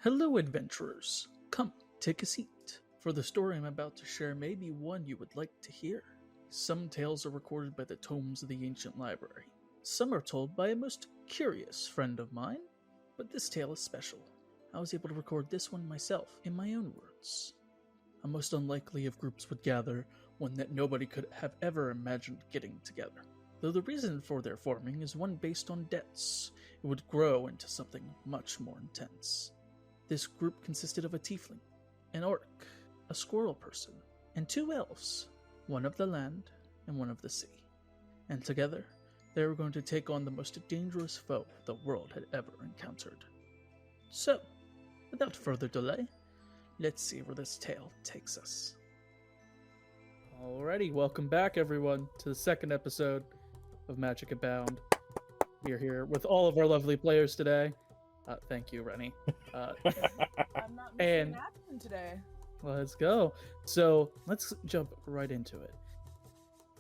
Hello, adventurers. Come, take a seat, for the story I'm about to share may be one you would like to hear. Some tales are recorded by the tomes of the ancient library. Some are told by a most curious friend of mine, but this tale is special. I was able to record this one myself, in my own words. A most unlikely of groups would gather, one that nobody could have ever imagined getting together. Though the reason for their forming is one based on debts, it would grow into something much more intense. This group consisted of a tiefling, an orc, a squirrel person, and two elves, one of the land and one of the sea. And together, they were going to take on the most dangerous foe the world had ever encountered. So, without further delay, let's see where this tale takes us. Alrighty, welcome back everyone to the second episode of Magic Abound. We are here with all of our lovely players today. Thank you, Rennie. I'm not missing an action today. Let's go. So let's jump right into it.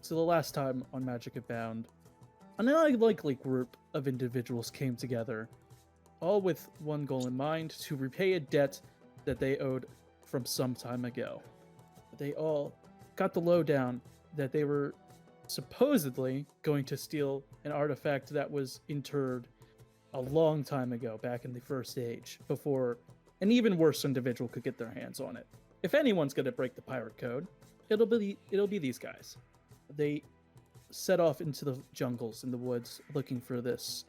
So the last time on Magic Abound, an unlikely group of individuals came together, all with one goal in mind: to repay a debt that they owed from some time ago. They all got the lowdown that they were supposedly going to steal an artifact that was interred a long time ago, back in the First Age, before an even worse individual could get their hands on it. If anyone's going to break the pirate code, it'll be these guys. They set off into the jungles and the woods looking for this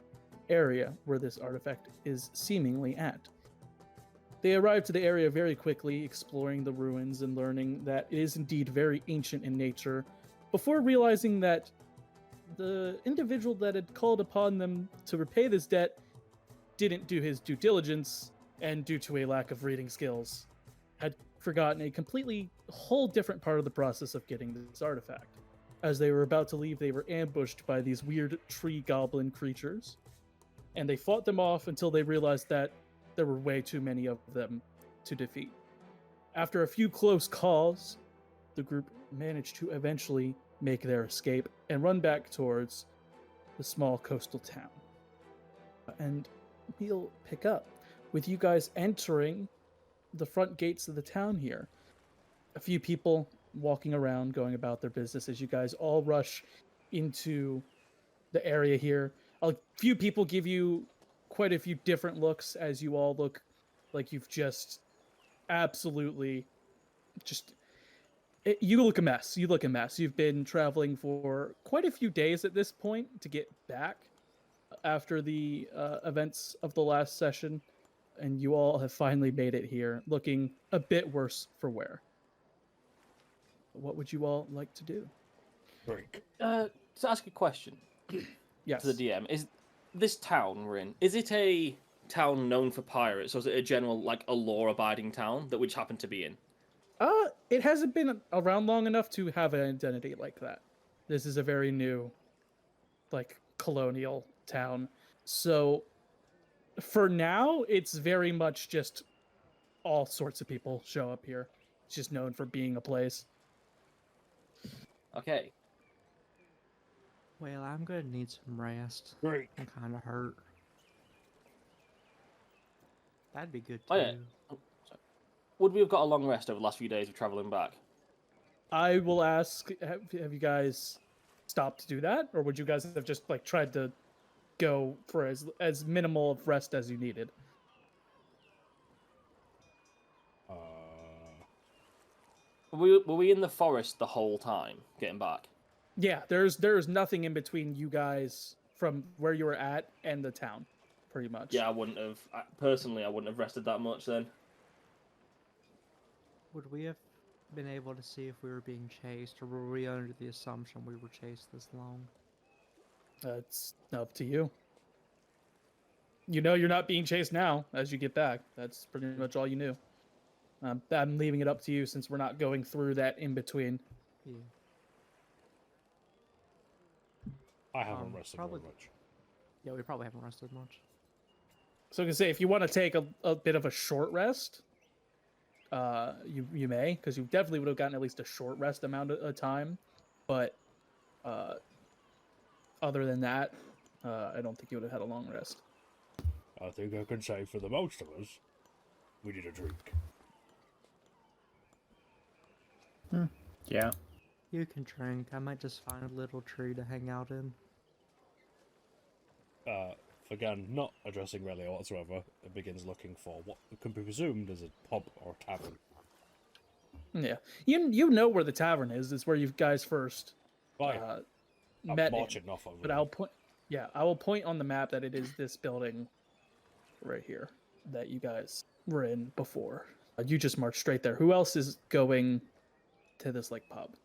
area where this artifact is seemingly at. They arrived to the area very quickly, exploring the ruins and learning that it is indeed very ancient in nature, before realizing that the individual that had called upon them to repay this debt didn't do his due diligence, and due to a lack of reading skills, had forgotten a completely whole different part of the process of getting this artifact. As they were about to leave, they were ambushed by these weird tree goblin creatures, and they fought them off until they realized that there were way too many of them to defeat. After a few close calls, the group managed to eventually make their escape and run back towards the small coastal town. And we'll pick up with you guys entering the front gates of the town here. A few people walking around, going about their business as you guys all rush into the area here. A few people give you quite a few different looks as you all look like you've just absolutely just... You look a mess. You look a mess. You've been traveling for quite a few days at this point to get back after the events of the last session, and you all have finally made it here, looking a bit worse for wear. What would you all like to do? Drink. To ask a question Yes. to the DM, is this town we're in, is it a town known for pirates, or is it a general, like, a law-abiding town that we just happen to be in? It hasn't been around long enough to have an identity like that. This is a very new, like, colonial town. So, for now, it's very much just all sorts of people show up here. It's just known for being a place. Okay. Well, I'm gonna need some rest. Drink. I'm kind of hurt. That'd be good too. Oh, yeah. Would we have got a long rest over the last few days of traveling back? I will ask, have you guys stopped to do that? Or would you guys have just, like, tried to go for as minimal of rest as you needed? Were we in the forest the whole time, getting back? Yeah, there's nothing in between you guys from where you were at and the town, pretty much. Yeah, I wouldn't have... Personally, I wouldn't have rested that much then. Would we have been able to see if we were being chased, or were we under the assumption we were chased this long? It's up to you. You know you're not being chased now as you get back. That's pretty much all you knew. I'm leaving it up to you since we're not going through that in between. Yeah. I haven't rested probably- very much. Yeah, we probably haven't rested much. So I can say if you want to take a bit of a short rest, you may, because you definitely would have gotten at least a short rest amount of time. But other than that, I don't think you would have had a long rest. I think I can say for the most of us. We need a drink. Yeah. You can drink. I might just find a little tree to hang out in. Again, not addressing Relia whatsoever, it begins looking for what can be presumed as a pub or tavern. Yeah, you know where the tavern is. It's where you guys first Right. I'm met. marching off of But I'll point. Yeah, I will point on the map that it is this building right here that you guys were in before. You just marched straight there. Who else is going to this like pub?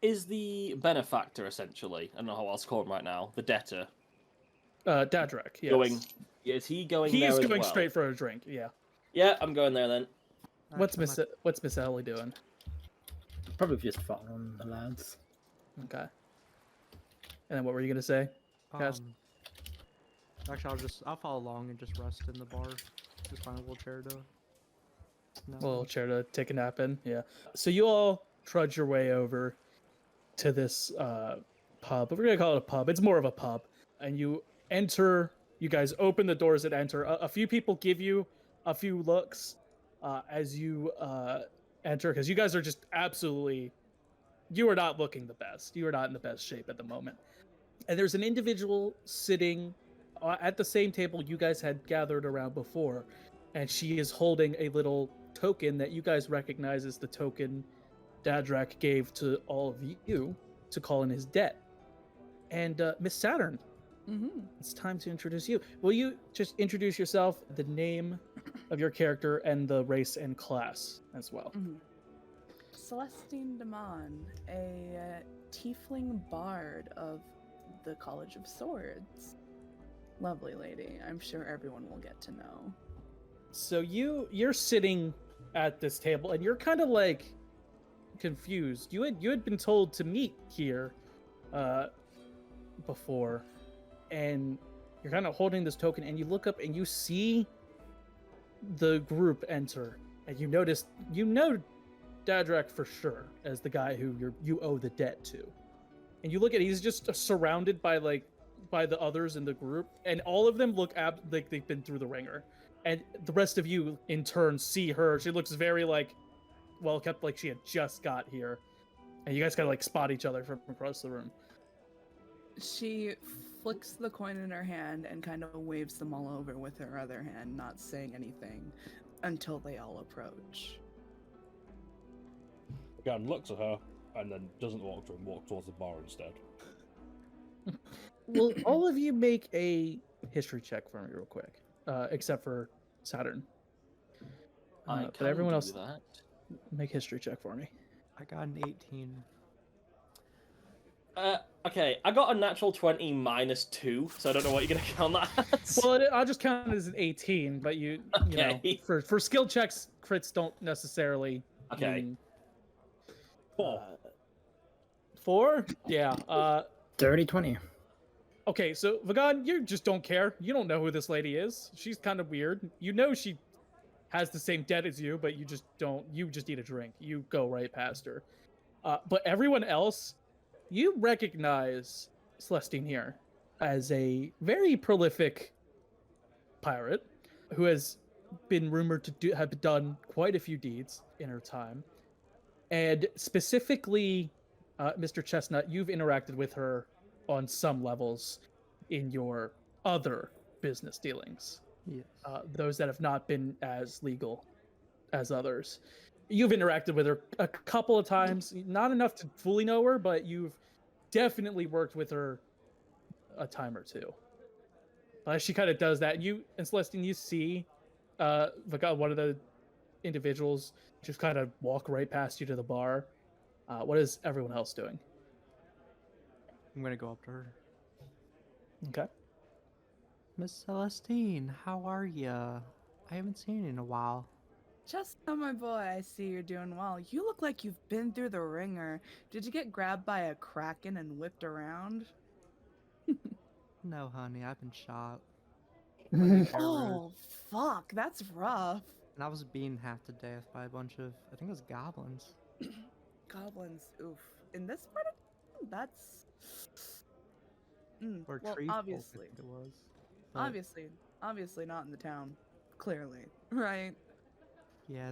Is the benefactor essentially? I don't know how else to call him right now. The debtor. Dadrak. Yes. Going. Is he going there He's as going well? straight for a drink. Yeah. Yeah, I'm going there then. What's Actually, Miss Ellie doing? Probably just following the lads. Okay. And then what were you gonna say? Cast? Actually, I'll follow along and just rest in the bar. Just find a little chair to. A little chair to take a nap in. Yeah. So you all trudge your way over to this pub. We're gonna call it a pub. It's more of a pub. And you enter. You guys open the doors and enter. A few people give you a few looks as you enter, because you guys are just absolutely. You are not looking the best. You are not in the best shape at the moment. And there's an individual sitting at the same table you guys had gathered around before, and she is holding a little token that you guys recognize as the token Dadrak gave to all of you to call in his debt. And Miss Saturn, it's time to introduce you. Will you just introduce yourself, the name of your character, and the race and class as well? Celestine Demon, a tiefling bard of the College of Swords. Lovely lady. I'm sure everyone will get to know. So you're sitting at this table and you're kind of like confused. You had been told to meet here before, and you're kind of holding this token, and you look up and you see the group enter, and you know Dadrak for sure as the guy who you owe the debt to. And you look at, he's just surrounded by the others in the group, and all of them look like they've been through the ringer. And the rest of you in turn see her. She looks very well kept, like she had just got here. And you guys kind of spot each other from across the room. She flicks the coin in her hand and kind of waves them all over with her other hand, not saying anything until they all approach. Again, looks at her and then doesn't walk to him, walk towards the bar instead. Will all of you make a history check for me real quick, except for Saturn. But everyone else, that. make history check for me. I got an 18. Okay, I got a natural 20 minus 2, so I don't know what you're gonna count that as. Well, I'll just count it as an 18, but you know, Okay. for skill checks, crits don't necessarily Okay. mean 4. 4? Yeah. Dirty 20. Okay, so Vagan, you just don't care. You don't know who this lady is. She's kind of weird. You know she has the same debt as you, but you just don't. You just need a drink. You go right past her. But everyone else, you recognize Celestine here as a very prolific pirate who has been rumored to have done quite a few deeds in her time. And specifically, Mr. Chestnut, you've interacted with her on some levels in your other business dealings. Yes. Those that have not been as legal as others. You've interacted with her a couple of times, not enough to fully know her, but you've definitely worked with her a time or two. She kind of does that. You and Celestine, you see one of the individuals just kind of walk right past you to the bar. What is everyone else doing? I'm gonna go up to her. Okay. Miss Celestine, how are ya? I haven't seen you in a while. Just now, my boy, I see you're doing well. You look like you've been through the ringer. Did you get grabbed by a kraken and whipped around? No, honey, I've been shot. Oh, fuck, that's rough. And I was beaten half to death by a bunch of, I think it was goblins. Goblins, oof. In this part of that's... Or well, tree folk, I obviously. think it was. But Obviously not in the town. clearly, right? Yeah,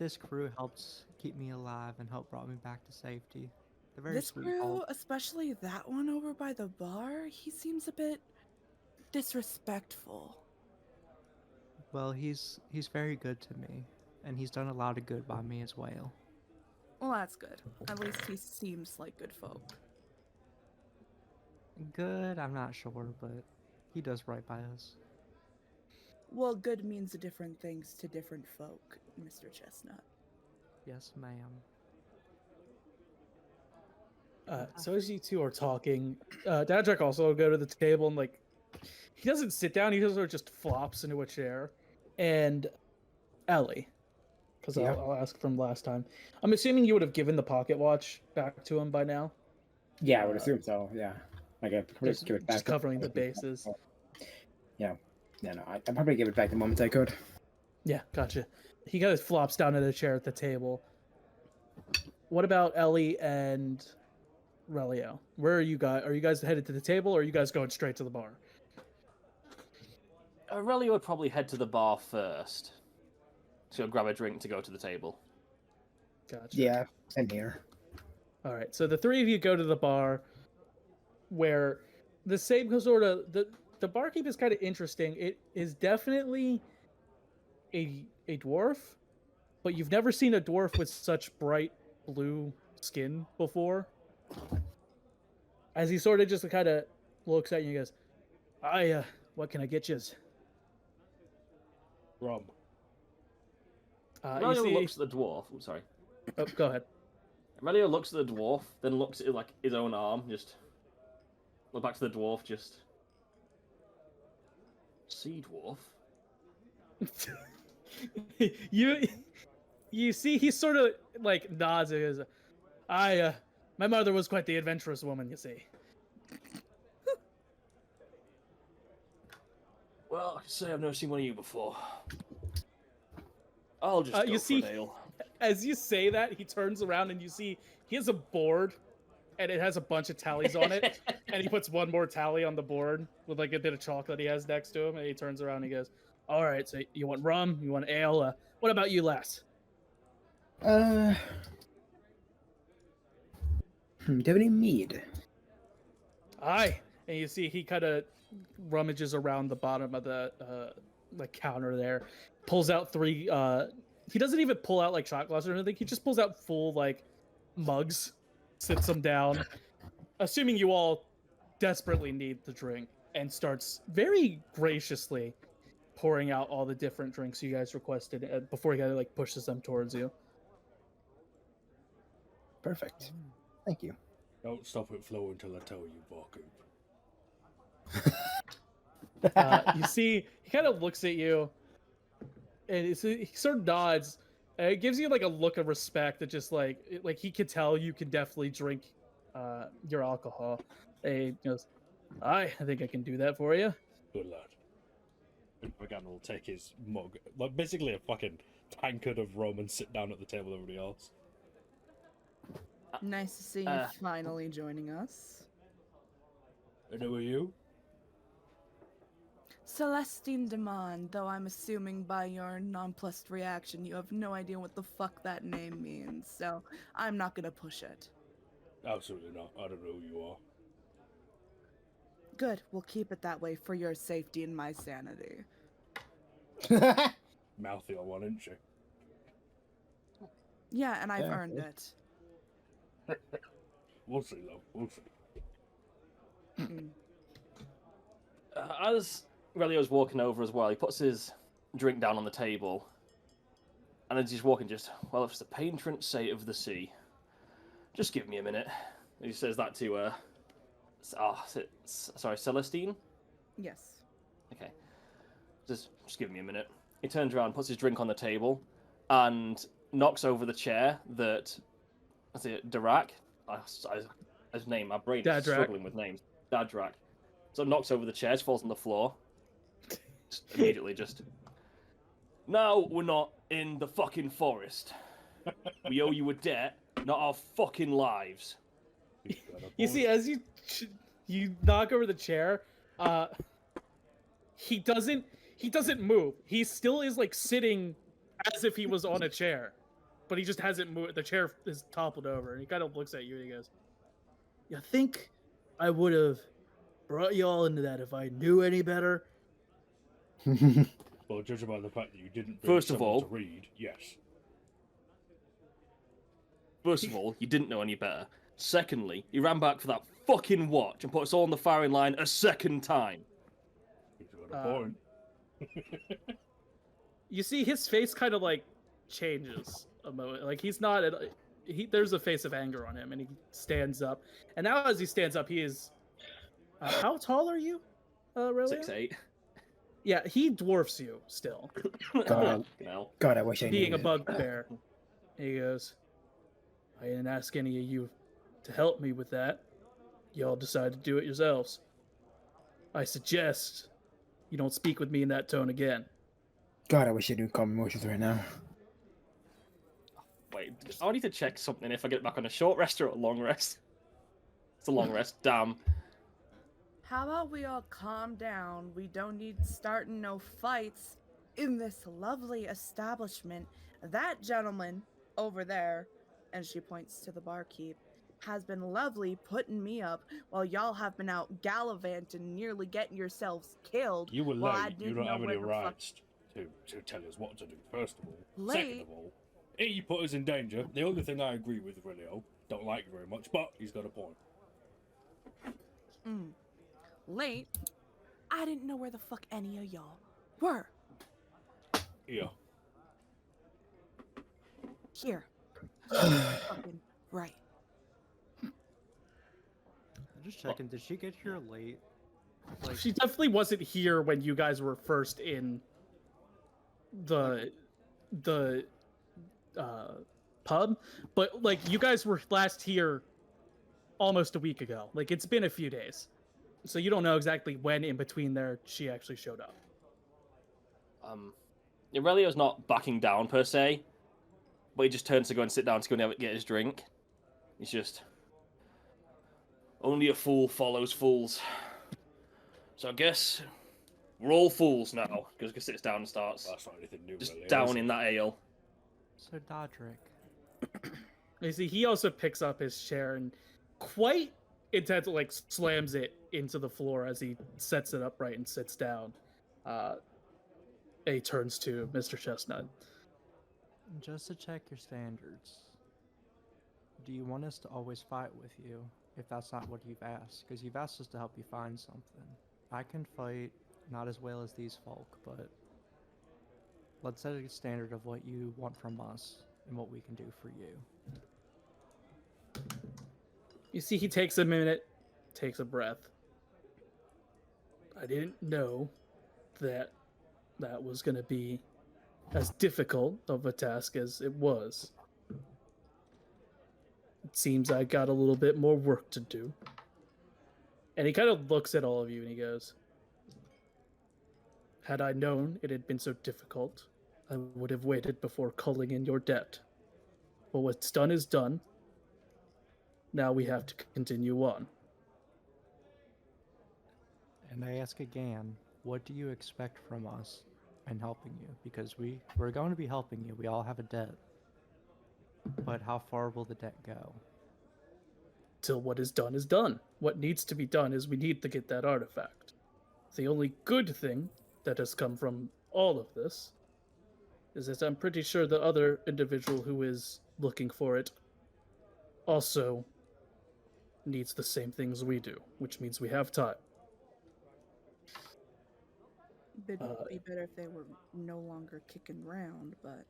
this crew helped keep me alive and helped brought me back to safety. They're very This sweet. crew, all. especially that one over by the bar, he seems a bit disrespectful. Well, he's very good to me, and he's done a lot of good by me as well. Well, that's good. At least he seems like good folk. Good, I'm not sure, but he does right by us. Well, good means different things to different folk, Mr. Chestnut. Yes, ma'am. So as you two are talking, Dadrick also will go to the table and like he doesn't sit down, he sort of just flops into a chair. And Ellie, because Yeah. I'll ask from last time. I'm assuming you would have given the pocket watch back to him by now. Yeah, I would assume so. Yeah, like I probably Just, give it back. just covering the bases. Yeah, no, I'd probably give it back the moment I could. Yeah, gotcha. He kind of flops down in a chair at the table. What about Ellie and Relio? Where are you guys? Are you guys headed to the table, or are you guys going straight to the bar? Aurelia would probably head to the bar first. So grab a drink to go to the table. Gotcha. Yeah, same here. All right. So the three of you go to the bar, where the same sort of the barkeep is kind of interesting. It is definitely a dwarf, but you've never seen a dwarf with such bright blue skin before. As he sort of just kind of looks at you and goes, what can I get you? Rum. You Aurelia see, looks at the dwarf. Oh, sorry. oh, go ahead. Aurelia looks at the dwarf, then looks at like his own arm, just look back to the dwarf, just sea dwarf. you see he sort of like nods and goes, my mother was quite the adventurous woman, you see. Well, I can say I've never seen one of you before. I'll just go you for see- an ale. As you say that, he turns around and you see he has a board and it has a bunch of tallies on it, and he puts one more tally on the board with like a bit of chocolate he has next to him, and he turns around and he goes, all right, so you want rum, you want ale, what about you, lass? Do you have any mead? Aye. And you see he kind of rummages around the bottom of the counter there, pulls out three. He doesn't even pull out like shot glasses or anything. He just pulls out full like mugs, sits them down, assuming you all desperately need the drink, and starts very graciously pouring out all the different drinks you guys requested before he kind of like pushes them towards you. Perfect. Thank you. Don't stop it flowing until I tell you, Barcoop. You see, he kind of looks at you, and he sort of nods. And it gives you like a look of respect that just like he could tell you can definitely drink your alcohol. And he goes, I think I can do that for you. Good lad. And Vagan will take his mug, like basically a fucking tankard of rum, and sit down at the table with everybody else. Nice to see you finally joining us. And who are you? Celestine Demond, though I'm assuming by your nonplussed reaction you have no idea what the fuck that name means, so I'm not gonna push it. Absolutely not. I don't know who you are. Good, we'll keep it that way for your safety and my sanity. Mouthy on one, isn't she? Yeah, and I've Yeah, earned okay. it. We'll see, love. We'll see. Mm. As Relio's walking over as well, he puts his drink down on the table. And as he's walking, well, if it's the patron saint of the sea, just give me a minute. And he says that to, sorry, Celestine? Yes. Okay. Just give me a minute. He turns around, puts his drink on the table, and knocks over the chair that, Dirac? His name, my brain is Dadrak. struggling with names. Dadrak. So knocks over the chair, falls on the floor. Just immediately No, we're not in the fucking forest. We owe you a debt, not our fucking lives. You see, as you knock over the chair, he doesn't he doesn't move. He still is like sitting as if he was on a chair, but he just hasn't moved. The chair is toppled over, and he kind of looks at you and he goes, "You think I would have brought you all into that if I knew any better?" Well, judging by the fact that you didn't bring First of someone all- to read, yes. First of all, you didn't know any better. Secondly, he ran back for that fucking watch and put us all on the firing line a second time. He's got a point. You see his face kind of like changes a moment. Like he's not there's a face of anger on him, and he stands up. And now as he stands up, he is how tall are you? Really? 6'8". Yeah, he dwarfs you still. God, You know. God, I wish I knew. Being a that. bugbear. He goes, "I didn't ask any of you to help me with that. Y'all decided to do it yourselves. I suggest you don't speak with me in that tone again." God, I wish I knew calm emotions right now. Wait, I need to check something if I get back on a short rest or a long rest. It's a long rest, damn. How about we all calm down? We don't need starting no fights in this lovely establishment. That gentleman over there, and she points to the barkeep, has been lovely putting me up while y'all have been out gallivanting, nearly getting yourselves killed. You were while I late. You didn't don't know have any where the fuck- rights to tell us what to do, first of all. Second Late? of all, he put us in danger. The only thing I agree with, Relio, don't like you very much, but he's got a point. Late? I didn't know where the fuck any of y'all were. Yeah. Here. Fucking right. I'm just checking. Did she get here late? Like, She definitely wasn't here when you guys were first in the pub, but like you guys were last here almost a week ago. Like it's been a few days, so you don't know exactly when in between there she actually showed up. Aurelio's not backing down per se, but he just turns to go and sit down to go and get his drink. He's just only a fool follows fools. So I guess we're all fools now. Because he sits down and starts That's not anything new, just really. down in that ale. so Dodrick. You see, he also picks up his chair and quite intently like slams it into the floor as he sets it upright and sits down. He turns to Mr. Chestnut. Just to check your standards. Do you want us to always fight with you if that's not what you've asked? Because you've asked us to help you find something. I can fight, not as well as these folk, but let's set a standard of what you want from us and what we can do for you. You see, he takes a minute, takes a breath. I didn't know that was going to be as difficult of a task as it was. It seems I got a little bit more work to do. And he kind of looks at all of you and he goes, "Had I known it had been so difficult, I would have waited before culling in your debt. But what's done is done. Now we have to continue on." And I ask again, what do you expect from us in helping you? Because we're going to be helping you. We all have a debt. But how far will the debt go? Till what is done is done. What needs to be done is we need to get that artifact. The only good thing that has come from all of this is that I'm pretty sure the other individual who is looking for it also needs the same things we do, which means we have time. It'd be better if they were no longer kicking around, but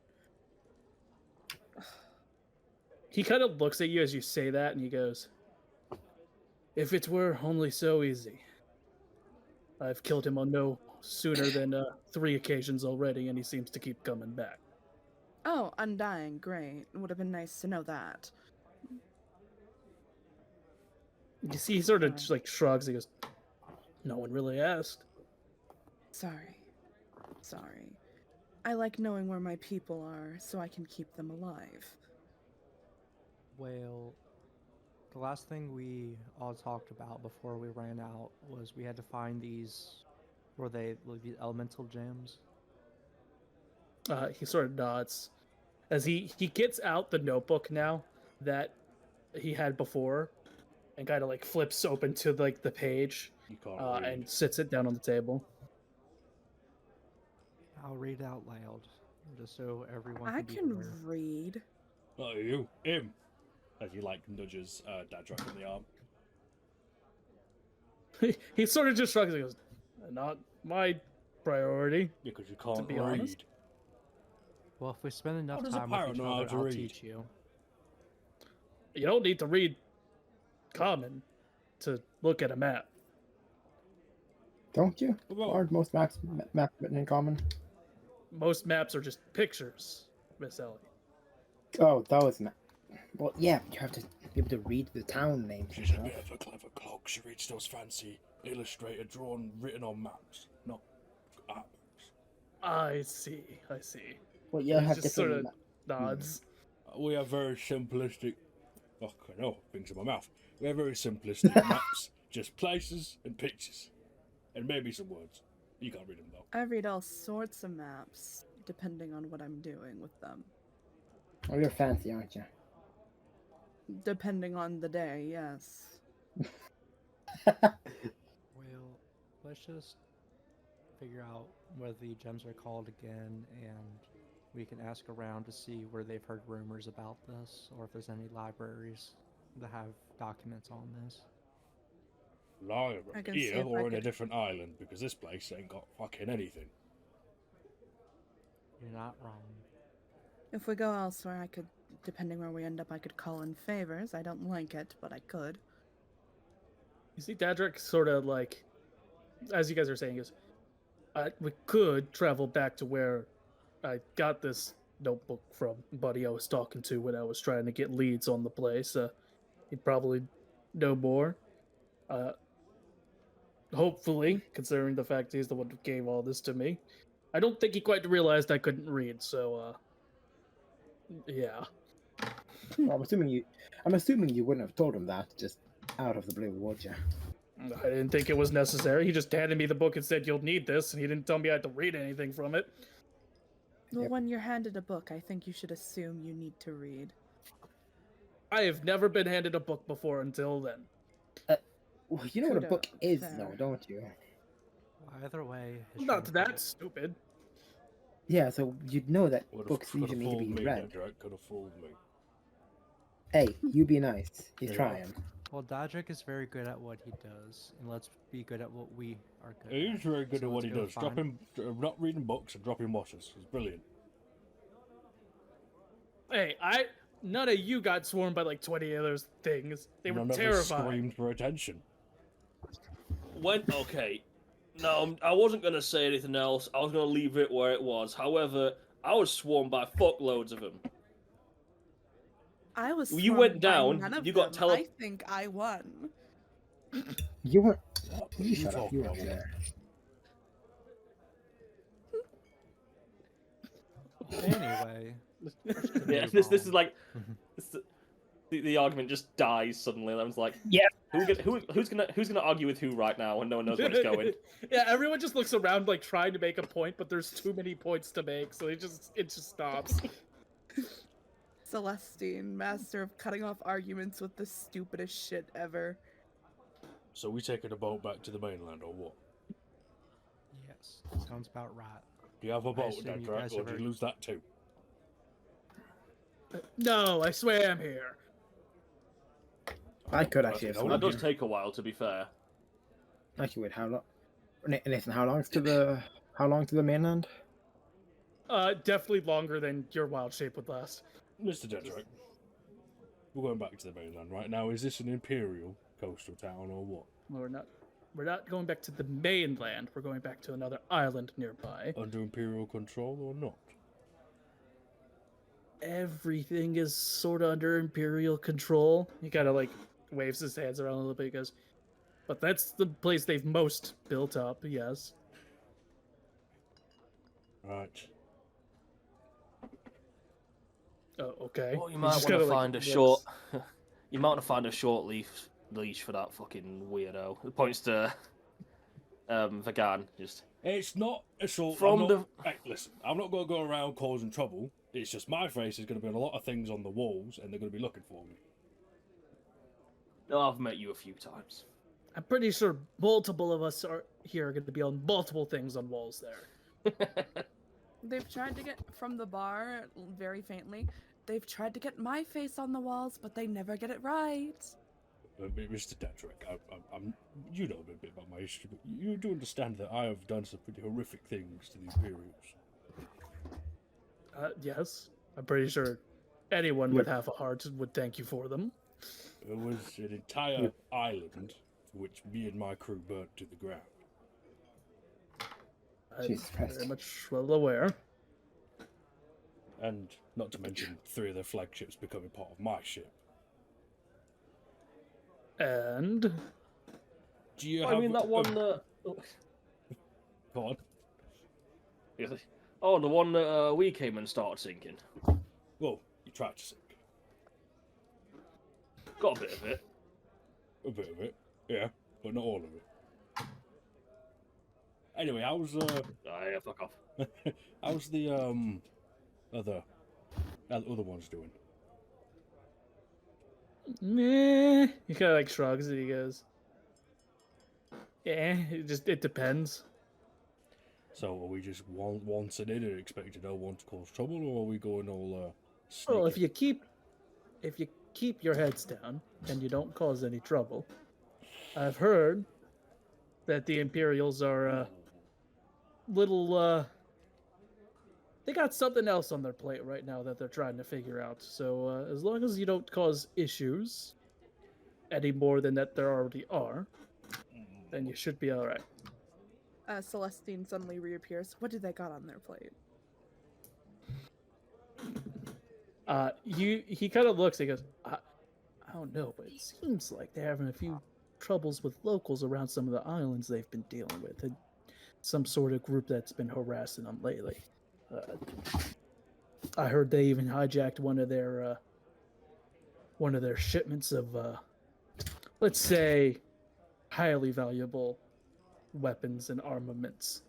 He kind of looks at you as you say that and he goes, "If it were only so easy. I've killed him on no sooner than 3 occasions already, and he seems to keep coming back." oh, undying, great. It would have been nice to know that. You see, he sort of just, like shrugs. He goes, "No one really asked." Sorry. I like knowing where my people are so I can keep them alive. Well, the last thing we all talked about before we ran out was we had to find these Were they like the elemental gems? He sort of nods as he gets out the notebook now that he had before, and kind of like flips open to like the page, You can't read. and sits it down on the table. I'll read out loud, just so everyone I can be can aware. read. Oh, you, him. As he like nudges Dadrak in the arm. He sort of just shrugs and goes, "Not my priority." Yeah, because you can't be read. honest. Well, if we spend enough does a time with pirate each know how other, to I'll read? teach you. You don't need to read common to look at a map. Don't you? Well, Aren't most maps written in common? Most maps are just pictures, Miss Ellie. Oh, those maps. Well, yeah, you have to be able to read the town names and she's a stuff. bit of a clever clog. She reads those fancy illustrated, drawn, written on maps, not art books. I see. I see. Well, you have just sort different. of nods. We have very simplistic. Oh, I know, things in my mouth. We have very simplistic maps, just places and pictures, and maybe some words. You can't read them though. I read all sorts of maps, depending on what I'm doing with them. Oh, you're fancy, aren't you? Depending on the day, yes. Well, let's just figure out what the gems are called again, and we can ask around to see where they've heard rumors about this, or if there's any libraries that have documents on this. I Library can see here if I or in a could- different island, because this place ain't got fucking anything. You're not wrong. If we go elsewhere, I could, depending where we end up, I could call in favors. I don't like it, but I could. You see, Dadrick sort of like, as you guys are saying, is we could travel back to where I got this notebook from buddy I was talking to when I was trying to get leads on the place. He'd probably know more. Hopefully, considering the fact he's the one who gave all this to me. I don't think he quite realized I couldn't read, so yeah. Well, I'm assuming you wouldn't have told him that just out of the blue, would you? I didn't think it was necessary. He just handed me the book and said, "You'll need this," and he didn't tell me I had to read anything from it. Well, Yep. when you're handed a book, I think you should assume you need to read. I have never been handed a book before until then. Well, you know what a Kudos, book is, fair. though, don't you? Either way, history Not is that good. stupid. Yeah, so you'd know that Would books have usually need fooled to be me, read. Dadrak, could have fooled me. Hey, you be nice. He's Yeah. trying. Well, Dodrick is very good at what he does, and let's be good at what we are good He at. is very good So at what let's he go does. find- Not reading books and dropping washers. He's brilliant. Hey, none of you got swarmed by like 20 of those things. They were None of us terrifying. screamed for attention. Okay. No, I wasn't going to say anything else. I was going to leave it where it was. However, I was swarmed by fuckloads of them. I was. You swarmed went by down, none of you got them. I think I won. You weren't. What You you shut up. talking You about? weren't there. Anyway, Yeah, move this is on. like the argument just dies suddenly. And I was like, Yeah. who's gonna argue with who right now, and no one knows where it's going. Yeah, everyone just looks around like trying to make a point, but there's too many points to make, so it just stops. Celestine, master of cutting off arguments with the stupidest shit ever. So we taking a boat back to the mainland or what? Yes, sounds about right. Do you have a boat, assume you Dadrak, guys or are did you very- lose that too? No, I swam here. I could actually have Fucking That swum does here. take a while, to be fair. Actually, wait, how long? Nathan, how long to the mainland? Definitely longer than your wild shape would last. Mr. Dadrak, we're going back to the mainland right now. Is this an imperial coastal town or what? We're not going back to the mainland. We're going back to another island nearby. Under imperial control or not? Everything is sort of under imperial control. He kind of like waves his hands around a little bit. He goes, but that's the place they've most built up. Yes. Right. Oh, okay. Well, you He's might just want to kinda, like, find a looks- short. You might want to find a short leash for that fucking weirdo. It points to Vagan, just It's not assault. From I'm not, Hey, listen, I'm not going to go around causing trouble. It's just my face is going to be on a lot of things on the walls, and they're going to be looking for me. oh, I've met you a few times. I'm pretty sure multiple of us are here going to be on multiple things on walls there. They've tried to get from the bar very faintly. They've tried to get my face on the walls, but they never get it right. Mr. Dadrick, I'm, you know a bit about my history, but you do understand that I have done some pretty horrific things to the Imperials. Yes, I'm pretty sure anyone with half a heart would thank you for them. There was an entire island which me and my crew burnt to the ground. Jesus I'm Christ. very much well aware. And not to mention 3 of their flagships becoming part of my ship. And Do you I have mean, that one Go on. Oh, the one that we came and started sinking. Well, you tried to sink. Got a bit of it. A bit of it, yeah, but not all of it. Anyway, how's Yeah, fuck off. how's the other ones doing? meh, he kind of like shrugs and he goes, "Yeah, it depends." So are we just wanting in and expecting no one to cause trouble, or are we going all Well, if sneaky? you keep your heads down and you don't cause any trouble, I've heard that the Imperials are little. They got something else on their plate right now that they're trying to figure out. So as long as you don't cause issues any more than that there already are, then you should be all right. Celestine suddenly reappears. What do they got on their plate? He kind of looks. He goes, I don't know, but it seems like they're having a few troubles with locals around some of the islands they've been dealing with, and some sort of group that's been harassing them lately. I heard they even hijacked one of their shipments of, let's say, highly valuable weapons and armaments.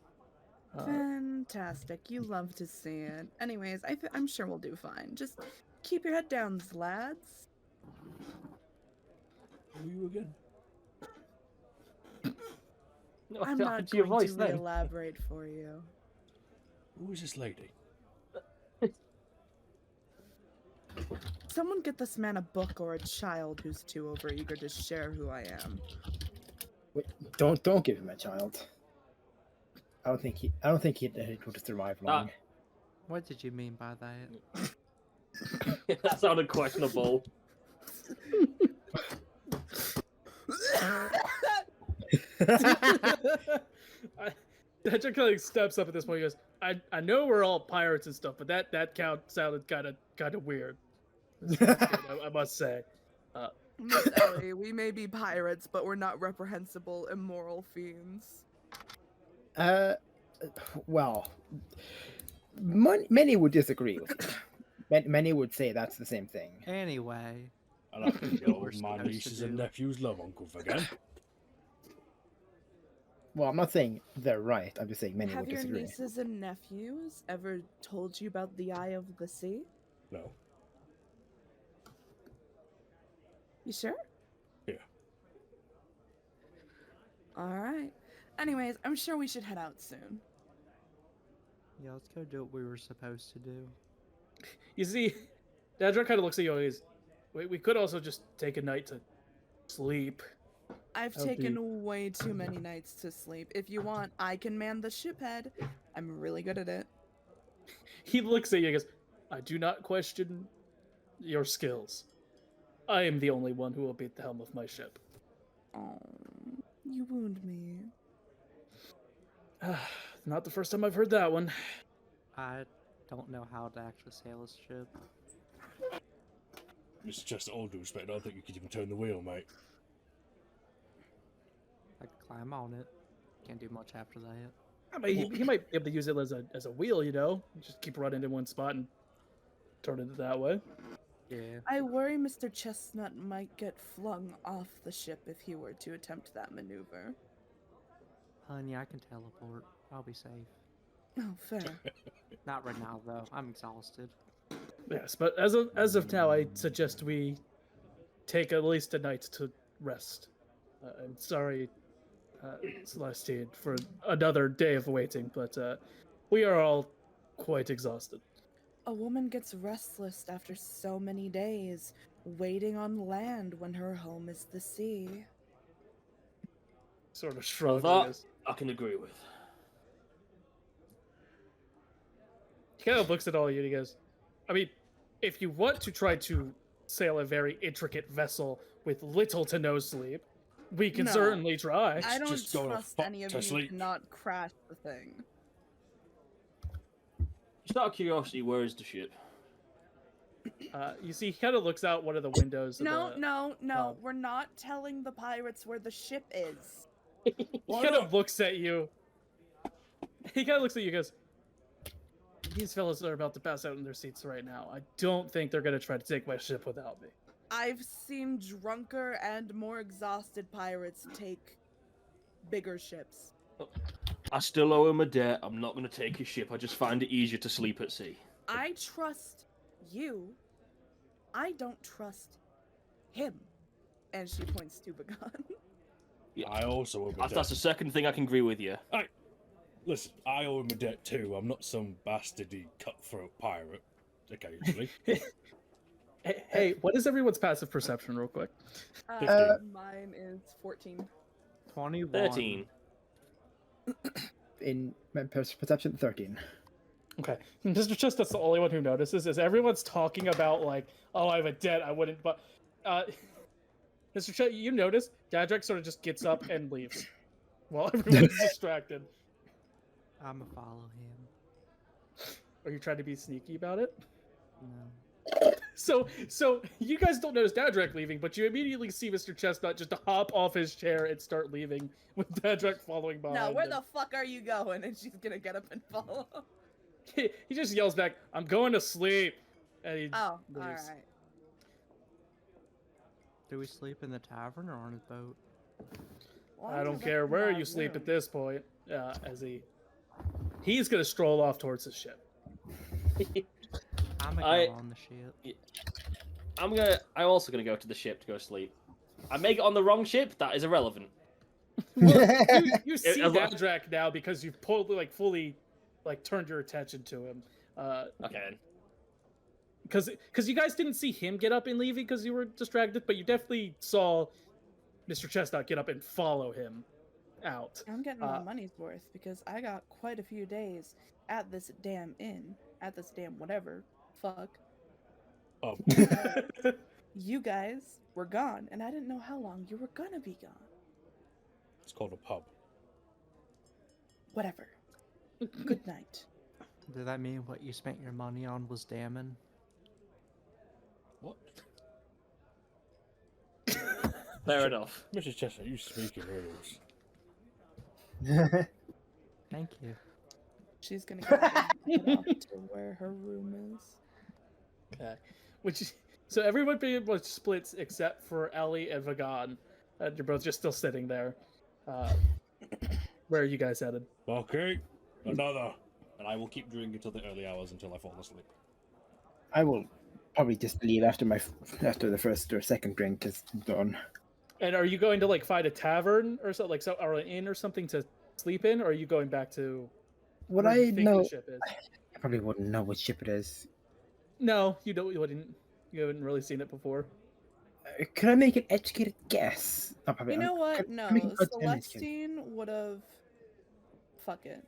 Fantastic. You love to see it. Anyways, I'm sure we'll do fine. Just keep your head down, lads. Who are you again? No, I'm I not heard your going voice to then. elaborate for you. Who is this lady? Someone get this man a book or a child who's too overeager to share who I am. Wait, don't give him a child. I don't think he would survive long. What did you mean by that? That sounded questionable. That kind of steps up at this point. He goes, I know we're all pirates and stuff, but that count sounded kind of weird. I must say. Miss Ellie, we may be pirates, but we're not reprehensible, immoral fiends. Well, many would disagree with it. Many would say that's the same thing. Anyway, I like to go We're with my supposed to nieces and do. nephews love Uncle again. Well, I'm not saying they're right. I'm just saying many Have would your disagree. nieces and nephews ever told you about the Eye of the Sea? No. You sure? Yeah. Alright. Anyways, I'm sure we should head out soon. yeah, let's go do what we were supposed to do. You see, Dadra kind of looks at you and goes, we could also just take a night to sleep. I've That would taken be- way too many nights to sleep. If you want, I can man the ship head. I'm really good at it. He looks at you and goes, I do not question your skills. I am the only one who will be at the helm of my ship. Oh, you wound me. Not the first time I've heard that one. I don't know how to actually sail a ship. It's just all due respect. I don't think you could even turn the wheel, mate. I could climb on it. Can't do much after that. I mean, he might be able to use it as a wheel, you know? Just keep running in one spot and turn it that way. Yeah. I worry Mr. Chestnut might get flung off the ship if he were to attempt that maneuver. Honey, I can teleport. I'll be safe. Oh, fair. Not right now, though. I'm exhausted. Yes, but as of now, I suggest we take at least a night to rest. I'm sorry, Celestine, for another day of waiting, but we are all quite exhausted. A woman gets restless after so many days, waiting on land when her home is the sea. Sort of Well, shrug. that I can agree with. He kind of looks at all of you and he goes, I mean, if you want to try to sail a very intricate vessel with little to no sleep, we can No. certainly try. I don't just go to trust fuck any of to you sleep. to not crash the thing. Just out of curiosity, where is the ship? You see, he kind of looks out one of the windows. No, of the, no, no. pub. We're not telling the pirates where the ship is. He kind of looks at you. He kind of looks at you and goes, these fellas are about to pass out in their seats right now. I don't think they're going to try to take my ship without me. I've seen drunker and more exhausted pirates take bigger ships. I still owe him a debt. I'm not going to take his ship. I just find it easier to sleep at sea. I trust you. I don't trust him. And she points to Bagan. Yeah. I also owe him a debt. That's the second thing I can agree with you. Listen, I owe him a debt too. I'm not some bastardy cutthroat pirate. Occasionally. Hey, what is everyone's passive perception, real quick? 15. Mine is 14. 21. 13. In my perception, 13. Okay, Mr. Chestnut's the only one who notices. Is everyone's talking about like, oh, I have a debt, I wouldn't. But, Mr. Chet, you notice Dadrick sort of just gets up and leaves, while everyone's distracted. I'ma follow him. Are you trying to be sneaky about it? No. So you guys don't notice Dadrick leaving, but you immediately see Mr. Chestnut just hop off his chair and start leaving, with Dadrick following behind. Now, where him. the fuck are you going? And she's gonna get up and follow. He just yells back, "I'm going to sleep," and he Oh, leaves. alright. Do we sleep in the tavern or on a boat? Well, I I'm don't gonna care let where them you sleep room. at this point. As he's gonna stroll off towards his ship. I'm gonna I- go on the ship. I'm also gonna go to the ship to go sleep. I make it on the wrong ship. That is irrelevant. Well, you see as lo- Dadrick now because you've fully turned your attention to him. Okay. Because you guys didn't see him get up and leaving because you were distracted, but you definitely saw Mr. Chestnut get up and follow him out. I'm getting my money's worth because I got quite a few days at this damn inn, at this damn whatever. Fuck. You guys were gone, and I didn't know how long you were gonna be gone. It's called a pub. Whatever. Good night. Does that mean what you spent your money on was damning? What? Fair enough. Mrs. Chestnut, you speak in riddles. Thank you. She's gonna get off to where her room is. Okay. So everyone pretty much splits except for Ellie and Vagan. You're both just still sitting there. Where are you guys headed? Okay, another. And I will keep drinking until the early hours until I fall asleep. I will probably just leave after the first or second drink is done. And are you going to find a tavern or something, or an inn or something to sleep in, or are you going back to Would where I you think know? the ship is? I probably wouldn't know which ship it is. No, you don't. You wouldn't. You haven't really seen it before. Could I make an educated guess? Not probably. You know what? Can No, I make an educated guess? Celestine would have. Fuck it.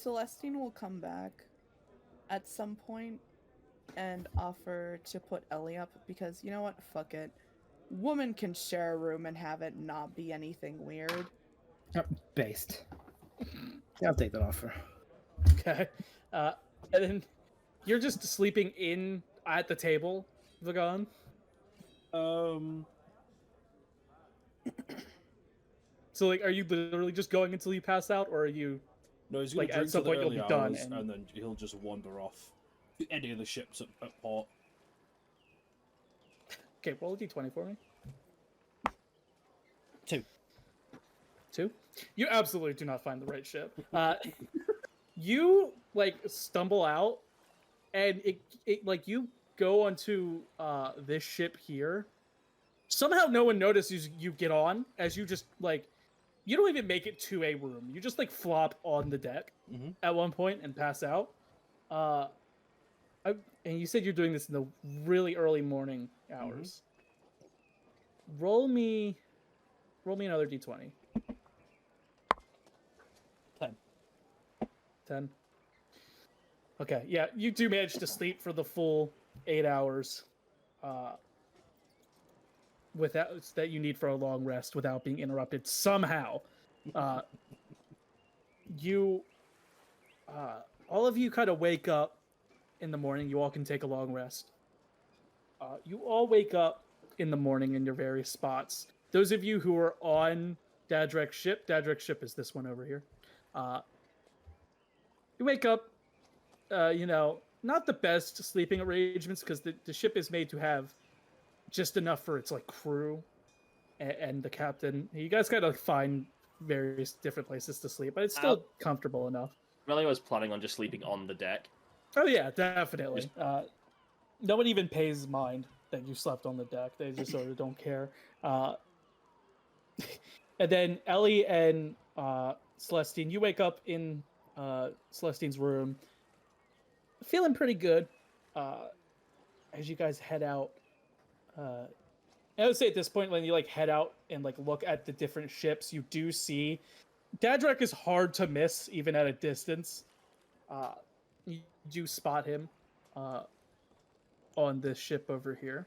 Celestine will come back at some point and offer to put Ellie up because you know what? Fuck it. Woman can share a room and have it not be anything weird. Based. Yeah, I'll take that offer. Okay. And then you're just sleeping in at the table, Vagan. So are you literally just going until you pass out, or are you? No, he's going to At drink some till the point you'll early be done, hours, and then he'll just wander off. Any of the ships at port. Okay, roll a d20 for me. 2. 2. You absolutely do not find the right ship. You like stumble out, and it like you go onto this ship here. Somehow no one notices you get on as you just like you don't even make it to a room. You just like flop on the deck at one point and pass out. And you said you're doing this in the really early morning hours. Roll me another d20. 10. 10. Okay, yeah, you do manage to sleep for the full 8 hours. Without that you need for a long rest without being interrupted somehow. All of you kind of wake up in the morning. You all can take a long rest. You all wake up in the morning in your various spots. Those of you who are on Dadrek's ship is this one over here. You wake up, not the best sleeping arrangements because the ship is made to have just enough for its like crew and the captain. You guys gotta find various different places to sleep, but it's still comfortable enough. Really, I was planning on just sleeping on the deck. Oh yeah, definitely. No one even pays mind that you slept on the deck. They just sort of don't care. And then Ellie and Celestine, you wake up in Celestine's room, feeling pretty good. As you guys head out. I would say at this point, when you like head out and like look at the different ships, you do see Dadrek is hard to miss even at a distance. You do spot him on this ship over here.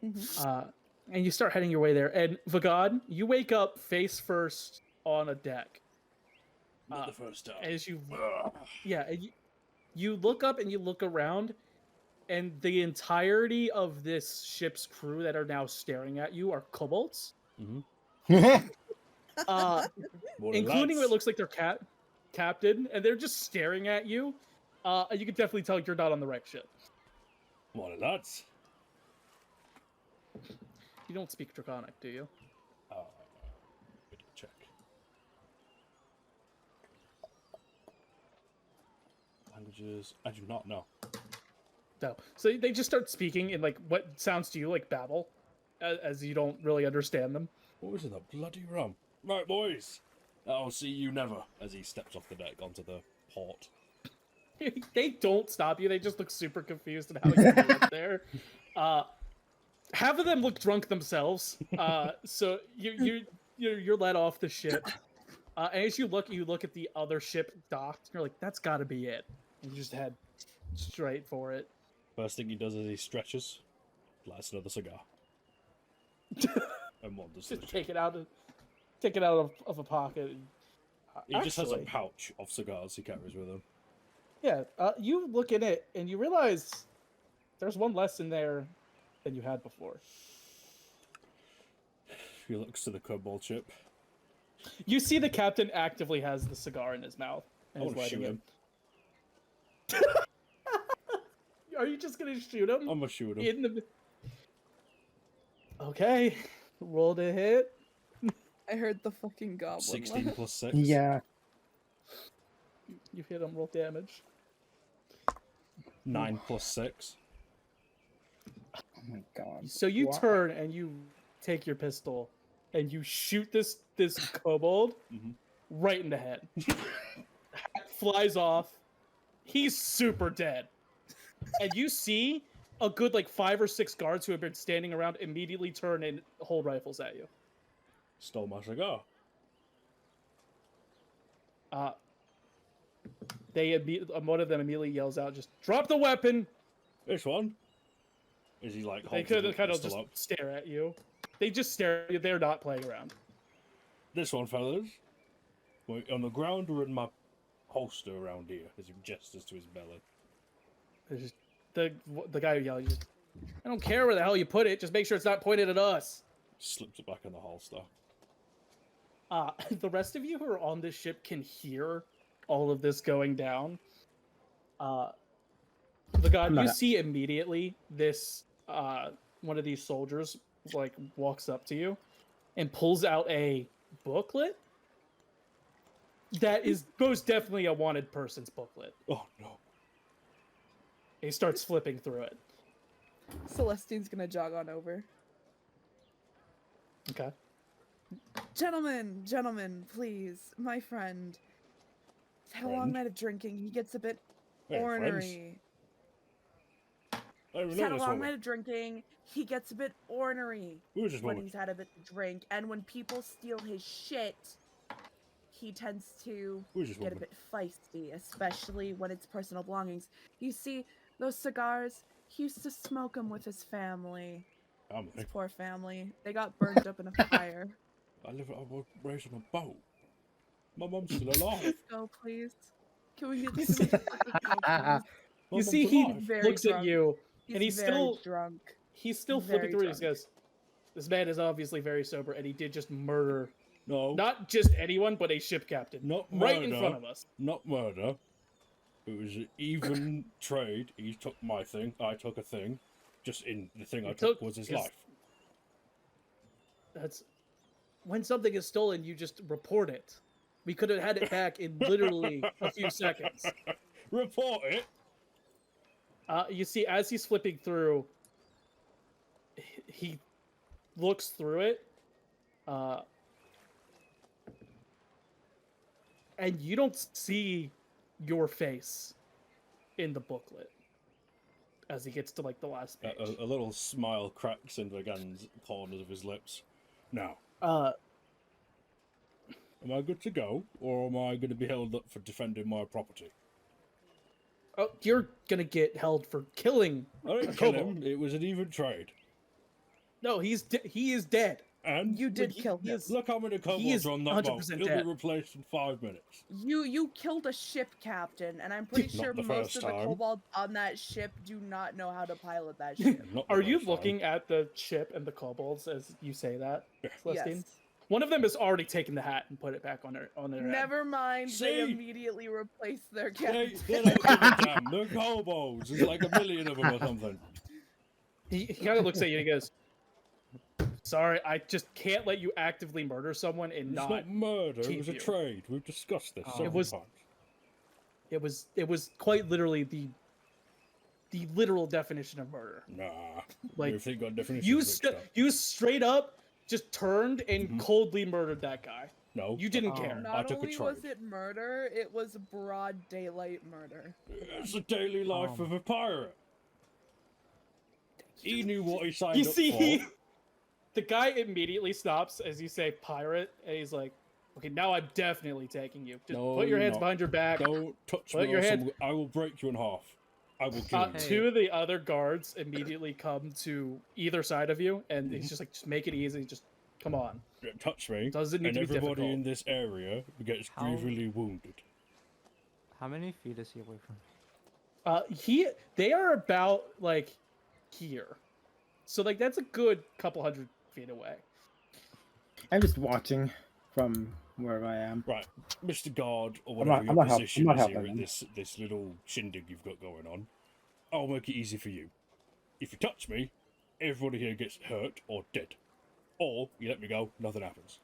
And you start heading your way there. And Vagad, you wake up face first on a deck. Not the first time. As you, and you look up and you look around, and the entirety of this ship's crew that are now staring at you are kobolds. Including what looks like their captain, and they're just staring at you. And you can definitely tell you're not on the right ship. What are lads? You don't speak Draconic, do you? Good check. Languages? I do not know. No. So they just start speaking in like what sounds to you like babble, as you don't really understand them. What was in the bloody rum? Right, boys. I'll see you never. As he steps off the deck onto the port. They don't stop you. They just look super confused at how you get there. Half of them look drunk themselves. So you're let off the ship. And as you look at the other ship docked. You're like, that's got to be it. And you just head straight for it. First thing he does is he stretches, lights another cigar, and wanders. Just take it out of a pocket. He just has a pouch of cigars he carries with him. Yeah, you look in it and you realize there's one less in there than you had before. He looks to the kobold ship. You see the captain actively has the cigar in his mouth. And I is want to lighting shoot it. him. Are you just gonna shoot him? I'm gonna shoot him. Okay, roll to hit. I heard the fucking goblin. 16 laugh. plus 6. Yeah. You hit him. Roll damage. 9 plus 6. Oh my god. So you Wow. turn and you take your pistol and you shoot this kobold right in the head. Hat flies off. He's super dead. And you see a good like 5 or 6 guards who have been standing around immediately turn and hold rifles at you. Stole my cigar. One of them immediately yells out, "Just drop the weapon!" This one? Is he like They holding could the kind of pistol just up? stare at you. They just stare at you. They're not playing around. This one, fellas. Wait, on the ground or in my holster around here? As he gestures to his belly. It's just, the guy who yelled, "I don't care where the hell you put it. Just make sure it's not pointed at us." Slips it back in the holster. The rest of you who are on this ship can hear all of this going down. The god, you see immediately this one of these soldiers like walks up to you and pulls out a booklet that is most definitely a wanted person's booklet. Oh no. He starts flipping through it. Celestine's gonna jog on over. Okay. Gentlemen, please, my friend. He's had a long Friend? night of drinking. He gets a bit Hey, friends. ornery. I don't He's know had a this long woman. night of drinking. He gets a bit ornery Who is this when woman? he's had a bit to drink, and when people steal his shit, he tends to Who is this get a woman? bit feisty, especially when it's personal belongings. You see, those cigars, he used to smoke them with his family. I'm His poor family. They got burned up in a fire. I was raised on a boat. My mum's still alive. Go, please. Can we get some go, please? My You mum's see, he alive. Very looks at drunk. you, He's and he's very still drunk. flipping very through it. He drunk. goes, "This man is obviously very sober, and he did just murder No, not just anyone, but a ship captain, not right in murder. front of us." Not murder. It was an even trade. He took my thing. I took a thing. Just in the thing I took was his life. That's when something is stolen, you just report it. We could have had it back in literally a few seconds. Report it. You see, as he's flipping through, he looks through it, and you don't see your face in the booklet as he gets to like the last page. A little smile cracks in Vagan's corners of his lips. Now, am I good to go, or am I going to be held up for defending my property? Oh, you're gonna get held for killing. I didn't kill him. It was an even trade. No, he is dead. And You did kill him. look how many He kobolds is are on that boat. 100% He'll dead. be replaced in 5 minutes. You killed a ship captain, and I'm pretty Not sure the most first of the time. kobolds on that ship do not know how to pilot that ship. Not the Are you first time. looking at the ship and the kobolds as you say that, Celestine? Yes. One of them has already taken the hat and put it back on their head. Never mind. See? They immediately replaced their They captain. don't give a damn. They're kobolds. There's like a million of them or something. He kind of looks at you and he goes, "Sorry, I just can't let you actively murder someone and It's not." not murder. It keep was a you. trade. We've discussed this Oh. several It was- times. It was quite literally the literal definition of murder. Nah. Like, Everything got definitions You mixed up. you straight up just turned and Mhm. coldly murdered that guy. No. You didn't Oh. care. I Not took a only was trade. it murder, it was broad daylight murder. It's the daily life of a pirate. He knew what he signed You up see, for. the guy immediately stops as you say pirate, and he's like, "Okay, now I'm definitely taking you. Just No, put your you're hands not. behind your back." Don't touch Put me your or hand- I will break you in half. I will kill you. Hey. Two of the other guards immediately come to either side of you, and Mm-hmm. he's just like, "Just make it easy. Just come on. Don't touch me. Doesn't need And to be everybody difficult." in this area gets How- grievously wounded. How many feet is he away from? They are about like here, so like that's a good couple 100 feet away. I'm just watching from wherever I am. Right, Mr. Guard, or I'm whatever not- I'm not your help- position I'm not is here helping at him. this little shindig you've got going on, I'll make it easy for you. If you touch me, everybody here gets hurt or dead. Or you let me go, nothing happens.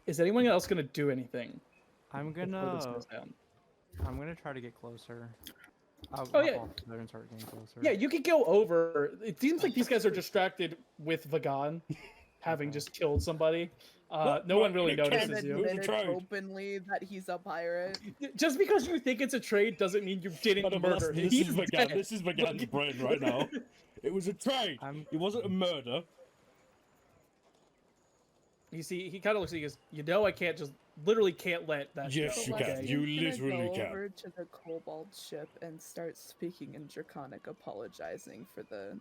Is anyone else gonna do anything? I'm before this gonna goes down? try to get closer. I'll Oh, hop yeah. off there and start getting closer. Yeah, you could go over. It seems like these guys are distracted with Vagan having just killed somebody. No one really Nick notices Cannon you. was a Admitted trade. openly that he's a pirate. Just because you think it's a trade doesn't mean you didn't Madam, murder him. this He's is Vagan. dead. This is Vagan's brain right now. It was a trade. It wasn't a murder. You see, he kind of looks at you and goes, "You know, I can't just literally can't let that Yes, go." you Celestine's can. You gonna literally go can. over to the kobold ship and start speaking in Draconic, apologizing for the.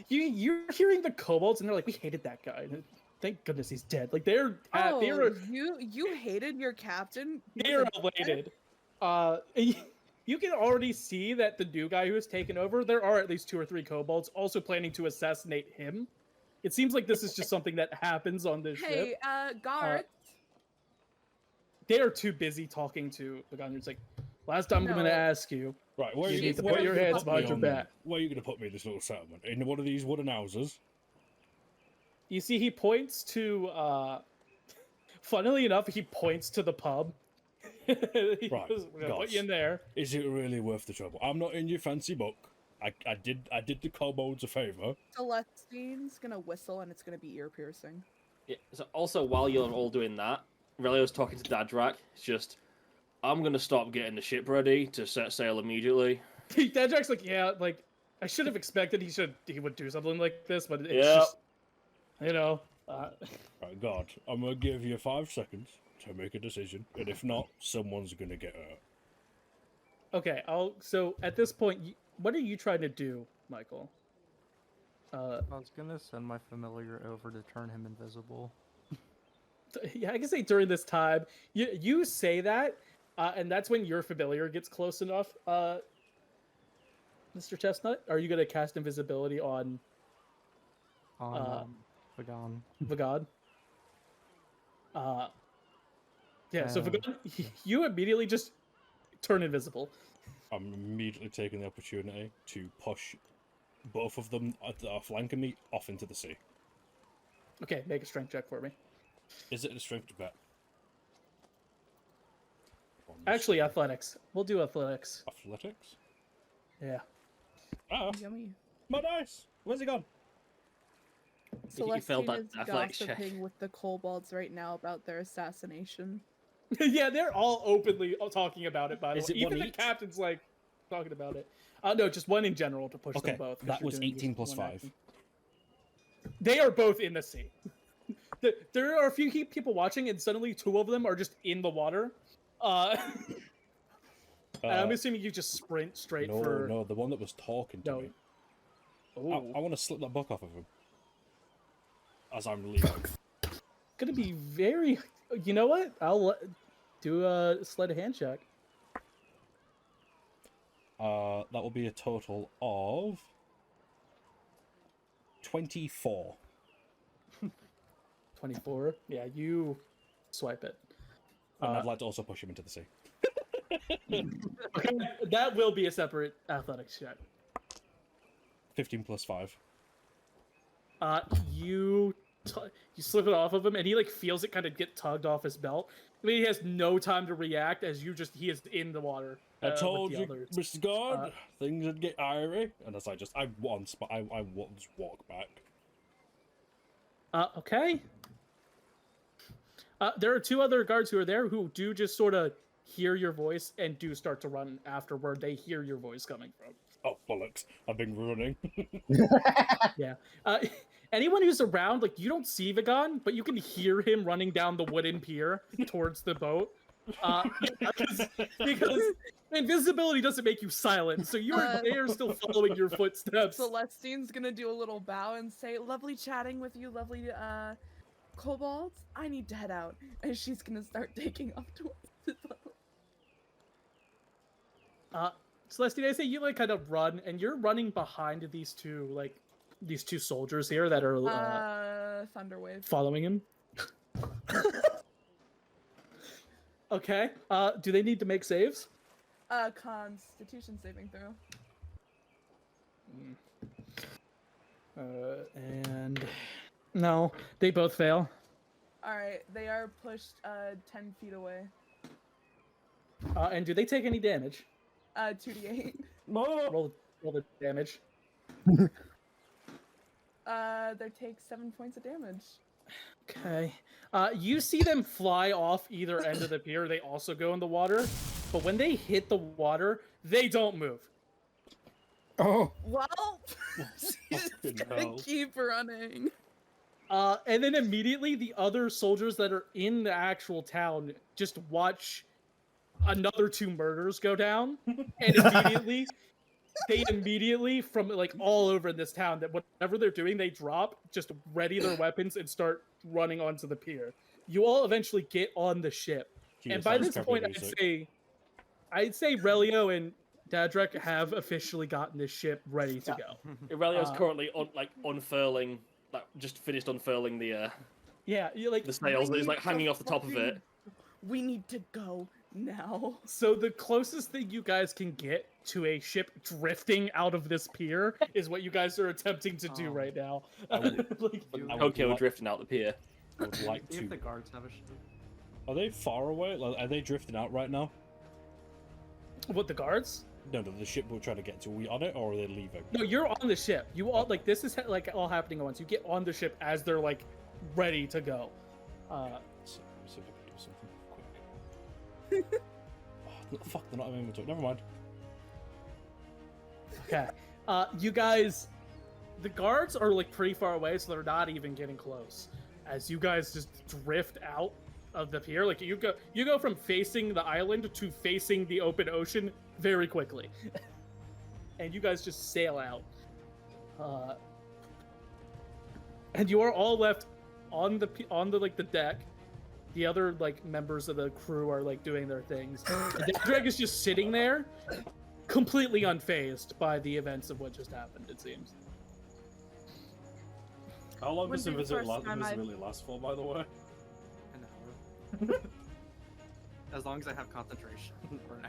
You're hearing the kobolds, and they're like, "We hated that guy. Thank goodness he's dead." Like they're Oh, they're you hated your captain? He they're was a elated. And you can already see that the new guy who has taken over, there are at least 2 or 3 kobolds also planning to assassinate him. It seems like this is just something that happens on this Hey, ship. guards. They are too busy talking to the guy. It's like, last time I'm going to No. ask you. Right, where You are need to where put are your gonna hands put me behind your on- back. Where are you going to put me in this little settlement? In one of these wooden houses? you see he points to funnily enough, he points to the pub. He Right, goes, "We're gonna put you guys. in there." Is it really worth the trouble? I'm not in your fancy book. I did the kobolds a favor. Celestine's gonna whistle and it's gonna be ear piercing. Yeah, so also, while you're all doing that, Relio's talking to Dadrak. It's just, I'm gonna stop getting the ship ready to set sail immediately. Dadrak's like, yeah, like I should have expected he would do something like this, but it's Yep. just, you know. Right, God, I'm gonna give you 5 seconds to make a decision, and if not, someone's gonna get hurt. Okay, so at this point, what are you trying to do, Michael? I was gonna send my familiar over to turn him invisible. Yeah, I can say during this time, you say that, and that's when your familiar gets close enough. Mr. Chestnut, are you gonna cast invisibility on On Vagon. Vagad? Yeah. So Um. Vagad, you immediately just turn invisible. I'm immediately taking the opportunity to push both of them that are flanking me off into the sea. Okay, make a strength check for me. Is it a strength bet? Actually, athletics. We'll do athletics. Athletics? Yeah. Ah, Yummy. my dice! Where's it gone? You failed Celestine that is athletics check. gossiping with the kobolds right now about their assassination. Yeah, they're all openly talking about it. By the Is way, it one even the each? captain's like talking about it. No, just one in general to push Okay, them both. 'cause that you're was doing 18 plus one 5. action. They are both in the sea. There are a few people watching, and suddenly 2 of them are just in the water. And I'm assuming you just sprint straight no, for. no, the one that was talking to No. me. Ooh. I want to slip that book off of him. As I'm leaving. Gonna be very. You know what? I'll do a sleight of hand check. That will be a total of 24. 24. Yeah, you swipe it. And I'd like to also push him into the sea. Okay, that will be a separate athletics check. 15 plus 5. You slip it off of him, and he like feels it kind of get tugged off his belt. I mean, he has no time to react as he is in the water. I told with the you, others. Mr. God, things would get irie. And as I once walk back. Okay. There are 2 other guards who are there who do just sort of hear your voice and do start to run afterward. They hear your voice coming from. Oh, bollocks. I've been running. Yeah. Anyone who's around, like, you don't see Vagon, but you can hear him running down the wooden pier towards the boat. Because invisibility doesn't make you silent, so they're still following your footsteps. Celestine's gonna do a little bow and say, "Lovely chatting with you, lovely kobolds. I need to head out." And she's gonna start taking off towards the boat. Celestine, I say you like kind of run, and you're running behind these two soldiers here that are Thunderwave. following him. Okay. Do they need to make saves? Constitution saving throw. And no, they both fail. Alright, they are pushed 10 feet away. And do they take any damage? 2d8. Roll the damage. They take 7 points of damage. Okay. You see them fly off either end of the pier. They also go in the water, but when they hit the water, they don't move. Oh, Well, she's gonna hell. keep running. And then immediately the other soldiers that are in the actual town just watch another 2 murders go down, and they immediately from like all over in this town that whatever they're doing, they drop, just ready their weapons and start running onto the pier. You all eventually get on the ship, and by this point, I'd say Relio and Dadrek have officially gotten this ship ready to go. Aurelio's currently unfurling, just finished unfurling the Yeah, you like sails. He's like hanging off the top of it. We need to go now. So the closest thing you guys can get to a ship drifting out of this pier is what you guys are attempting to do Oh. right now. I would- Like, You- I would Okay, we're like- drifting out the pier. I would like See if to. the guards have a ship. Are they far away? Like, are they drifting out right now? what, the guards? No, the ship we're trying to get to. Are we on it or are they leaving? No, you're on the ship. You all like this is like all happening at once. You get on the ship as they're like ready to go. So if I can do something quick. Oh, fuck, they're not having inventory. Never mind. Okay. You guys, the guards are like pretty far away, so they're not even getting close. As you guys just drift out of the pier, like you go from facing the island to facing the open ocean very quickly, and you guys just sail out. And you are all left on the like the deck. The other like members of the crew are like doing their things. The Dreg is just sitting there, completely unfazed by the events of what just happened. It seems. How long does Wouldn't be the first time I've- invisibility last for, by the way? An hour. As long as I have concentration for an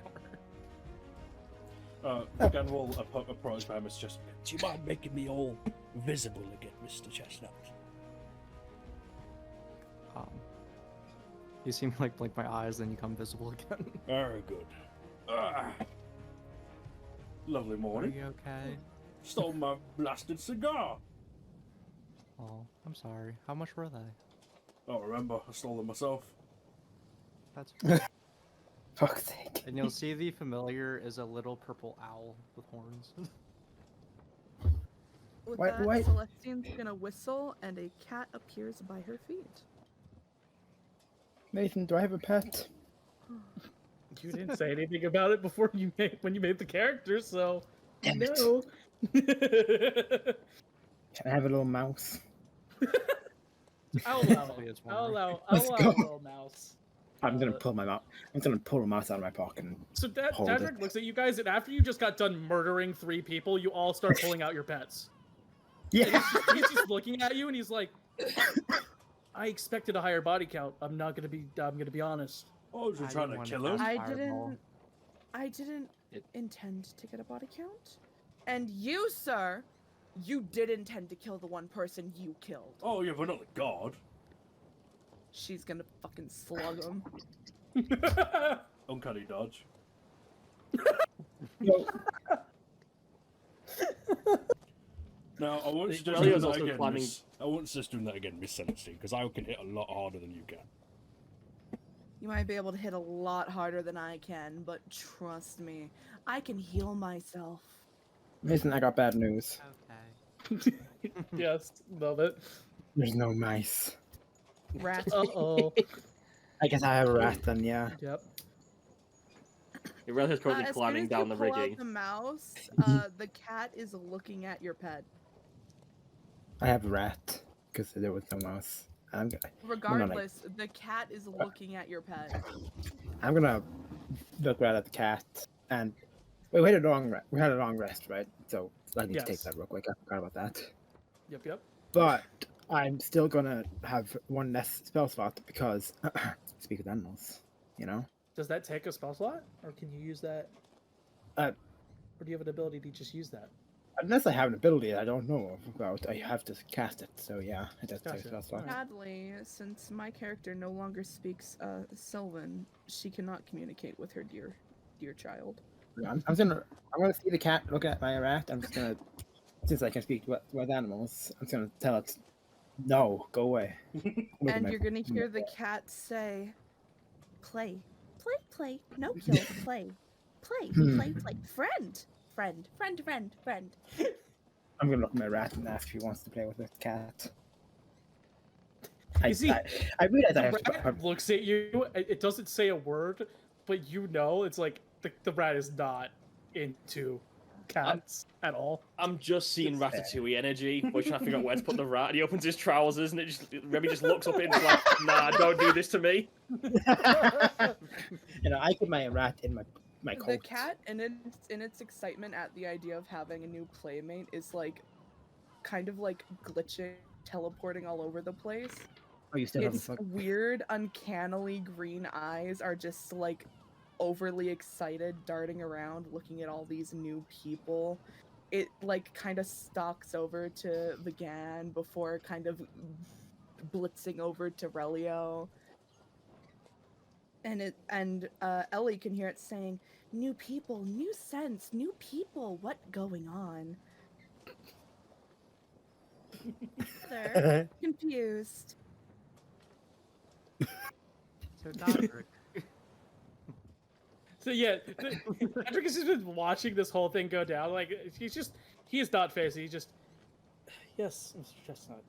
hour. Again, we'll approach him. It's just, do you mind making me all visible again, Mr. Chestnut? You seem like blink my eyes, then you come visible again. Very good. Lovely Are morning. you okay? Stole my blasted cigar. Oh, I'm sorry. How much were they? Oh, remember, I stole them myself. That's Fuck's sake. And you'll see the familiar is a little purple owl with horns. With Why- that, why- Celestine's gonna whistle, and a cat appears by her feet. Nathan, do I have a pet? You didn't say anything about it before when you made the character, so Damn it. no. Can I have a little mouse? I'll allow Probably it. is I'll one. allow Let's a go. little mouse. I'm gonna pull my mouse. I'm gonna pull a mouse out of my pocket. And... So Hold Dadrick it. looks at you guys, and after you just got done murdering 3 people, you all start pulling out your pets. And Yeah. he's just looking at you, and he's like, "I expected a higher body count. I'm gonna be honest." Oh, you're I trying didn't to wanna kill him? cast I Fireball. didn't It- intend to get a body count. And you, sir, you did intend to kill the one person you killed. Oh, yeah, but not the god. She's gonna fucking slug him. Uncanny dodge. Now, I won't The suggest Aurelio's doing that also again, planning- I won't suggest doing that again, Miss Celestine, because I can hit a lot harder than you can. You might be able to hit a lot harder than I can, but trust me, I can heal myself. Nathan, I got bad news. Okay. Yes, love it. There's no mice. Rat. Uh-oh. I guess I have a rat then, yeah. Yep. Aurelia's currently As soon climbing as down you the pull out rigging. the mouse, the cat is looking at your pet. I have a rat because there was no mouse. I'm gonna Regardless, the cat is looking at your pet. look right at the cat and wait, we had a long rest, right? So I need to take Yes. that real quick. I forgot about that. Yep. But I'm still gonna have one less spell slot because speak with animals, you know? Does that take a spell slot, or can you use that? Uh, or do you have an ability to just use that? Unless I have an ability I don't know about, I have to cast it. So yeah, it does take a Gotcha. spell slot. Alright. Sadly, since my character no longer speaks Sylvan, she cannot communicate with her dear child. I'm gonna see the cat look at my rat. I'm just gonna, since I can speak with animals, I'm just gonna tell it, no, go away. Look at And my- you're gonna hear the cat say, "Play, play, play, no kill, play, play, play, play, friend, friend, friend, friend, friend." I'm gonna look at my rat and ask if he wants to play with the cat. You see, I realize I The have to. rat looks at you. It doesn't say a word, but you know it's like the rat is not into cats at all. I'm just seeing It's fair. Ratatouille energy. We're trying to figure out where to put the rat, and he opens his trousers, and Remy just looks up at him and is like, "Nah, don't do this to me." You know, I put my rat in my coat. The cat, in its excitement at the idea of having a new playmate, is like, kind of like glitching, teleporting all over the place. Oh, you still have Its a fuck. weird, uncannily green eyes are just like overly excited, darting around, looking at all these new people. It like kind of stalks over to Vegan before kind of blitzing over to Relio. And Ellie can hear it saying, "New people, new sense, new people. What going on?" They're confused. So Dodrick, So yeah, Patrick has just been watching this whole thing go down. Like he is not facing. He's just yes, Mr. Chestnut.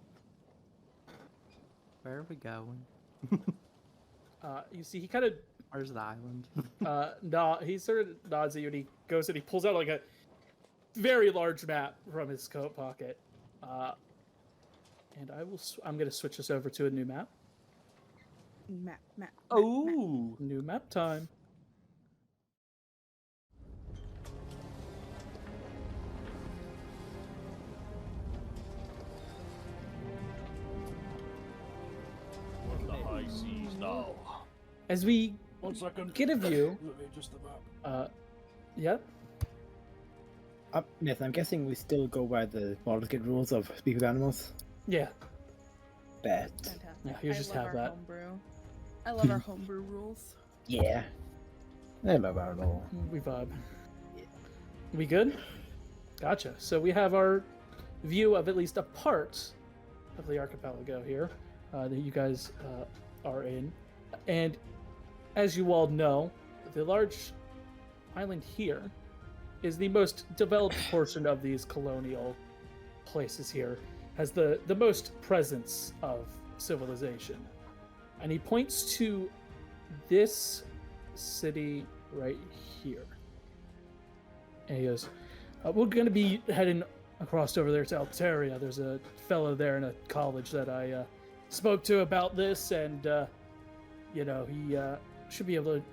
where are we going? You see, he kind of Where's the island? he sort of nods at you, and he goes and he pulls out like a very large map from his coat pocket. And I'm gonna switch this over to a new map. Map. Oh, New map time. we're in the high seas now. As we 1 second. get a view, Let me adjust the map. yeah, Yes, I'm guessing we still go by the Baldur's rules of speak with animals. yeah, Bet. Fantastic. Yeah, you just have our that. Homebrew. I love our homebrew rules. Yeah. I love our role. we vibe. We good? Gotcha. So we have our view of at least a part of the archipelago here that you guys are in, and as you all know, the large island here is the most developed portion of these colonial places here, has the most presence of civilization. And he points to this city right here. And he goes, we're going to be heading across over there to Alteria. There's a fellow there in a college that I spoke to about this, and, he should be able to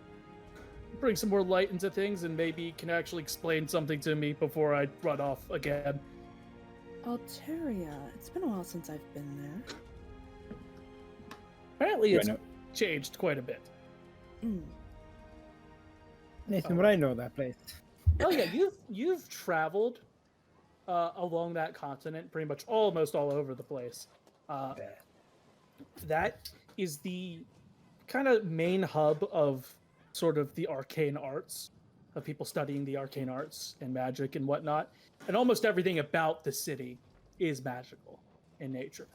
bring some more light into things and maybe can actually explain something to me before I run off again. Alteria. It's been a while since I've been there. Apparently it's Right, changed quite a bit. Nathan, what I know of that place? Oh yeah, you've traveled along that continent pretty much almost all over the place. Bet. That is the kind of main hub of sort of the arcane arts, of people studying the arcane arts and magic and whatnot. And almost everything about the city is magical in nature.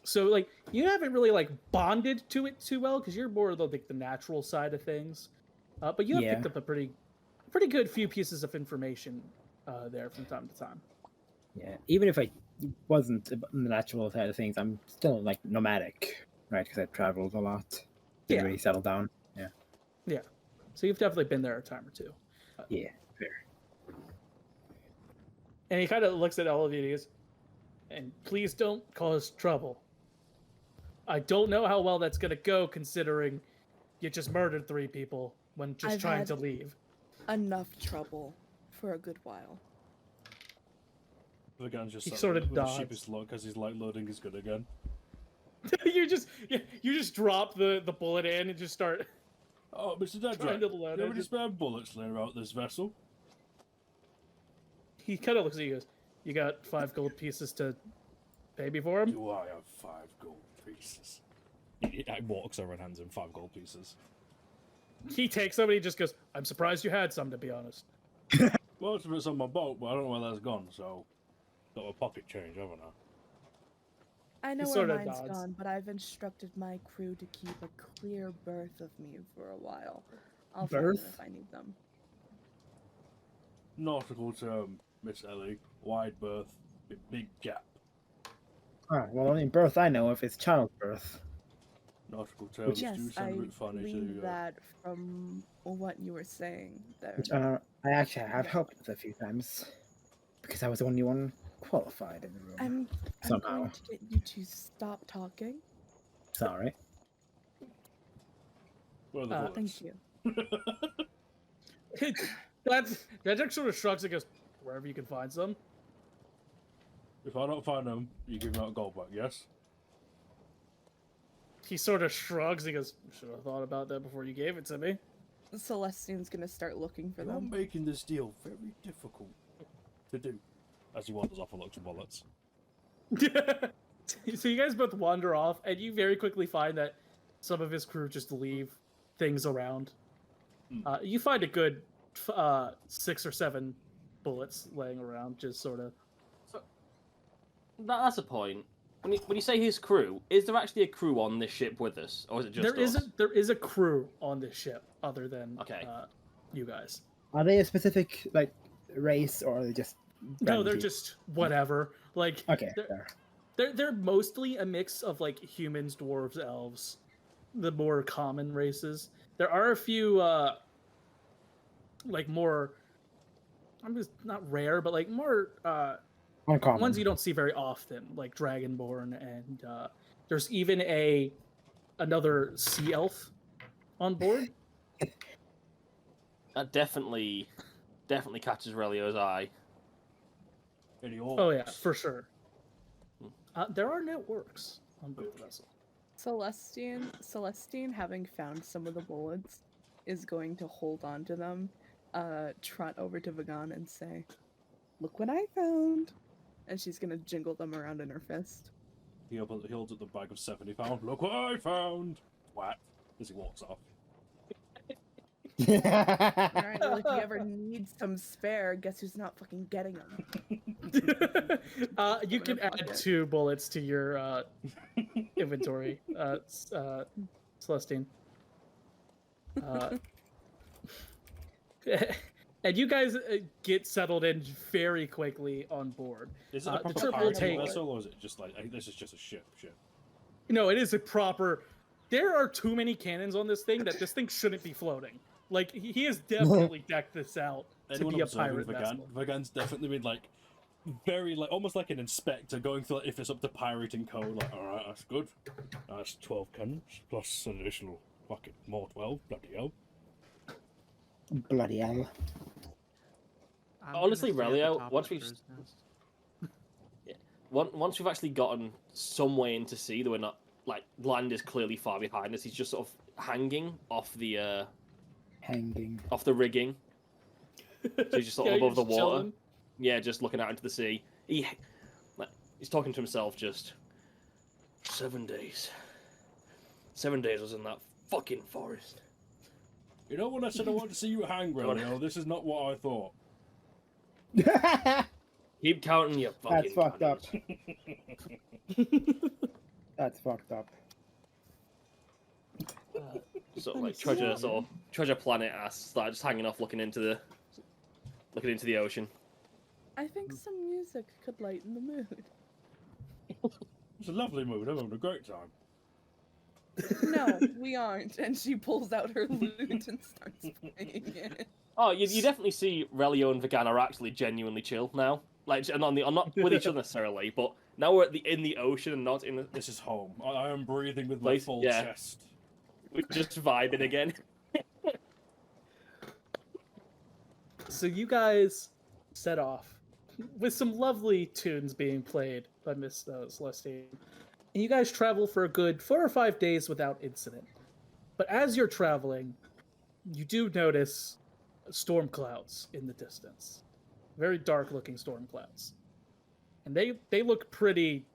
So like you haven't really like bonded to it too well because you're more of the natural side of things. But you have picked up a pretty good few pieces of information there from time to time. Yeah. Even if I wasn't on the natural side of things, I'm still like nomadic, right? Because I've traveled a lot. Didn't really settle down. Yeah. Yeah. So you've definitely been there a time or two. Yeah. Fair. And he kind of looks at all of you and he goes, and please don't cause trouble. I don't know how well that's going to go considering you just murdered 3 people when just I've trying had- to leave. Enough trouble for a good while. The gun's just He sat sort there of with the dodged. cheapest look as he's like loading his gun again. you just drop the bullet in and just start Oh, Mr. trying Dedrick, to load there it. were just spare bullets laying about this vessel. He kind of looks at you and goes, you got 5 gold pieces to pay me for him? Do I have 5 gold pieces? He walks over and hands him 5 gold pieces. He takes some and he just goes, I'm surprised you had some, to be honest. Well, it's on my boat, but I don't know where that's gone, so got a pocket change, haven't I? I know where sorta mine's nods. gone, but I've instructed my crew to keep a clear berth of me for a while. I'll find them Berth? if I need them. Nautical term, Miss Ellie. Wide berth, big gap. Ah, well, the only birth I know of is childbirth. Nautical terms Yes, do I sound a bit funny gleaned to that from what you were saying there. Which I actually have helped with a few times. Because I was the only one qualified in the room. I'm Somehow. going to get you to stop talking. Sorry. Where are the bullets? Thank you. That sort of shrugs and goes, wherever you can find some. If I don't find them, you give me that gold back, yes? He sort of shrugs and he goes, should have thought about that before you gave it to me. Celestine's gonna start looking for You're them. making this deal very difficult to do. As he wanders off and looks for bullets. So you guys both wander off, and you very quickly find that some of his crew just leave things around. You find a good 6 or 7 bullets laying around, just sort of. So, that's a point. When you say his crew, is there actually a crew on this ship with us, or is it just There is a crew on this ship other than you guys. Are they a specific like race, or are they just? No, they're just whatever. Like Okay. they're mostly a mix of like humans, dwarves, elves, the more common races. There are a few like more, I'm just not rare, but like more Uncommon. ones you don't see very often, like Dragonborn, and there's even another sea elf on board. That definitely catches Relio's eye. Oh yeah, for sure. There are no orcs on board the vessel. Celestine, having found some of the bullets, is going to hold on to them, trot over to Vagan and say, "Look what I found!" And she's gonna jingle them around in her fist. He holds up the bag of 70 pounds. Look what I found! Whack! As he walks off. Alright, well, if you ever need some spare, guess who's not fucking getting them? You can add 2 bullets to your inventory, Celestine. And you guys get settled in very quickly on board. Is it a the proper trip will pirating take. vessel, or is it just like this is just a ship? No, it is a proper. There are too many cannons on this thing that this thing shouldn't be floating. Like he has definitely decked this out to Anyone be a observing pirate vessel. Vagan's definitely been like very like almost like an inspector going through like, if it's up to pirating code. Like, all right, that's good. That's 12 cannons plus an additional fucking more 12. Bloody hell. Bloody hell. Honestly, Relio, once we've actually gotten some way in to sea, that we're not like land is clearly far behind us. He's just sort of hanging off the off the rigging. So he's just sort of above the water. Chilling. Yeah, just looking out into the sea. He's talking to himself. Just 7 days. 7 days I was in that fucking forest. You know when I said I wanted to see you hang, Relio? This is not what I thought. Keep counting your fucking. That's fucked up. cannons. That's fucked up. Sort of like treasure planet ass, start just hanging off, looking into the ocean. I think some music could lighten the mood. It's a lovely mood. I'm having a great time. No, we aren't. And she pulls out her lute and starts playing it. Oh, you definitely see Relio and Vagan are actually genuinely chill now. Like, and not with each other necessarily, but now we're in the ocean and not in. This is home. I am breathing with my Place- full yeah. chest. We're just vibing again. So you guys set off with some lovely tunes being played by Miss Celestine. And you guys travel for a good 4 or 5 days without incident. But as you're traveling, you do notice storm clouds in the distance. Very dark looking storm clouds. And they look pretty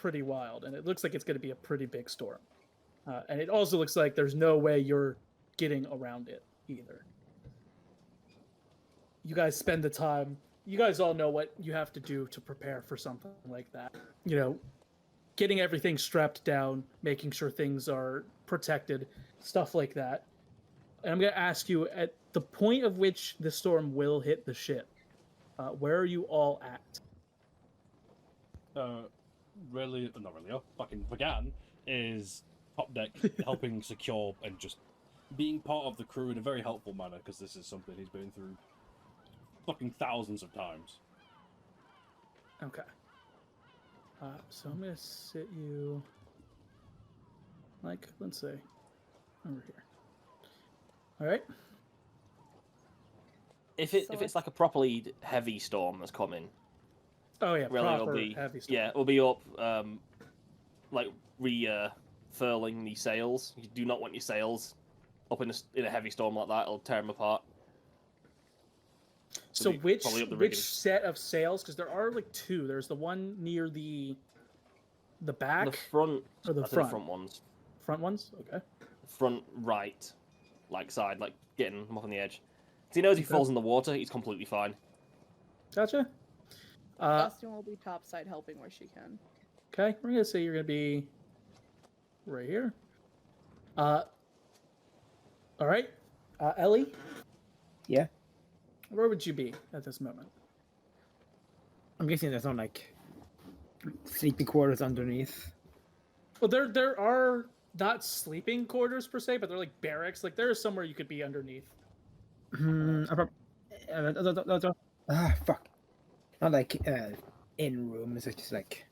wild, and it looks like it's going to be a pretty big storm. And it also looks like there's no way you're getting around it either. You guys spend the time. You guys all know what you have to do to prepare for something like that. You know, getting everything strapped down, making sure things are protected, stuff like that. And I'm going to ask you, at the point of which the storm will hit the ship, where are you all at? Fucking Vagan is top deck helping secure and just being part of the crew in a very helpful manner, because this is something he's been through fucking thousands of times. Okay. So I'm gonna sit you like, let's say, over here. All right. If it's like a properly heavy storm that's coming, Oh yeah, really proper it'll be heavy storm. yeah, it'll be up like furling the sails. You do not want your sails up in a heavy storm like that, it'll tear them apart. So be which probably up the which rigging. set of sails? Because there are like two. There's the one near the back The front, or the I think front. the front ones. Front ones. Okay. Front right, like side, like getting him off on the edge. So he knows he Okay. falls in the water, he's completely fine. Gotcha. Bastion will be topside helping where she can. Okay, we're gonna say you're gonna be right here. All right, Ellie, Yeah. where would you be at this moment? I'm guessing there's no like sleeping quarters underneath. Well, there are not sleeping quarters per se, but they're like barracks. Like there is somewhere you could be underneath. Fuck. Not like in rooms. It's just like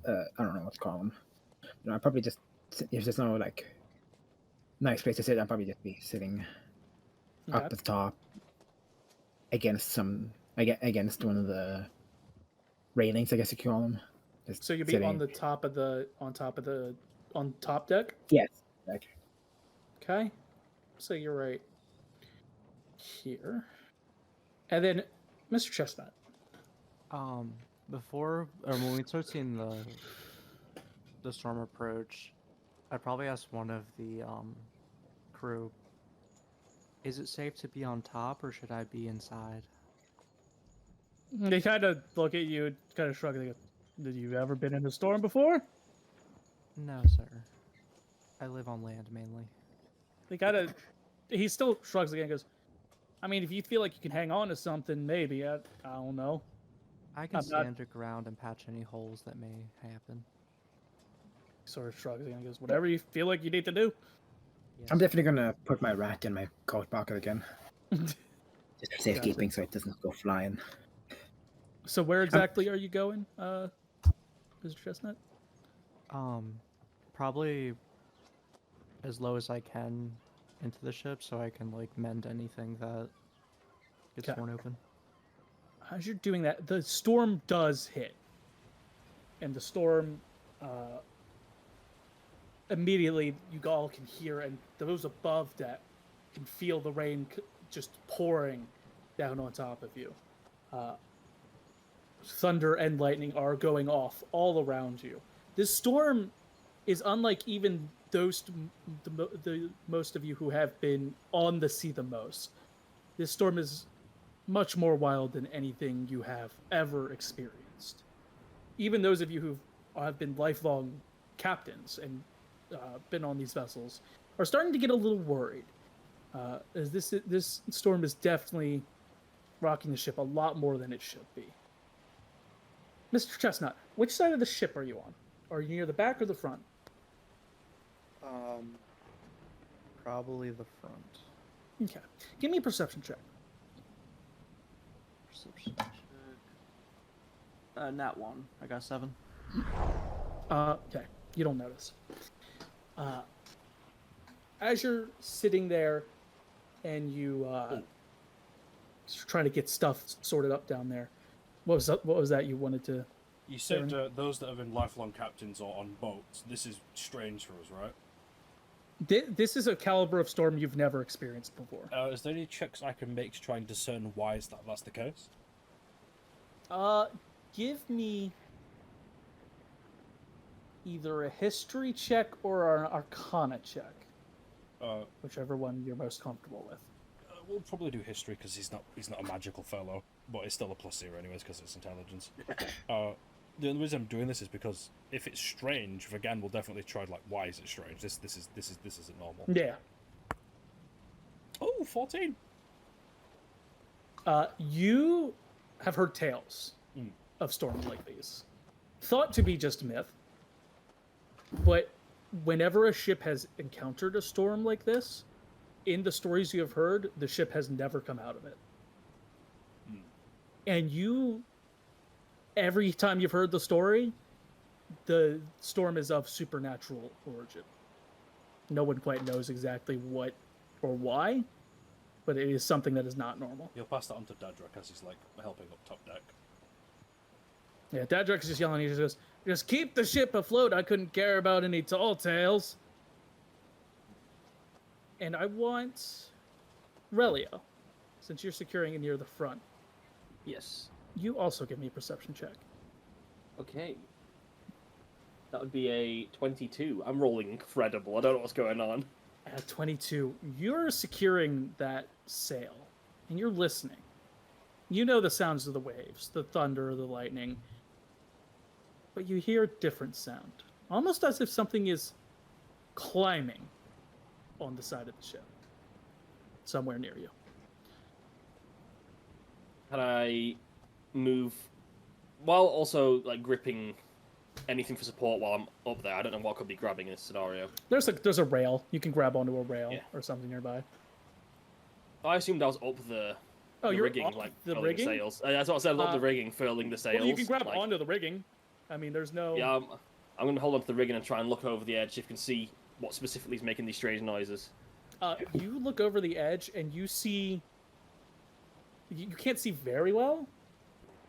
I don't know what to call them. You know, I probably just if there's no like nice place to sit, I'd probably just be sitting up at the top against one of the railings, I guess you call them. Just So you'd be sitting. on top deck. Yes. Like, Okay, so you're right here, and then Mr. Chestnut. Before or when we start seeing the storm approach, I'd probably ask one of the crew, is it safe to be on top or should I be inside? They kind of look at you, kind of shrug. They go, "Did you ever been in a storm before?" No, sir. I live on land mainly. They kind of. He still shrugs again. And goes, "I mean, if you feel like you can hang on to something, maybe. I don't know." I can I'm not- stand your ground and patch any holes that may happen. He sort of shrugs again. And goes, "Whatever you feel like you need to do." Yes. I'm definitely gonna put my rat in my coat pocket again, just for safekeeping, so it doesn't go flying. So where exactly are you going, Mr. Chestnut? Probably as low as I can into the ship so I can like mend anything that gets Okay. torn open. As you're doing that, the storm does hit, and the storm immediately you all can hear, and those above that can feel the rain just pouring down on top of you. Thunder and lightning are going off all around you. This storm is unlike even those the most of you who have been on the sea the most. This storm is much more wild than anything you have ever experienced. Even those of you who have been lifelong captains and been on these vessels are starting to get a little worried, as this storm is definitely rocking the ship a lot more than it should be. Mr. Chestnut, which side of the ship are you on? Are you near the back or the front? Probably the front. Okay. Give me a perception check. Perception check. Nat 1. I got 7. Okay. You don't notice. As you're sitting there and you trying to get stuff sorted up down there, what was that you wanted to... You said those that have been lifelong captains or on boats. This is strange for us, right? This is a caliber of storm you've never experienced before. Is there any checks I can make to try and discern why that's the case? Give me either a history check or an arcana check. Whichever one you're most comfortable with. We'll probably do history because he's not a magical fellow, but it's still a +0 anyways because it's intelligence. The only reason I'm doing this is because if it's strange, again, we'll definitely try like why is it strange? This isn't normal. Yeah. Oh, 14. You have heard tales of storms like these, thought to be just myth. But whenever a ship has encountered a storm like this, in the stories you have heard, the ship has never come out of it. And every time you've heard the story, the storm is of supernatural origin. No one quite knows exactly what or why, but it is something that is not normal. He'll pass that on to Dadrak as he's like helping up top deck. Yeah, Dadrak is just yelling. He just goes, "Just keep the ship afloat. I couldn't care about any tall tales." And I want Relio, since you're securing it near the front, Yes. you also give me a perception check. Okay. That would be a 22. I'm rolling incredible. I don't know what's going on. At 22, you're securing that sail, and you're listening. You know the sounds of the waves, the thunder, the lightning, but you hear a different sound, almost as if something is climbing on the side of the ship, somewhere near you. Can I move while also like gripping anything for support while I'm up there? I don't know what I could be grabbing in this scenario. There's a rail. You can grab onto a rail Yeah. or something nearby. I assumed I was up the You're rigging, up like the furling rigging? the sails. That's what I said. Up the rigging, furling the sails. Well, you can grab like, onto the rigging. I mean, there's no. Yeah, I'm going to hold onto the rigging and try and look over the edge if you can see what specifically is making these strange noises. You look over the edge and you see. You can't see very well.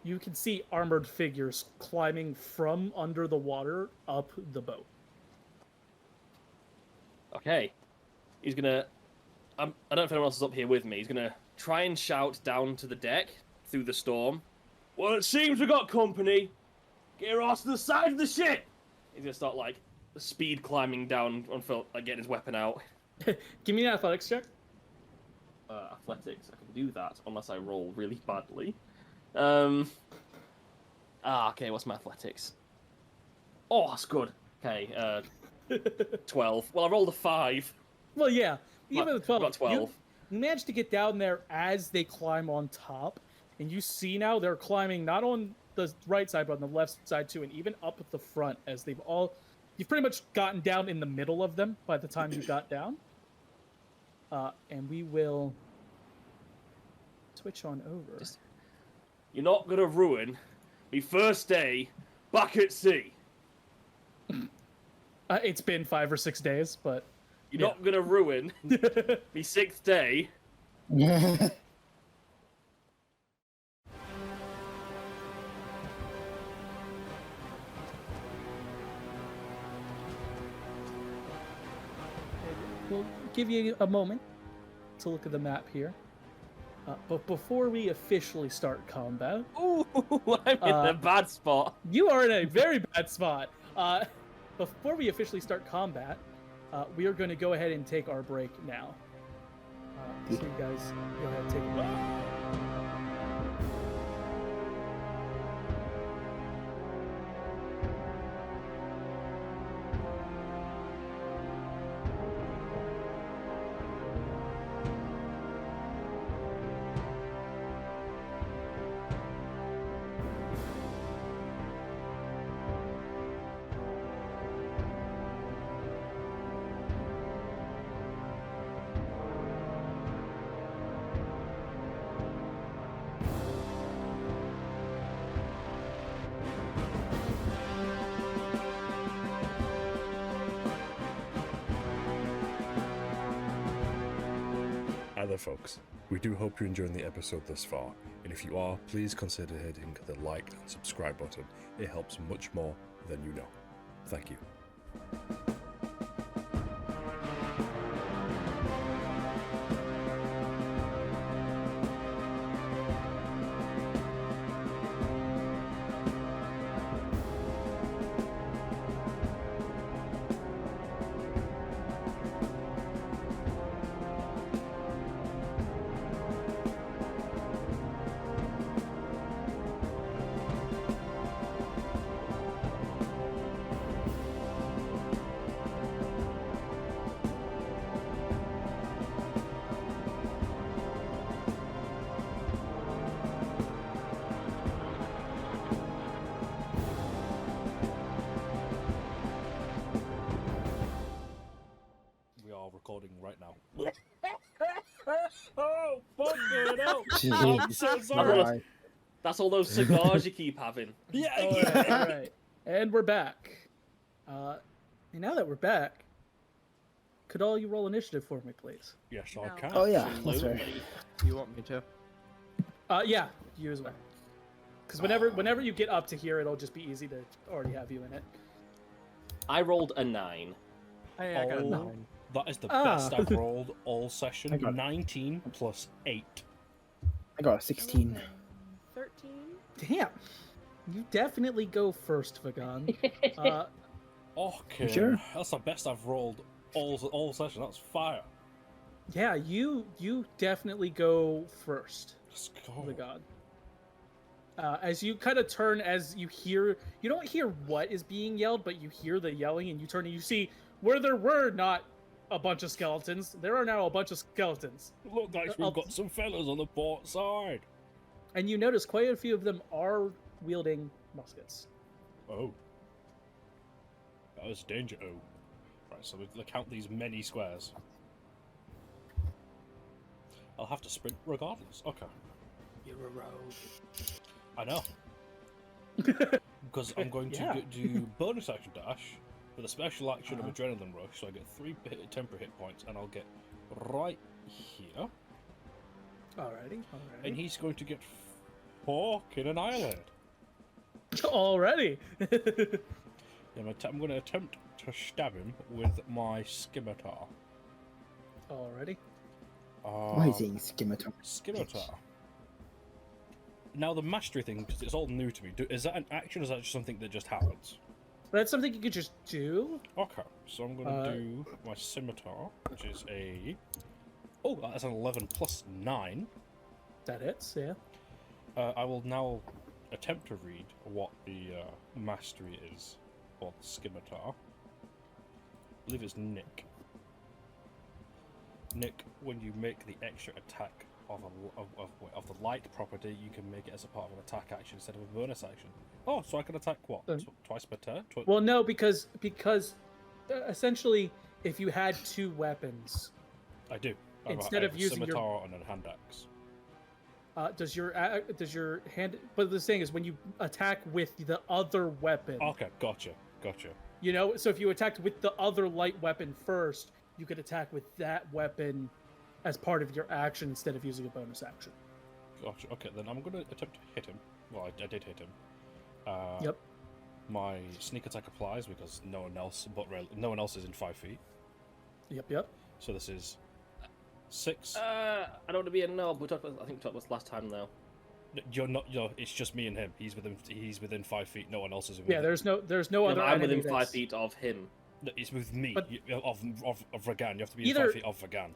You can see armored figures climbing from under the water up the boat. Okay. He's going to... I don't know if anyone else is up here with me. He's going to try and shout down to the deck through the storm. Well, it seems we got company. Get your ass to the side of the ship! He's going to start, like, speed climbing down on getting his weapon out. Give me an athletics check. Athletics. I can do that unless I roll really badly. Okay, what's my athletics? Oh, that's good. Okay, 12. Well, I rolled a 5. Well, yeah. Even Got- the 12. got 12. You manage to get down there as they climb on top, and you see now they're climbing not on the right side, but on the left side too, and even up at the front as you've pretty much gotten down in the middle of them by the time you got down. And we will switch on over. You're not going to ruin me first day back at sea. It's been 5 or 6 days, but You're not going to ruin me 6th day. we'll give you a moment to look at the map here. But before we officially start combat, Ooh, I'm in the bad spot. you are in a very bad spot. Before we officially start combat, we are going to go ahead and take our break now. So you guys go ahead and take a break. Hi there, folks. We do hope you're enjoying the episode thus far, and if you are, please consider hitting the like and subscribe button. It helps much more than you know. Thank you. We are recording right now. Oh, fuck it up! I'm so sorry. Alright. That's all those cigars you keep having. Yeah, All right. And we're back. And now that we're back, could all you roll initiative for me, please? Yes, No. I can. Oh yeah, that's right. Absolutely. You want me to? Yeah, you as well. Because whenever you get up to here, it'll just be easy to already have you in it. I rolled a 9. Hey, I got a Oh. 9. That is the best I've rolled all I session. got it. 19 plus 8. I got a 16. 13. Damn. You definitely go first, Vagan. Okay, Sure. that's the best I've rolled all session. That's fire. Yeah, you definitely go first, Let's go. Vagan. As you kind of turn, as you don't hear what is being yelled, but you hear the yelling, and you turn and you see where there were not a bunch of skeletons, there are now a bunch of skeletons. Look, guys, we've got some fellas on the port side. And you notice quite a few of them are wielding muskets. Oh. That was danger. Oh. Right, so we'll count these many squares. I'll have to sprint regardless. Okay. You're a rogue. I know. Because I'm going to Yeah. do bonus action dash with a special action Uh-huh. of adrenaline rush, so I get 3 temporary hit points, and I'll get right here, Alrighty. and he's going to get fucking annihilated. Already. And I'm going to attempt to stab him with my scimitar. Already. Why is he scimitar? Scimitar. Now the mastery thing, because it's all new to me. Is that an action, or is that just something that just happens? That's something you could just do. Okay, so I'm going to do my scimitar, which is a... Oh, that's an 11 plus 9. That hits, yeah. I will now attempt to read what the mastery is for the scimitar. I believe it's Nick. Nick, when you make the extra attack of the light property, you can make it as a part of an attack action instead of a bonus action. Oh, so I can attack what? Twice per turn? Well, no, because essentially, if you had 2 weapons, I do. Instead of using your- scimitar and a hand axe. does your hand? But the thing is, when you attack with the other weapon, Okay, gotcha. you know, so if you attacked with the other light weapon first, you could attack with that weapon as part of your action instead of using a bonus action. Gotcha. Okay, then I'm going to attempt to hit him. Well, I did hit him. Yep. My sneak attack applies because no one else is in 5 feet. Yep. So this is 6. I don't want to be a knob. I think we talked about this last time, though. You're not. It's just me and him. He's within 5 feet. No one else is. Yeah, there's no Yeah, other. but I'm enemy within 5 that's- feet of him. No, it's with me But- of Vagan. You have to be Either- in 5 feet of Vagan.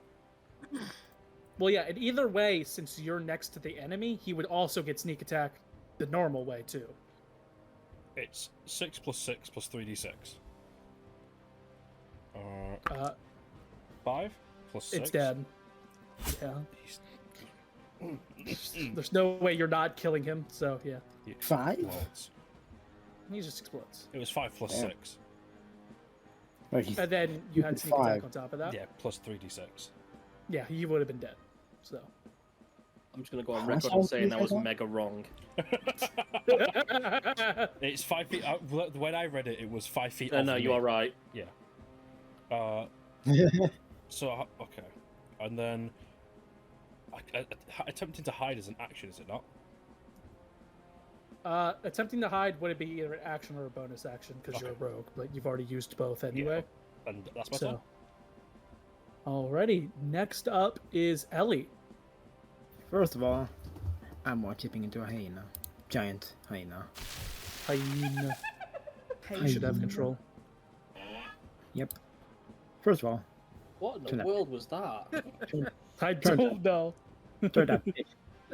Well, yeah, and either way, since you're next to the enemy, he would also get sneak attack the normal way too. It's 6 plus 6 plus 3d6. 5 plus 6. It's dead. Yeah. He's- There's no way you're not killing him. So yeah, he 5? explodes. he just explodes. It was 5 plus Damn. 6. Right, he's And then you had It's sneak attack 5. on top of that. Yeah, plus 3d6. Yeah, he would have been dead. So. I'm just going to go on That's record all and saying I was you said? mega wrong. It's 5 feet. When I read it, it was 5 feet. No, you are right. Yeah. So okay, and then attempting to hide is an action, is it not? Attempting to hide would it be either an action or a bonus action because you're a rogue, but you've already used both anyway. And that's my turn. So. Alrighty, next up is Ellie. First of all, I'm chipping into a hyena. Giant hyena. Hyena. You should have control. Yep. First of all, What in Turn the up. world was that? I Turn don't know. third up.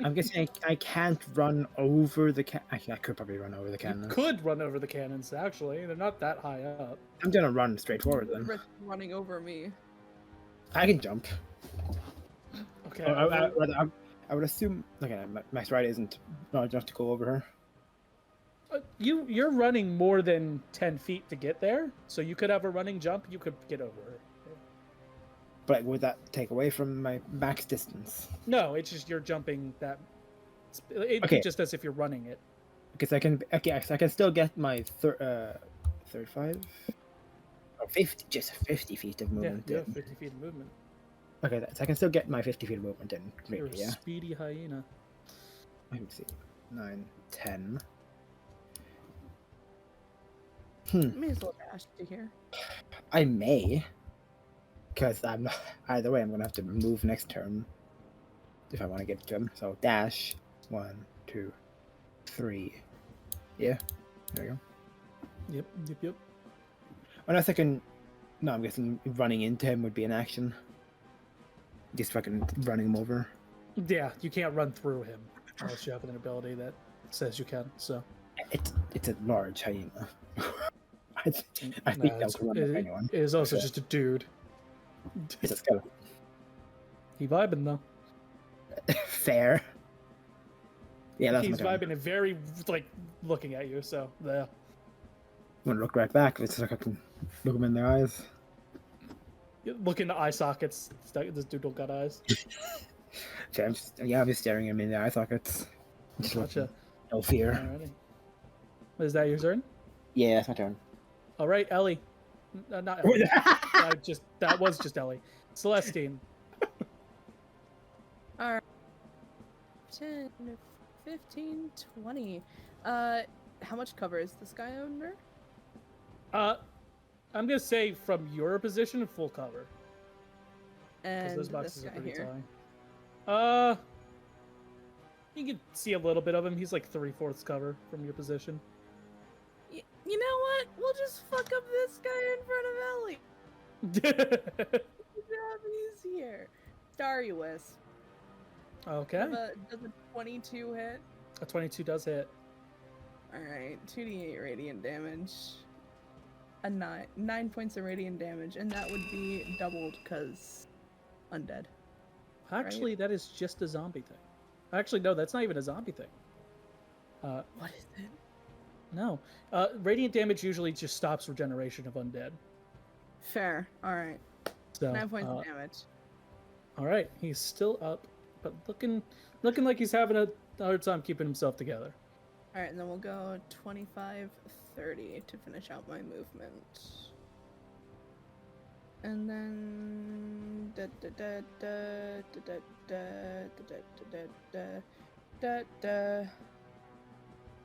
I'm guessing I can't run over the Actually, I could probably run over the You cannons. could run over the cannons, actually. They're not that high up. I'm gonna run straight forward then. Risk running over me. I can jump. Okay. I would assume. Okay, Max Ride isn't large enough to go over her. You're running more than 10 feet to get there, so you could have a running jump. You could get over her. But would that take away from my max distance? No, it's just you're jumping that. It's Okay. just as if you're running it. Because I can. Okay, so I can still get my 35. Oh, 50, just 50 feet of Yeah, movement. you have in. 50 feet of movement. Okay, so I can still get my 50 feet of movement in. You're Maybe, a yeah. speedy hyena. Let me see. 9, 10. May as well dash to here. I may. because I'm not, either way, I'm gonna have to move next turn if I want to get to him. So dash 1, 2, 3. Yeah, there we go. Yep. Unless I can. No, I'm guessing running into him would be an action. Just fucking running him over. Yeah, you can't run through him unless you have an ability that says you can. So It's a large hyena. I think Nah, that will run over anyone. it is also Sure. just a dude. It's a skeleton. He vibing though. Fair. Yeah, that's He's my turn. vibing and very like looking at you. So yeah. I'm gonna look right back. It's like I can look him in their eyes. Look in the eye sockets. This dude don't got eyes. So I'm just staring him in the eye sockets. Just Gotcha. no fear. Alrighty. Is that your turn? Yeah, that's my turn. All right, Ellie. Not Ellie. That was just Ellie. Celestine. All right. 10, 15, 20. How much cover is this guy under? I'm gonna say from your position, full cover. Because And those this boxes are guy pretty here. tall. You can see a little bit of him. He's like 3/4 cover from your position. You know what? We'll just fuck up this guy in front of Ellie. He's here. Starry Wisp. Okay. Does a 22 hit? A 22 does hit. Alright, 2d8 radiant damage. A 9 points of radiant damage, and that would be doubled because undead. Actually, that is just a zombie thing. Actually, no, that's not even a zombie thing. What is it? No. Radiant damage usually just stops regeneration of undead. Fair. Alright. So, 9 points of damage. all right, he's still up, but looking like he's having a hard time keeping himself together. Alright, and then we'll go 25, 30 to finish out my movement. And then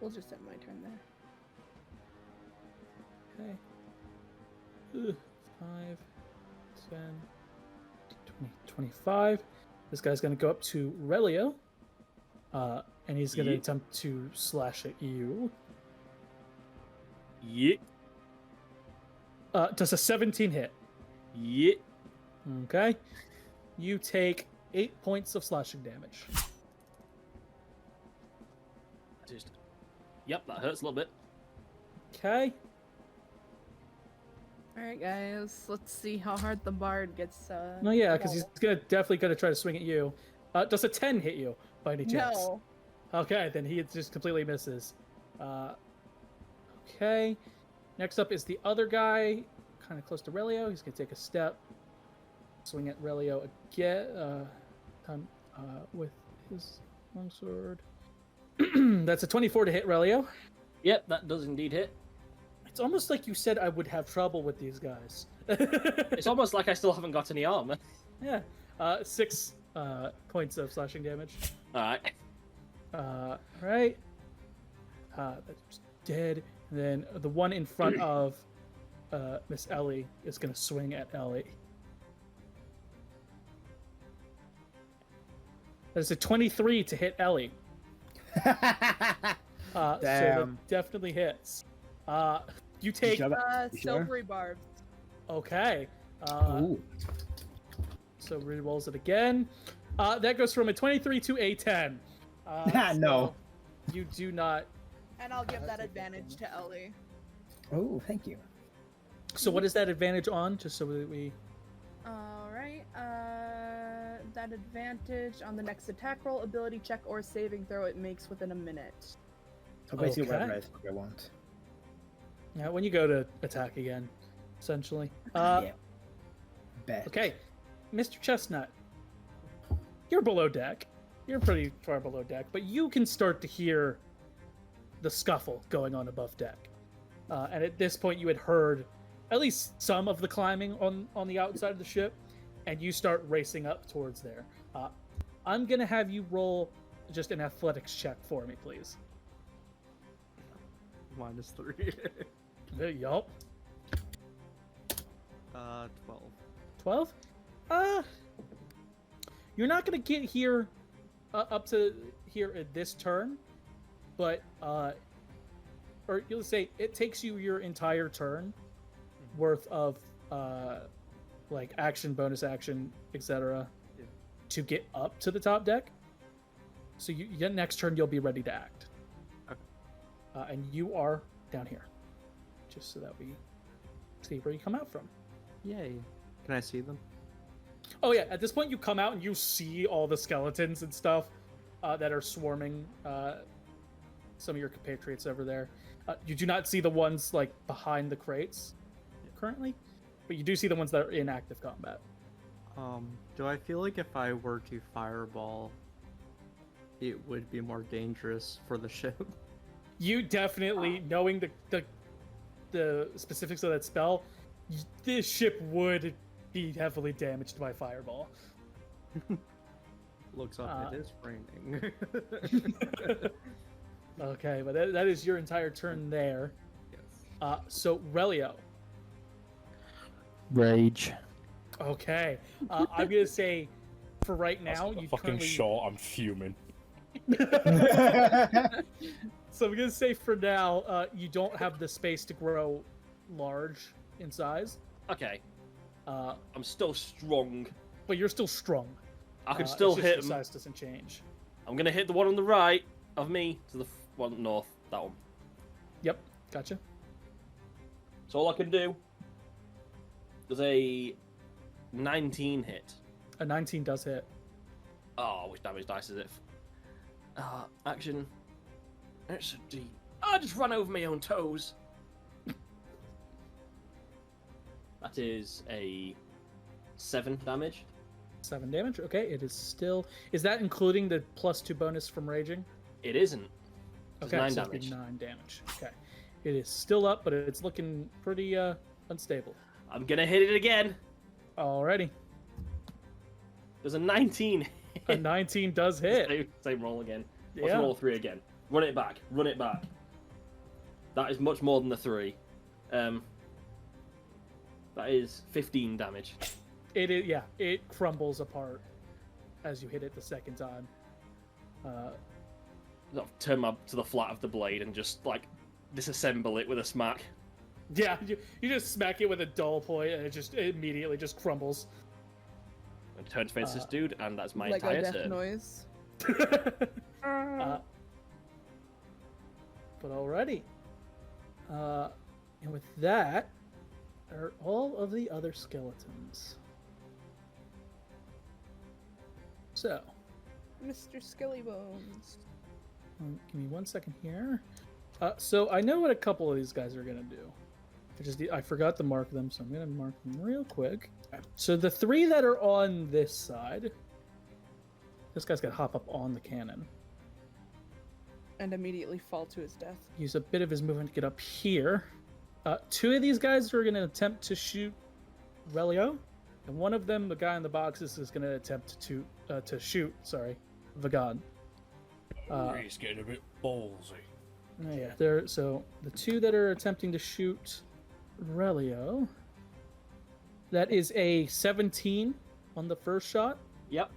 we'll just end my turn there. Okay. 5, 10, 20, 25. This guy's going to go up to Relio. And he's going to attempt to slash at you. Yeah. Does a 17 hit? Yeah. Okay. You take 8 points of slashing damage. Yep, that hurts a little bit. Okay. Alright, guys, let's see how hard the bard gets. No, yeah, because he's definitely gonna try to swing at you. Does a 10 hit you by any chance? No. Okay, then he just completely misses. Okay. Next up is the other guy, kind of close to Relio. He's gonna take a step, swing at Relio again. With his longsword. That's a 24 to hit Relio. Yep, that does indeed hit. It's almost like you said I would have trouble with these guys. It's almost like I still haven't got any armor. Yeah. 6 points of slashing damage. Alright. Right. That's dead. And then the one in front of Miss Ellie is going to swing at Ellie. That's a 23 to hit Ellie. So that definitely hits. You take. Silvery barbs. Okay. Ooh. So re-rolls it again. That goes from a 23 to a 10. No. So you do not. And I'll give that advantage to Ellie. Oh, thank you. So what is that advantage on? Just so that we. Alright, that advantage on the next attack roll, ability check, or saving throw it makes within a minute. So basically, Okay. whatever I want. Yeah, when you go to attack again, essentially. Yeah. Bet. Okay, Mr. Chestnut, you're below deck. You're pretty far below deck, but you can start to hear the scuffle going on above deck. And at this point, you had heard at least some of the climbing on the outside of the ship, and you start racing up towards there. I'm gonna have you roll just an athletics check for me, please. -3. Yup. 12. 12? You're not gonna get here up to here at this turn, but or you'll say it takes you your entire turn worth of like action, bonus action, etc. Yeah. to get up to the top deck. So next turn you'll be ready to act. Okay. And you are down here, just so that we see where you come out from. Yay. Can I see them? Oh yeah, at this point you come out and you see all the skeletons and stuff that are swarming some of your compatriots over there. You do not see the ones like behind the crates currently, but you do see the ones that are in active combat. Do I feel like if I were to fireball, it would be more dangerous for the ship? You definitely, knowing the specifics of that spell, this ship would be heavily damaged by fireball. Looks up, it is raining. Okay, but that is your entire turn there. Yes. So Relio. Rage. Okay, I'm gonna say for right now That's you fucking currently... short. I'm fuming. So I'm gonna say for now you don't have the space to grow large in size. Okay. Uh, I'm still strong. but you're still strong. I can It's still just hit your him. size doesn't change. I'm gonna hit the one on the right of me to the one north. That one. Yep, gotcha. So all I can do is a 19 hit. A 19 does hit. Oh, which damage dice is it? Action. It's a D. I just ran over my own toes. That is a 7 damage. 7 damage. Okay, it is still. Is that including the +2 bonus from raging? It isn't. It's Okay, 9 so it'd be damage. 9 damage. Okay, it is still up, but it's looking pretty unstable. I'm gonna hit it again. Alrighty, There's a 19. a 19 does hit. Same roll again. Let's Yeah. roll 3 again. Run it back. Run it back. That is much more than the 3. That is 15 damage. It is. Yeah, it crumbles apart as you hit it the second time. Sort of turn my to the flat of the blade and just like disassemble it with a smack. Yeah, you just smack it with a dull point, and it immediately just crumbles. And turn to face this dude, and that's my Like a entire death turn. noise. But alrighty. And with that are all of the other skeletons. So, Mr. Skillybones. give me 1 second here. So I know what a couple of these guys are gonna do. I forgot to mark them, so I'm gonna mark them real quick. So the 3 that are on this side, this guy's gonna hop up on the cannon. And immediately fall to his death. Use a bit of his movement to get up here. 2 of these guys are going to attempt to shoot Relio, and one of them, the guy in the boxes, is going to attempt to shoot. Sorry, Vagan. He's getting a bit ballsy. Yeah. So the 2 that are attempting to shoot Relio. That is a 17 on the first shot, Yep.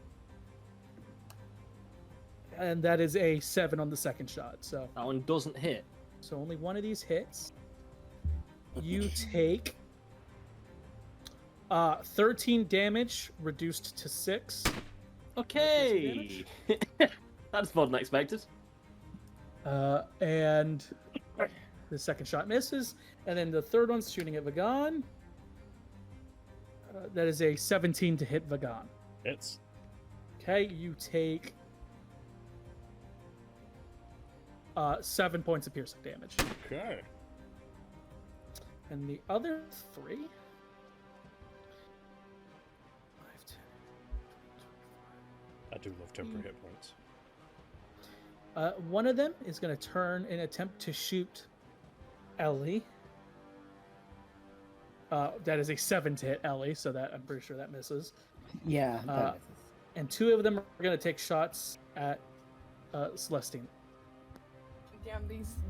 and that is a 7 on the second shot. So That one doesn't hit. only one of these hits. You take 13 damage reduced to 6. Okay. That's more than expected. And the second shot misses, and then the third one's shooting at Vagan. That is a 17 to hit Vagan. Hits. Okay, you take 7 points of piercing damage. Okay. And the other 3... 5, 10, I do love temporary hit points. one of them is going to turn and attempt to shoot Ellie. That is a 7 to hit Ellie, so that I'm pretty sure that misses. Yeah. That And 2 of them are going to take shots at Celestine. Damn,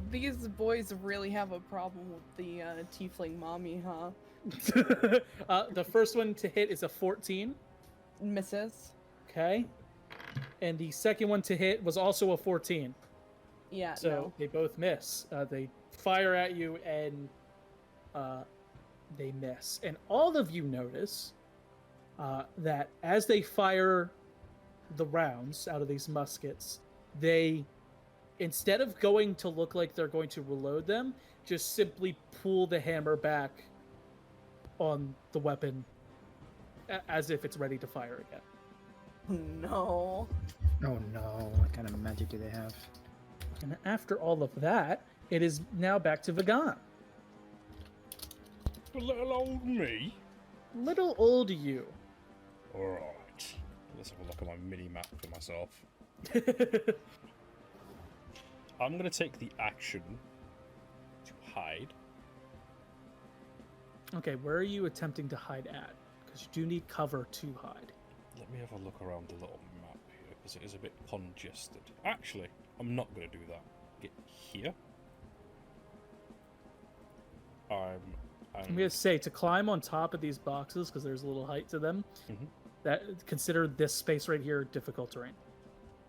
these boys really have a problem with the tiefling mommy, huh? The first one to hit is a 14. Misses. Okay. And the second one to hit was also a 14. Yeah. So No. they both miss. They fire at you and they miss. And all of you notice that as they fire the rounds out of these muskets, they, instead of going to look like they're going to reload them, just simply pull the hammer back on the weapon as if it's ready to fire again. No. Oh no, what kind of magic do they have? And after all of that, it is now back to Vagan. Little old me. Little old you. Alright. Let's have a look at my mini map for myself. I'm going to take the action to hide. Okay, where are you attempting to hide at? Because you do need cover to hide. Let me have a look around the little map here, because it is a bit congested. Actually, I'm not going to do that. Get here. I'm gonna say to climb on top of these boxes because there's a little height to them. Mhm. That consider this space right here difficult terrain.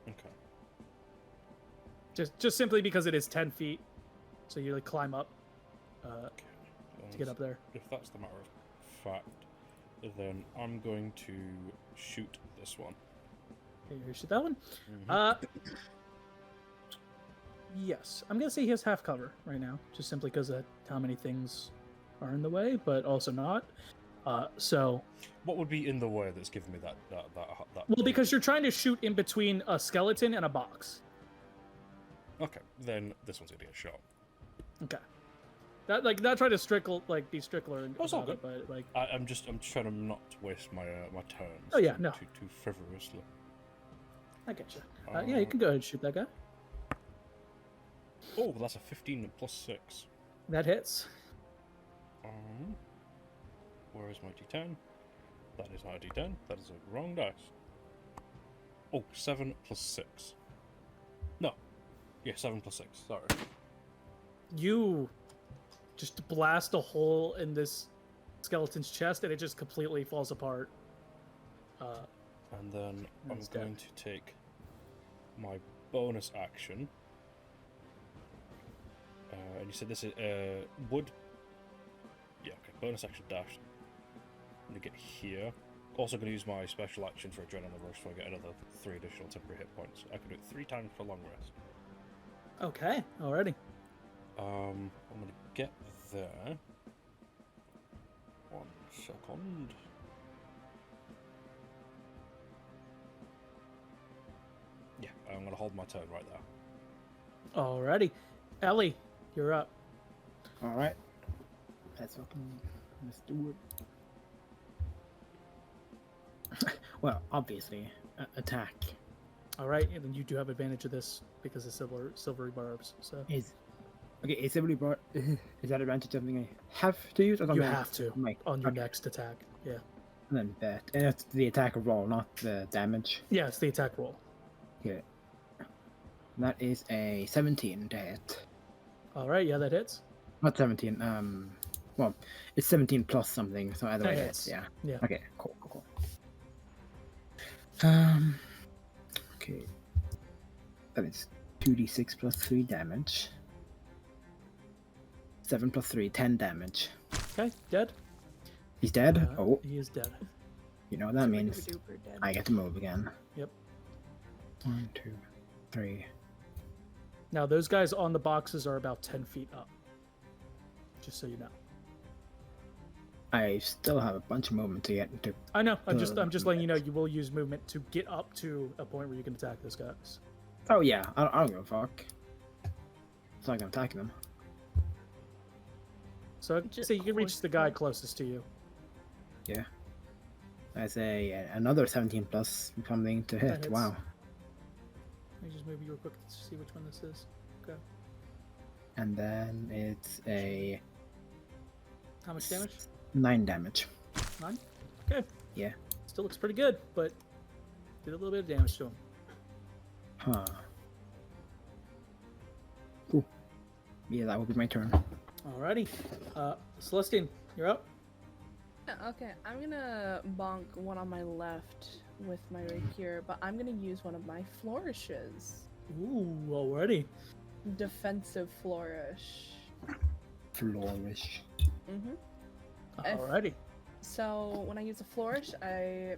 Okay. Just simply because it is 10 feet, so you like climb up Okay. to get up there. If that's the matter of fact, then I'm going to shoot this one. Okay, you shoot that one. Mhm. Yes, I'm gonna say he has half cover right now, just simply because of how many things are in the way, but also not. So, What would be in the way that's giving me that? well, because you're trying to shoot in between a skeleton and a box. Okay, then this one's gonna get shot. Okay. That like not trying to be strickler and That's all about it, but like I'm just trying to not waste my my turns. Oh, yeah, too, no. too frivolously. I get you. Yeah, you can go ahead and shoot that guy. Oh, that's a 15 plus 6. That hits. Where is my D10? That is not a D10. That is a wrong dice. Oh, 7 plus 6. No. Yeah, 7 plus 6. Sorry. You just blast a hole in this skeleton's chest, and it just completely falls apart. And then I'm That's going dead. to take my bonus action. And you said this is wood. Yeah, okay. Bonus action dash. I'm gonna get here. Also gonna use my special action for adrenaline rush, so I get another 3 additional temporary hit points. I can do it 3 times for long rest. Okay, alrighty. I'm gonna get there. 1 second. Yeah, I'm gonna hold my turn right there. Alrighty. Ellie, you're up. All right. Let's do it. Well, obviously, attack Alright, and then you do have advantage of this because of silvery barbs. So is okay. Is everybody brought? Is that advantage something I have to use? Or you something have to Like, on your okay. next attack. Yeah. And then that, and that's the attack roll, not the damage. Yeah, it's the attack roll. Okay. That is a 17 to hit. Alright, yeah, that hits. Not 17. Well, it's 17 plus something. So either That way, hits. it's yeah. Yeah. Okay. Cool. Okay. That is 2d6 plus 3 damage. 7 plus 3, 10 damage. Okay, dead. He's dead? Oh, He is dead. you know what that means. Super-duper dead. I get to move again. Yep. 1, 2, 3. Now those guys on the boxes are about 10 feet up. Just so you know. I still have a bunch of movement to get to. I know. I'm just letting you know you will use movement to get up to a point where you can attack those guys. Oh yeah, I don't give a fuck. It's like I'm attacking them. So Just you can reach close the guy enough. closest to you. Yeah. That's another 17 plus something to hit. hits. Wow. Let me just move you real quick to see which one this is. Okay. And then it's a How much damage? 9 damage. 9? Okay. Yeah. Still looks pretty good, but did a little bit of damage to him. Huh. Cool. Yeah, that will be my turn. Alrighty. Celestine, you're up. Yeah, okay, I'm gonna bonk one on my left with my rapier, but I'm gonna use one of my flourishes. Ooh, already. Defensive flourish. Flourish. Mm-hmm. If- Alrighty. So when I use a flourish,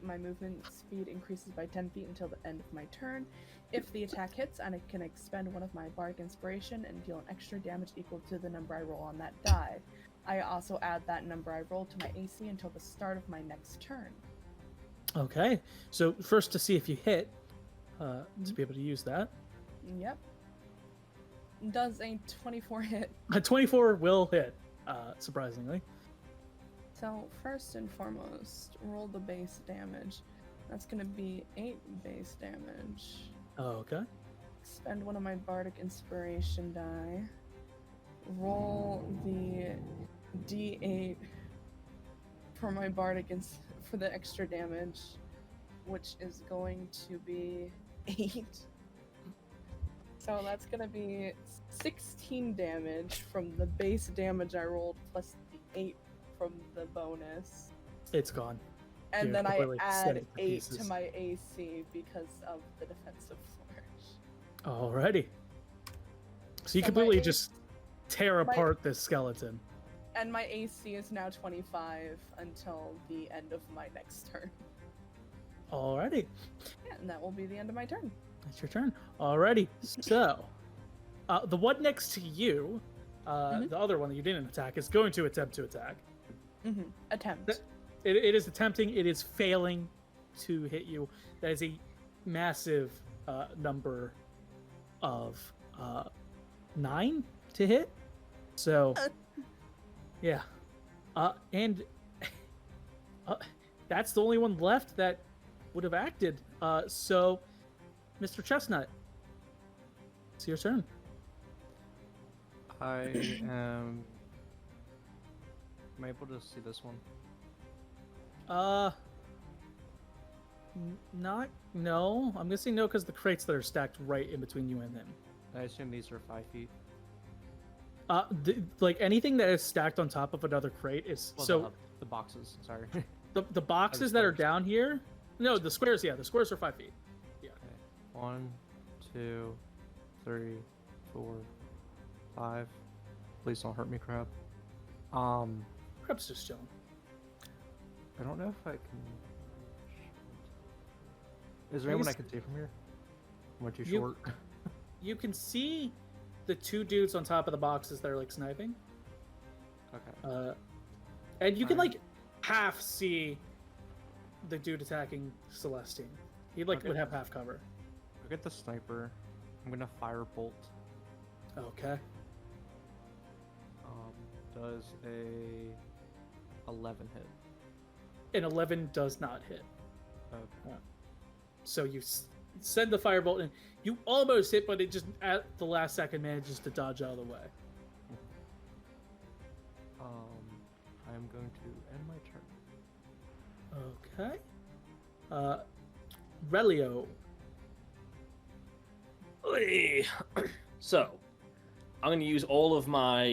my movement speed increases by 10 feet until the end of my turn. If the attack hits, I can expend one of my bardic inspiration and deal an extra damage equal to the number I roll on that die. I also add that number I roll to my AC until the start of my next turn. Okay. So first to see if you hit, to be able to use that. Yep. Does a 24 hit. A 24 will hit, surprisingly. So first and foremost, roll the base damage. That's gonna be 8 base damage. Okay. Spend one of my bardic inspiration die. Roll the d8 for my for the extra damage, which is going to be 8. So that's gonna be 16 damage from the base damage I rolled plus the 8 from the bonus. It's gone. And You're then I completely add setting to 8 pieces. to my AC because of the defensive flourish. Alrighty. So you So my completely A- just tear my- apart this skeleton. And my AC is now 25 until the end of my next turn. Alrighty. Yeah, and that will be the end of my turn. It's your turn. Alrighty. So, the one next to you, Mhm. the other one that you didn't attack, is going to attempt to attack. Attempt. That- It is attempting. It is failing to hit you. That is a massive number of 9 to hit. So, yeah. And that's the only one left that would have acted. So, Mr. Chestnut, it's your turn. I am able to see this one. No. I'm gonna say no because the crates that are stacked right in between you and him. I assume these are 5 feet. Like anything that is stacked on top of another crate is Well, the boxes. Sorry. the boxes that are squares. down here. No, the squares. Yeah, the squares are 5 feet. Okay. 1, 2, 3, 4, 5. Please don't hurt me, crab. Crab's just chilling. I don't know if I can. Is there I anyone I guess- can see from here? Am I too You- short? You can see the 2 dudes on top of the boxes that are like sniping. Okay. And you can Alright. like half see the dude attacking Celestine. He like Okay. would have half cover. I'll get the sniper. I'm gonna fire bolt. Okay. Does a 11 hit? An 11 does not hit. Okay. So you send the firebolt and you almost hit, but it just at the last second manages to dodge out of the way. I am going to end my turn. Okay. Relio. Oi. So, I'm going to use all of my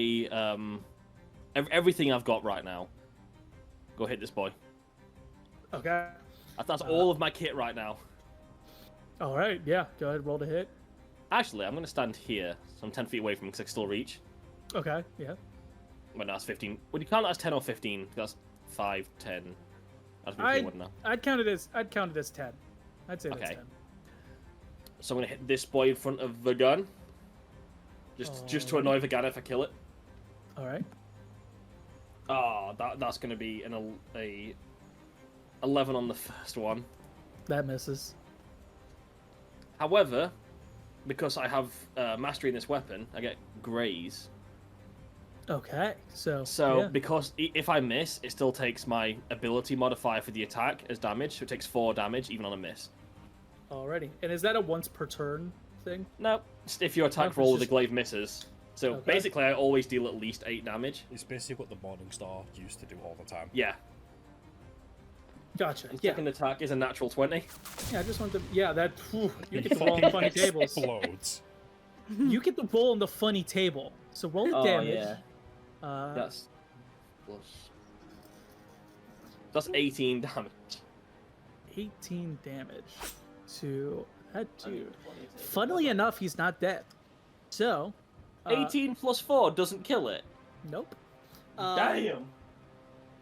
everything I've got right now. Go hit this boy. Okay. That's all of my kit right now. All right. Yeah. Go ahead. Roll to hit. Actually, I'm going to stand here, so I'm 10 feet away from him because I can still reach. Okay. Yeah. Well, no, that's 15. Would you count that as 10 or 15? That's 5, 10. That's 15, wouldn't I? I'd count it as 10. I'd say that's Okay. 10. So I'm going to hit this boy in front of the gun. Just to annoy the gun if I kill it. All right. Oh, that's going to be a 11 on the first one. That misses. However, because I have mastery in this weapon, I get graze. Okay. So. So yeah. because if I miss, it still takes my ability modifier for the attack as damage. So it takes 4 damage even on a miss. Alrighty. And is that a once per turn thing? No, if your attack it's roll with the just- glaive misses. So Okay. basically, I always deal at least 8 damage. It's basically what the Morning Star used to do all the time. Yeah. Gotcha. And Yeah. second attack is a natural 20. Yeah. I just wanted. Yeah. That. You It get the roll on the funny fucking tables. explodes. You get the roll on the funny table. So roll the Oh damage. yeah, that's plus. That's 18 damage. 18 damage to that dude. Funnily enough, he's not dead. So, 18 plus 4 doesn't kill it. nope. Damn.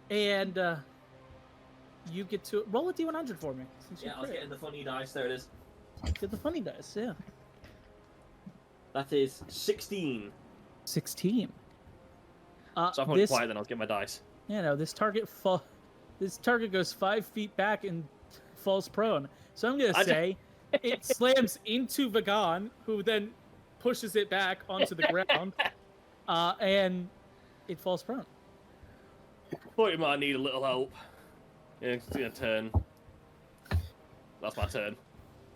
And you get to roll a d100 for me. Since you Yeah, I was crit. getting the funny dice. There it is. Get the funny dice, yeah. That is 16. 16. So if I went quiet, then I'll get my dice. This target goes 5 feet back and falls prone. So I'm gonna say it slams into Vagan, who then pushes it back onto the ground, and it falls prone. Thought you might need a little help. Yeah, it's gonna turn. That's my turn.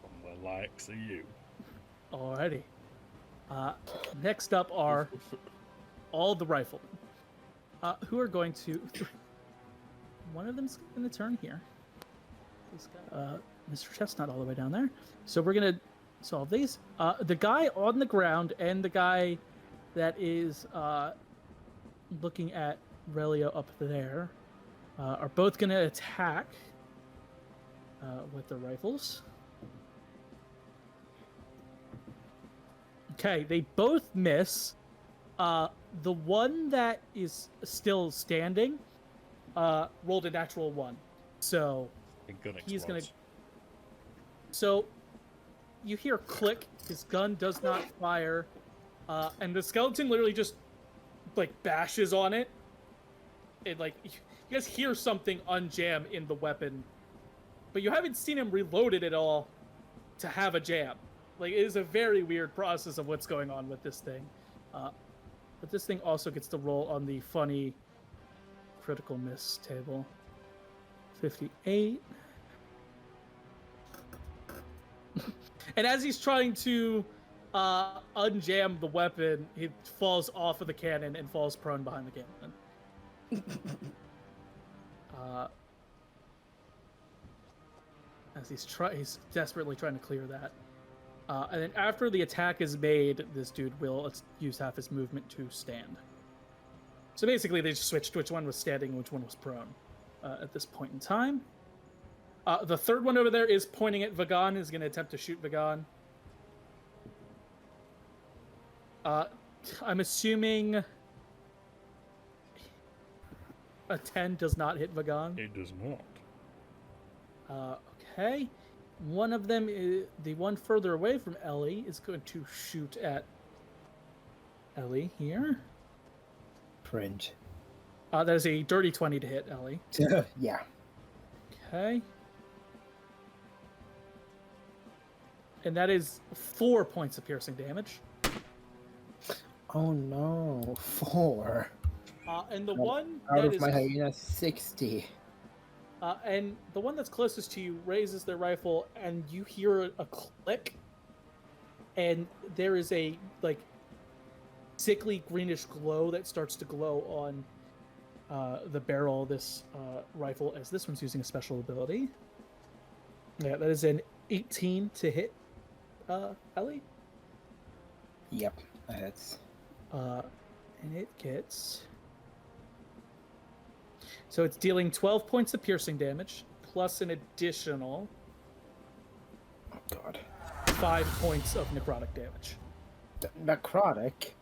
On the likes of you. Alrighty. Next up are all the riflemen, who are going to. One of them's going to turn here. This guy, Mr. Chestnut, all the way down there. So we're going to solve these. The guy on the ground and the guy that is looking at Relio up there are both going to attack with their rifles. Okay, they both miss. The one that is still standing rolled a natural 1. So he's going to... So you hear click. His gun does not fire. And the skeleton literally just, like, bashes on it. And, like, you guys hear something unjam in the weapon. But you haven't seen him reload it at all to have a jam. Like, it is a very weird process of what's going on with this thing. But this thing also gets to roll on the funny critical miss table. 58. And as he's trying to unjam the weapon, he falls off of the cannon and falls prone behind the cannon. As he's desperately trying to clear that. And then after the attack is made, this dude will use half his movement to stand. So basically, they just switched which one was standing and which one was prone at this point in time. The third one over there is pointing at Vagan, is going to attempt to shoot Vagan. I'm assuming a 10 does not hit Vagan. It does not. Okay. One of them, the one further away from Ellie, is going to shoot at Ellie here. Fringe. That is a dirty 20 to hit Ellie. Yeah. Okay. And that is 4 points of piercing damage. Oh no, 4. And the one Out that of is my hyena, 60. and the one that's closest to you raises their rifle, and you hear a click, and there is a like sickly greenish glow that starts to glow on the barrel of this rifle, as this one's using a special ability. Yeah, that is an 18 to hit Ellie. Yep, that hits. And it gets... So it's dealing 12 points of piercing damage, plus an additional... Oh god. 5 points of necrotic damage. Necrotic?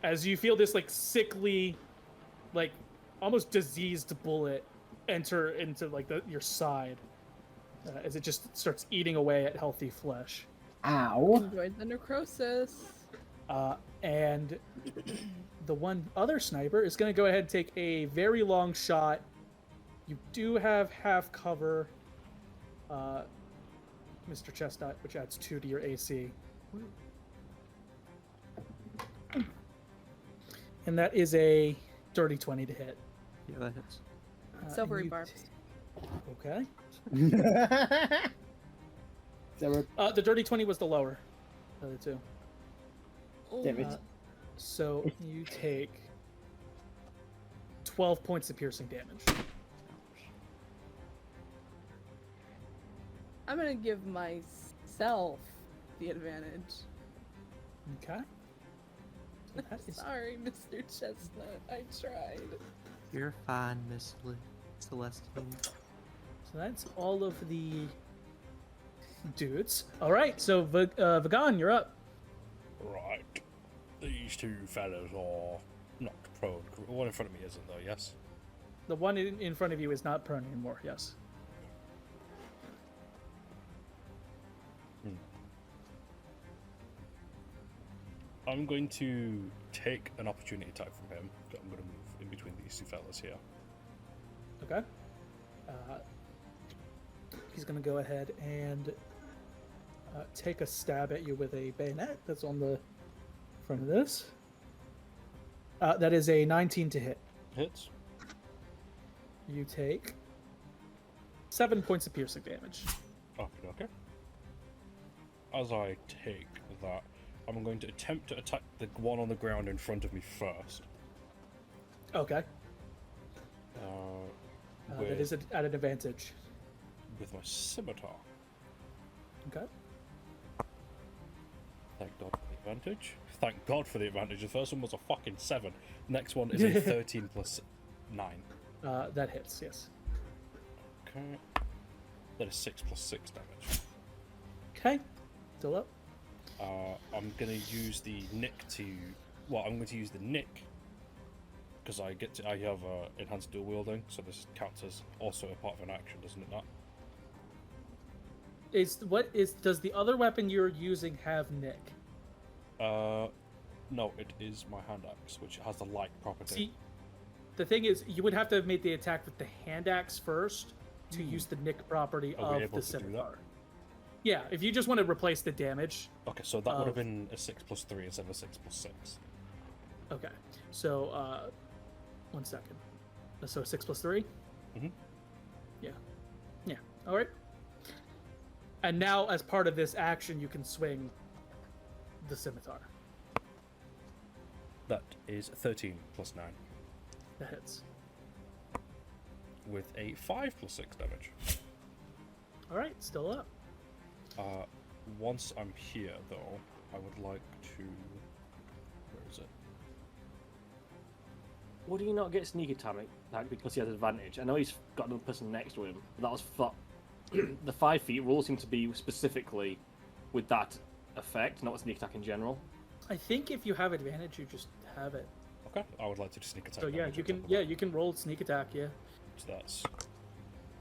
As you feel this, like, sickly, like, almost diseased bullet enter into, like, your side. As it just starts eating away at healthy flesh. Ow. Enjoyed the necrosis. And the one other sniper is going to go ahead and take a very long shot. You do have half cover, Mr. Chestnut, which adds 2 to your AC. And that is a dirty 20 to hit. Yeah, that hits. Silvery and you barbs. Okay. So The dirty 20 was the lower. The other two. damn it. So you take 12 points of piercing damage. I'm gonna give myself the advantage. Okay. So that is Sorry, Mr. Chestnut. I tried. You're fine, Miss Lee. Celestine. So that's all of the dudes. All right, so Vagan, you're up. Right. These two fellas are knocked prone. The one in front of me isn't, though, yes? The one in front of you is not prone anymore. Yes. I'm going to take an opportunity attack from him. I'm going to move in between these two fellas here. Okay. He's going to go ahead and take a stab at you with a bayonet that's on the front of this. That is a 19 to hit. Hits. You take 7 points of piercing damage. Okay. As I take that, I'm going to attempt to attack the one on the ground in front of me first. Okay. With, that is at an advantage. with my scimitar. Okay. Thank God for the advantage. Thank God for the advantage. The first one was a fucking 7. Next one is a 13 plus 9. That hits, yes. Okay. That is 6 plus 6 damage. Okay. Still up. I'm going to use the nick to... Well, I'm going to use the nick because I have enhanced dual wielding, so this counts as also a part of an action, doesn't it not? Does the other weapon you're using have nick? No, it is my hand axe, which has the light property. See, the thing is, you would have to have made the attack with the hand axe first to use the nick property Are we of able the to do that? scimitar. Yeah, if you just want to replace the damage. Okay, so that would have been a 6 plus 3 instead of a 6 plus 6. Okay, so 1 second. So 6 plus 3? Mhm. Yeah. All right. And now, as part of this action, you can swing the scimitar. That is 13 plus 9, That hits. with a 5 plus 6 damage. All right, still up. Once I'm here, though, I would like to... Where is it? Would he not get sneak attack because he has advantage? I know he's got another person next to him, but that was the 5 feet rule seemed to be specifically with that effect, not with sneak attack in general. I think if you have advantage, you just have it. Okay, I would like to just sneak attack. So yeah, damage you on can top of that. you can roll sneak attack. Yeah. So that's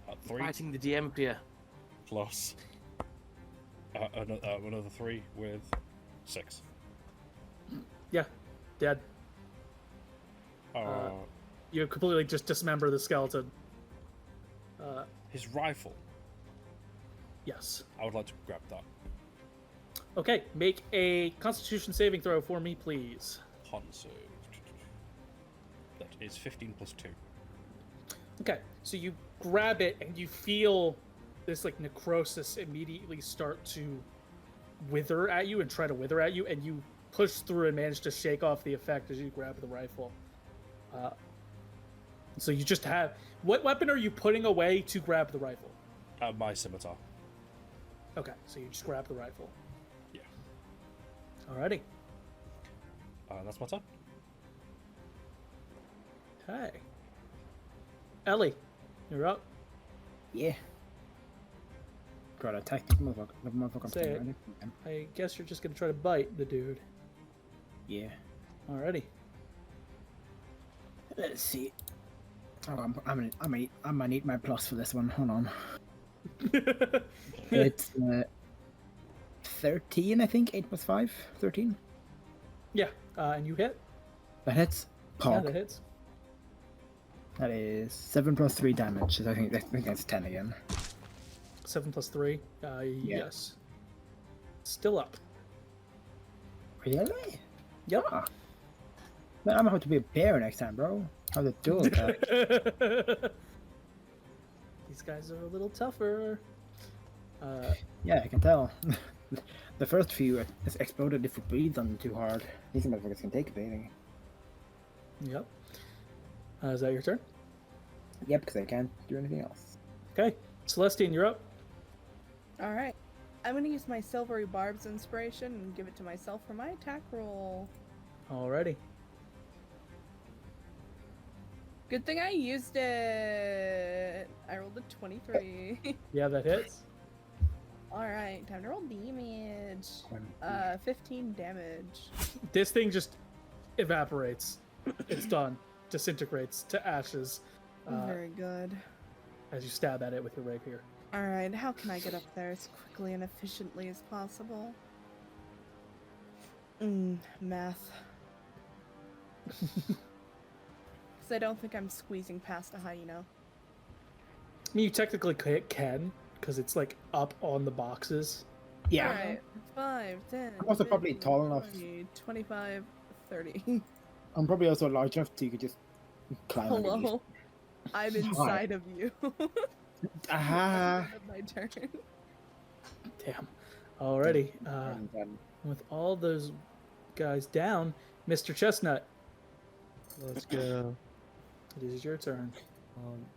at 3 Fighting the DM here. plus another 3 with 6. Yeah. Dead. You completely just dismember the skeleton. His rifle. Yes. I would like to grab that. Okay, make a Constitution saving throw for me, please. Con save. That is 15 plus 2. Okay, so you grab it and you feel this like necrosis immediately start to wither at you and try to wither at you, and you push through and manage to shake off the effect as you grab the rifle. So you just have... What weapon are you putting away to grab the rifle? My scimitar. Okay, so you just grab the rifle. Yeah. Alrighty. That's my turn. Okay. Ellie, you're up. Yeah. Gotta attack the motherfucker. The motherfucker. Say it. I guess you're just gonna try to bite the dude. Yeah. Alrighty. Let's see. Oh, I'm gonna need my plus for this one. Hold on. It's 13, I think. 8 plus 5. 13. Yeah, and you hit. That hits. Yeah, Pog. that hits. That is 7 plus 3 damage. So I think that's 10 again. 7 plus 3. Yes. Still up. Really? Yep. Ah. Man, I'm gonna have to be a bear next time, bro. How the dual attack? These guys are a little tougher. Yeah, I can tell. The first few exploded if we breathed on them too hard. These motherfuckers can take a beating. Yep. Is that your turn? Yep, because I can't do anything else. Okay. Celestine, you're up. All right. I'm going to use my Silvery Barbs inspiration and give it to myself for my attack roll. Alrighty. Good thing I used it. I rolled a 23. Yeah, that hits. Alright, time to roll damage. 15 damage. This thing just evaporates. It's done. Disintegrates to ashes Very good. as you stab at it with your rapier. Alright, how can I get up there as quickly and efficiently as possible? Math. Because I don't think I'm squeezing past a hyena. I mean, you technically can, because it's like up on the boxes. Yeah. Alright, 5, 10. I'm also probably 15, tall enough. 20, 25, 30. I'm probably also large enough so you could just climb underneath. Hello? I'm inside of you. Ah. My turn. Damn. Alrighty. And then With all those guys down, Mr. Chestnut, Let's go. it is your turn.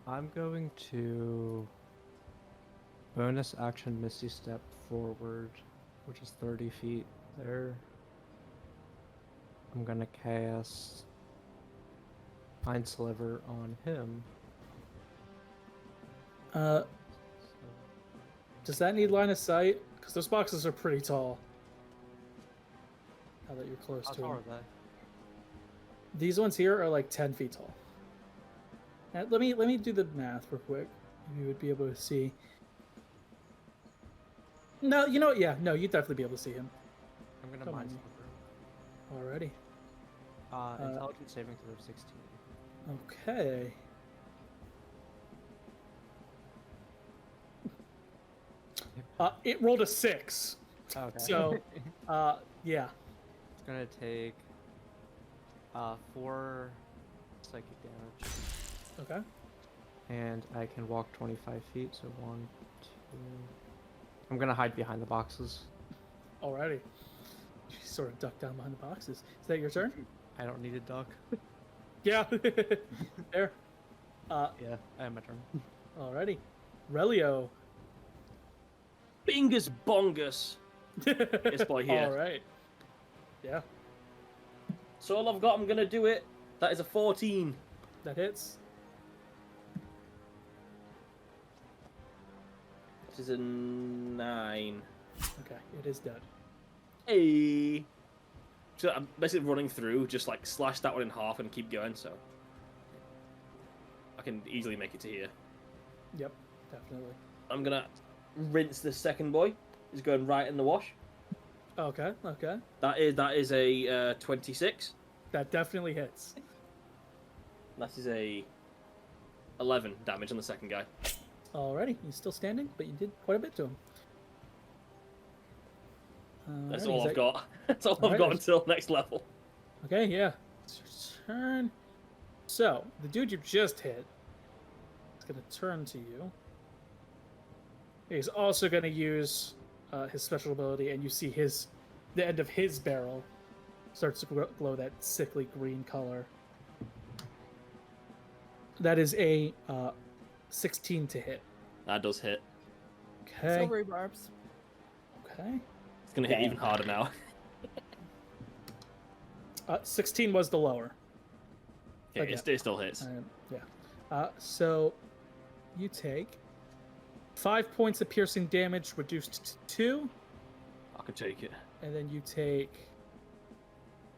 I'm going to bonus action Misty Step forward, which is 30 feet there. I'm gonna cast Pine Sliver on him. So, Does that need line of sight? Because those boxes are pretty tall. Now that you're close how to tall them. are they? These ones here are like 10 feet tall. Now, let me do the math real quick. You would be able to see. No, you know what? Yeah, no, you'd definitely be able to see him. I'm gonna Come Mind on. Sliver. Alrighty. Intelligence saving throw of 16. Okay. It rolled a 6. Okay. So, yeah. It's gonna take 4 psychic damage, Okay. and I can walk 25 feet. So 1, 2. I'm gonna hide behind the boxes. Alrighty. You sort of duck down behind the boxes. Is that your turn? I don't need a duck. Yeah. There. Yeah, I have my turn. Alrighty. Relio. Bingus bongus. This boy here. Alright. Yeah, So all I've got, I'm gonna do it. That is a 14. that hits. This is a 9. Okay, it is dead. Hey. So I'm basically running through, just like slash that one in half and keep going. So I can easily make it to here. Yep, definitely. I'm gonna rinse the second boy. He's going right in the wash. Okay, okay. That is a 26. That definitely hits. That is a 11 damage on the second guy. Alrighty, he's still standing, but you did quite a bit to him. That's Alrighty, all is I've that- got. That's all I've Alright, got that's- until next level. Okay, yeah. It's your turn. So, the dude you just hit is going to turn to you. He's also going to use his special ability, and you see the end of his barrel starts to glow that sickly green color. That is a 16 to hit. That does hit. Okay. Silvery barbs. Okay. It's gonna hit even harder now. 16 was the lower. Okay, it still hits. Yeah. So you take 5 points of piercing damage reduced to 2, I can take it. and then you take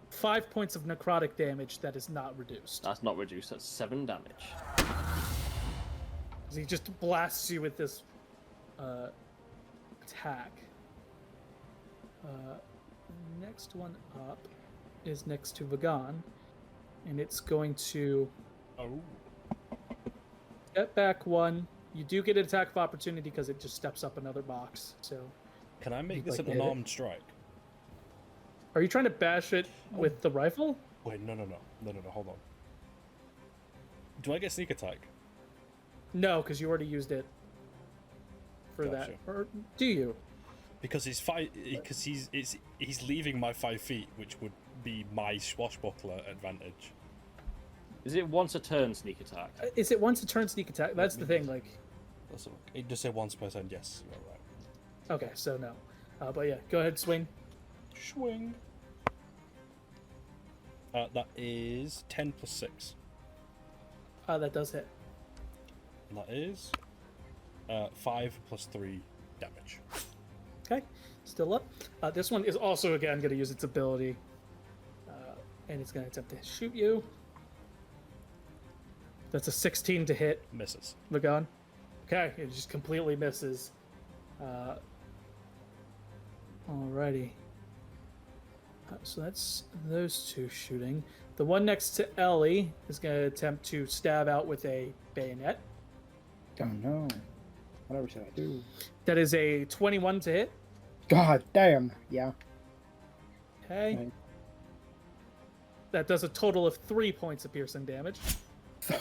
5 points of necrotic damage that is not reduced. That's not reduced. That's 7 damage. Because he just blasts you with this attack. Next one up is next to Vagan, and it's going to Oh. step back 1. You do get an attack of opportunity because it just steps up another box. So, Can I make You'd this like an to hit it? unarmed strike? are you trying to bash it with the rifle? Wait, no, hold on. Do I get sneak attack? No, because you already used it for Gotcha. that. Or do you? Because he's leaving my 5 feet, which would be my swashbuckler advantage. Is it once a turn sneak attack? Is it once a turn sneak attack? That's the thing. Like, Let's look. It does say once per turn. Yes, you're right. okay, so no. But yeah, go ahead, swing. Swing. That is 10 plus 6. That does hit. And that is 5 plus 3 damage. Okay, still up. This one is also again going to use its ability, and it's going to attempt to shoot you. That's a 16 to hit. Misses. Vagon. Okay, it just completely misses. Alrighty. So that's those two shooting. The one next to Ellie is going to attempt to stab out with a bayonet. Oh no. Whatever should I do? That is a 21 to hit. God damn. Yeah. Okay. Right. That does a total of 3 points of piercing damage. 3.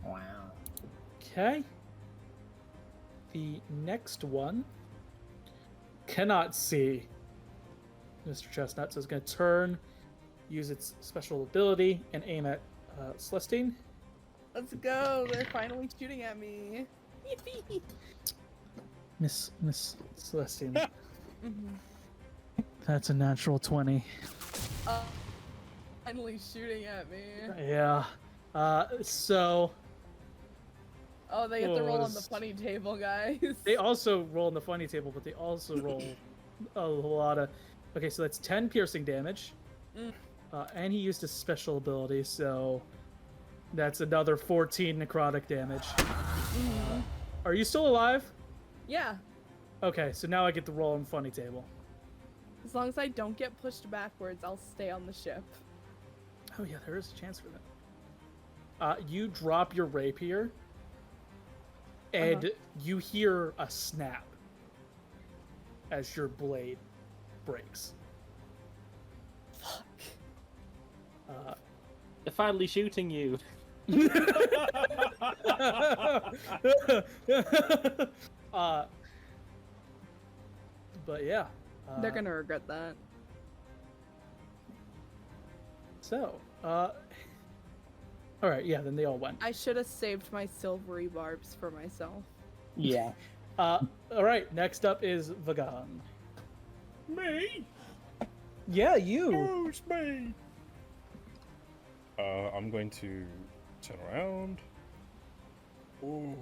Wow. Okay. The next one cannot see Mr. Chestnut, so it's going to turn, use its special ability, and aim at Celestine. Let's go. They're finally shooting at me. Yippee. Miss Celestine. Mhm. That's a natural 20. Finally shooting at me. Yeah. So Oh, they get to roll on the Was- funny table, guys. they also roll on the funny table, but they also roll a lot of. Okay, so that's 10 piercing damage. Mm. And he used a special ability, so that's another 14 necrotic damage. Mhm. Are you still alive? Yeah. Okay, so now I get to roll on funny table. As long as I don't get pushed backwards, I'll stay on the ship. Oh yeah, there is a chance for that. You drop your rapier, and you hear a snap as your blade breaks. Fuck. They're finally shooting you. But yeah. They're gonna regret that. So, all right, yeah, then they all went. I should have saved my silvery barbs for myself. Yeah. All right, next up is Vagan. Me? Yeah, you. Oh, it's me. I'm going to turn around. Ooh.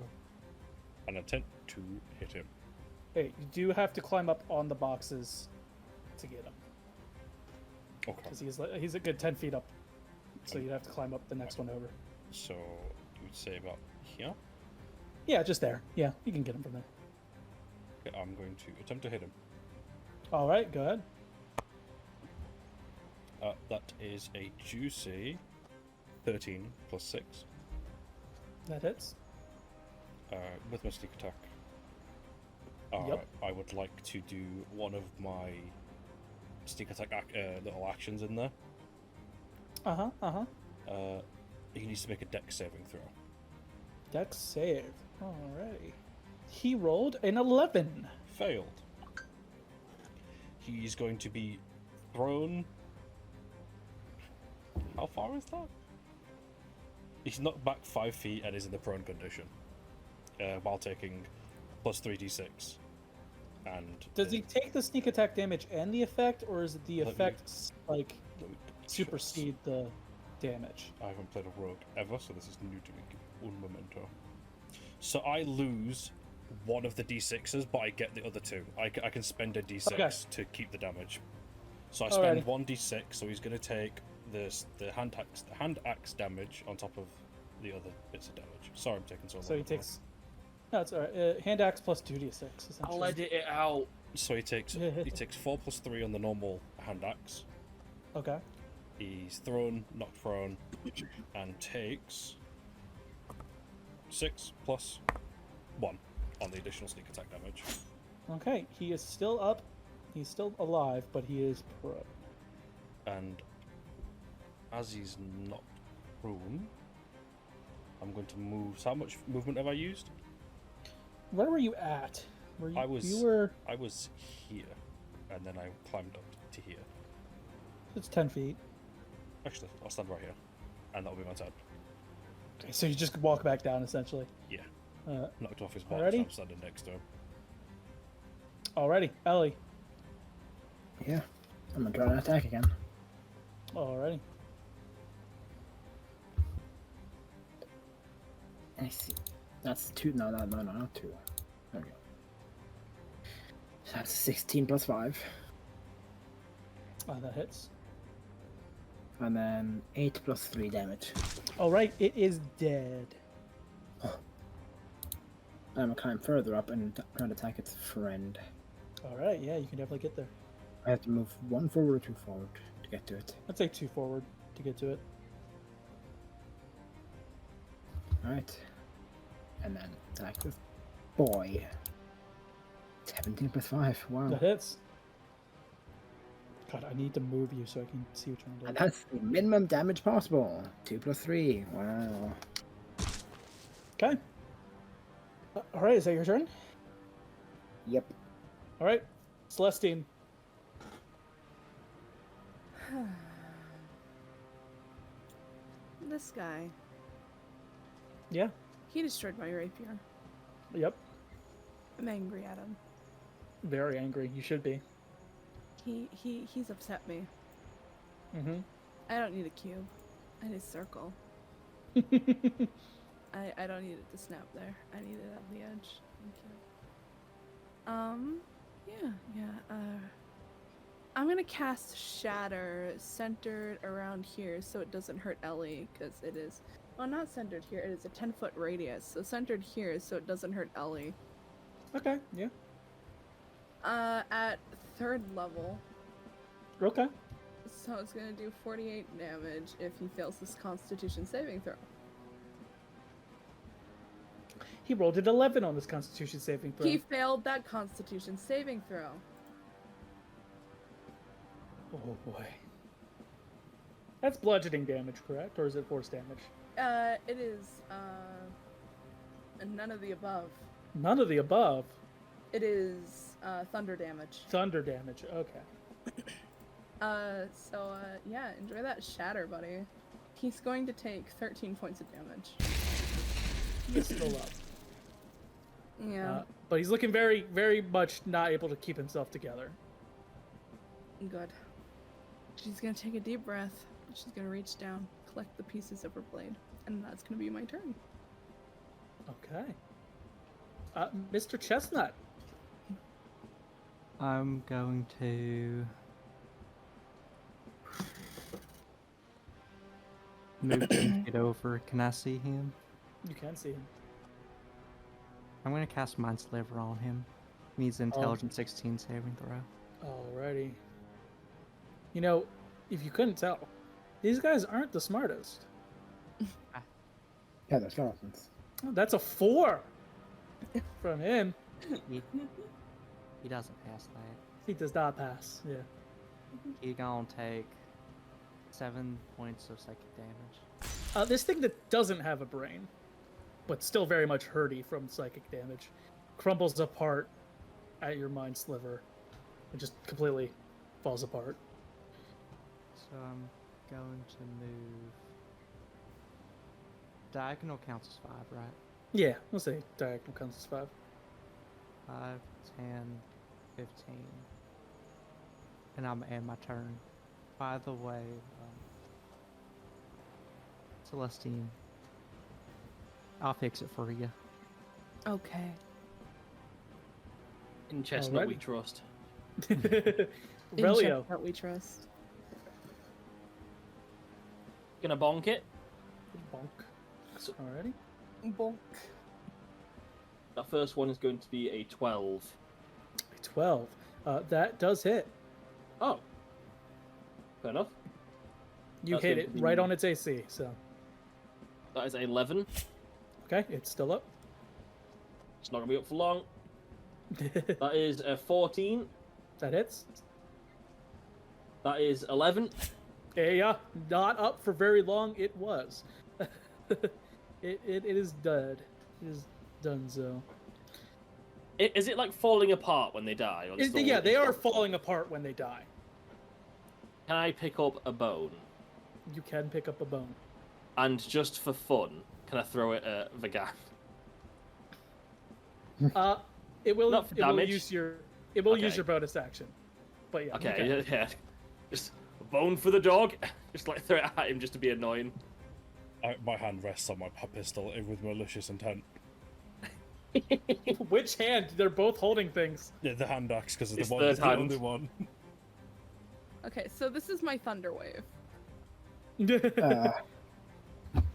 And attempt to hit him. Hey, you do have to climb up on the boxes to get him, Okay. because he's a good 10 feet up. So you'd have to climb up the next one over. So you would say about here. Yeah, just there. Yeah, you can get him from there. Okay, I'm going to attempt to hit him. All right, go ahead. That is a juicy 13 plus 6 That hits. with my sneak attack. Yep. I would like to do one of my sneak attack little actions in there. He needs to make a dex saving throw. Dex save. Alrighty. He rolled an 11. Failed. He's going to be thrown. How far is that? He's knocked back 5 feet and is in the prone condition, while taking plus 3d6. And Does he take the sneak attack damage and the effect, or is it the Let me- effect like let me supersede the damage? I haven't played a rogue ever, so this is new to me. Give me un momento. So I lose one of the d6s, but I get the other two. I can spend a d6 Okay. to keep the damage. So I spend Alrighty. one d6, so he's going to take the hand axe damage on top of the other bits of damage. Sorry, I'm taking so long. So he takes. No, it's alright. Hand axe plus 2d6. Essentially. I'll edit it out. So he takes 4 plus 3 on the normal hand axe. Okay. He's thrown, knocked prone, and takes 6 plus 1 on the additional sneak attack damage. Okay. He is still up. He's still alive, but he is prone. And as he's not prone, I'm going to move. So how much movement have I used? Where were you at? Were you, I was- You were. I was here, and then I climbed up to here. It's 10 feet. Actually, I'll stand right here, and that'll be my turn. Okay, so you just walk back down, essentially. Yeah, Uh, knocked off his box. Alrighty. I'm standing next to him. alrighty, Ellie. Yeah. I'm gonna try to attack again. Alrighty. I see. That's 2. No, not 2. There we go. So that's 16 plus 5. That hits. And then 8 plus 3 damage. All right, it is dead. I'm gonna climb further up and try to attack its friend. All right, yeah, you can definitely get there. I have to move 1 forward or 2 forward to get to it. I'd say 2 forward to get to it. Alright. And then attack this boy. 17 plus 5. Wow. That hits. God, I need to move you so I can see what you're And doing. that's the minimum damage possible. 2 plus 3. Wow. Okay. All right, is that your turn? Yep. All right, Celestine. This guy, Yeah. he destroyed my rapier. Yep. I'm angry at him. Very angry. You should be. He's upset me. Mm-hmm. I don't need a cube. I need a circle. I don't need it to snap there. I need it at the edge. Thank you. Yeah. I'm gonna cast Shatter centered around here so it doesn't hurt Ellie, because it is, well, not centered here, it is a 10-foot radius, so centered here so it doesn't hurt Ellie. Okay. Yeah. At 3rd level, Okay. so it's gonna do 48 damage if he fails this Constitution saving throw. He rolled an 11 on this Constitution saving throw. He failed that Constitution saving throw. Oh boy. That's bludgeoning damage, correct? Or is it force damage? It is, none of the above. None of the above. It is, thunder damage. Thunder damage. Okay. Yeah, enjoy that shatter, buddy. He's going to take 13 points of damage. He's still up. Yeah, But he's looking very, very much not able to keep himself together. good. She's gonna take a deep breath. She's gonna reach down, collect the pieces of her blade, and that's gonna be my turn. Okay. Mr. Chestnut. I'm going to move and get over. Can I see him? You can see him. I'm going to cast Mind Sliver on him. Needs Intelligence 16 saving throw. Alrighty. You know, if you couldn't tell, these guys aren't the smartest. Yeah, they're skeletons. Oh, that's a 4 from him. He doesn't pass that. He does not pass. Yeah. He gonna take 7 points of psychic damage. This thing that doesn't have a brain, but still very much hurty from psychic damage, crumbles apart at your mind sliver and just completely falls apart. So I'm going to move. Diagonal counts as 5, right? Yeah, we'll say diagonal counts as 5. 5, 10, 15. And I'm gonna end my turn. By the way, Celestine, I'll fix it for you. Okay. In Chestnut we Alrighty. trust. Relio. That we trust. Gonna bonk it. Bonk. So- Alrighty. Bonk. That first one is going to be a 12. 12. That does hit. Oh. Fair enough. You That's hit going it to right be- on its AC, so. That is 11. Okay, it's still up. It's not going to be up for long. That is a 14. That hits. That is 11. Yeah, not up for very long. It was. it is dead. It is done so. Is it like falling apart when they die? Or still- Yeah, they are falling apart when they die. Can I pick up a bone? You can pick up a bone. And just for fun, can I throw it at Vagan? It will. Not for It will damage. use your. It will use Okay. your bonus action. But yeah. Okay, yeah. Just a bone for the dog. Just like throw it at him just to be annoying. My hand rests on my pistol with malicious intent. Which hand? They're both holding things. Yeah, the hand axe, because It's the one third is the hand. only one. Okay, so this is my thunder wave.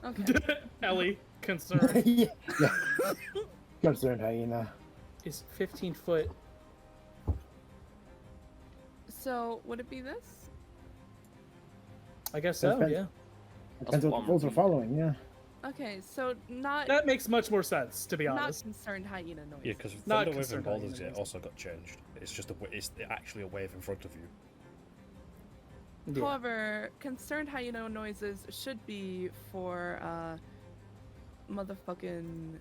Okay. Ellie, concerned, yeah. Concerned hyena. is 15 foot. So would it be this? I guess so, Depends. yeah. Depends what the rules are following, yeah. Okay, so not That makes much more sense, to be not honest. concerned hyena noise. Yeah, because Not Thunder Wave concerned and Baldur's hyena Gate noise. also got changed. It's just it's actually a wave in front of you. Yeah. However, concerned hyena noises should be for motherfucking.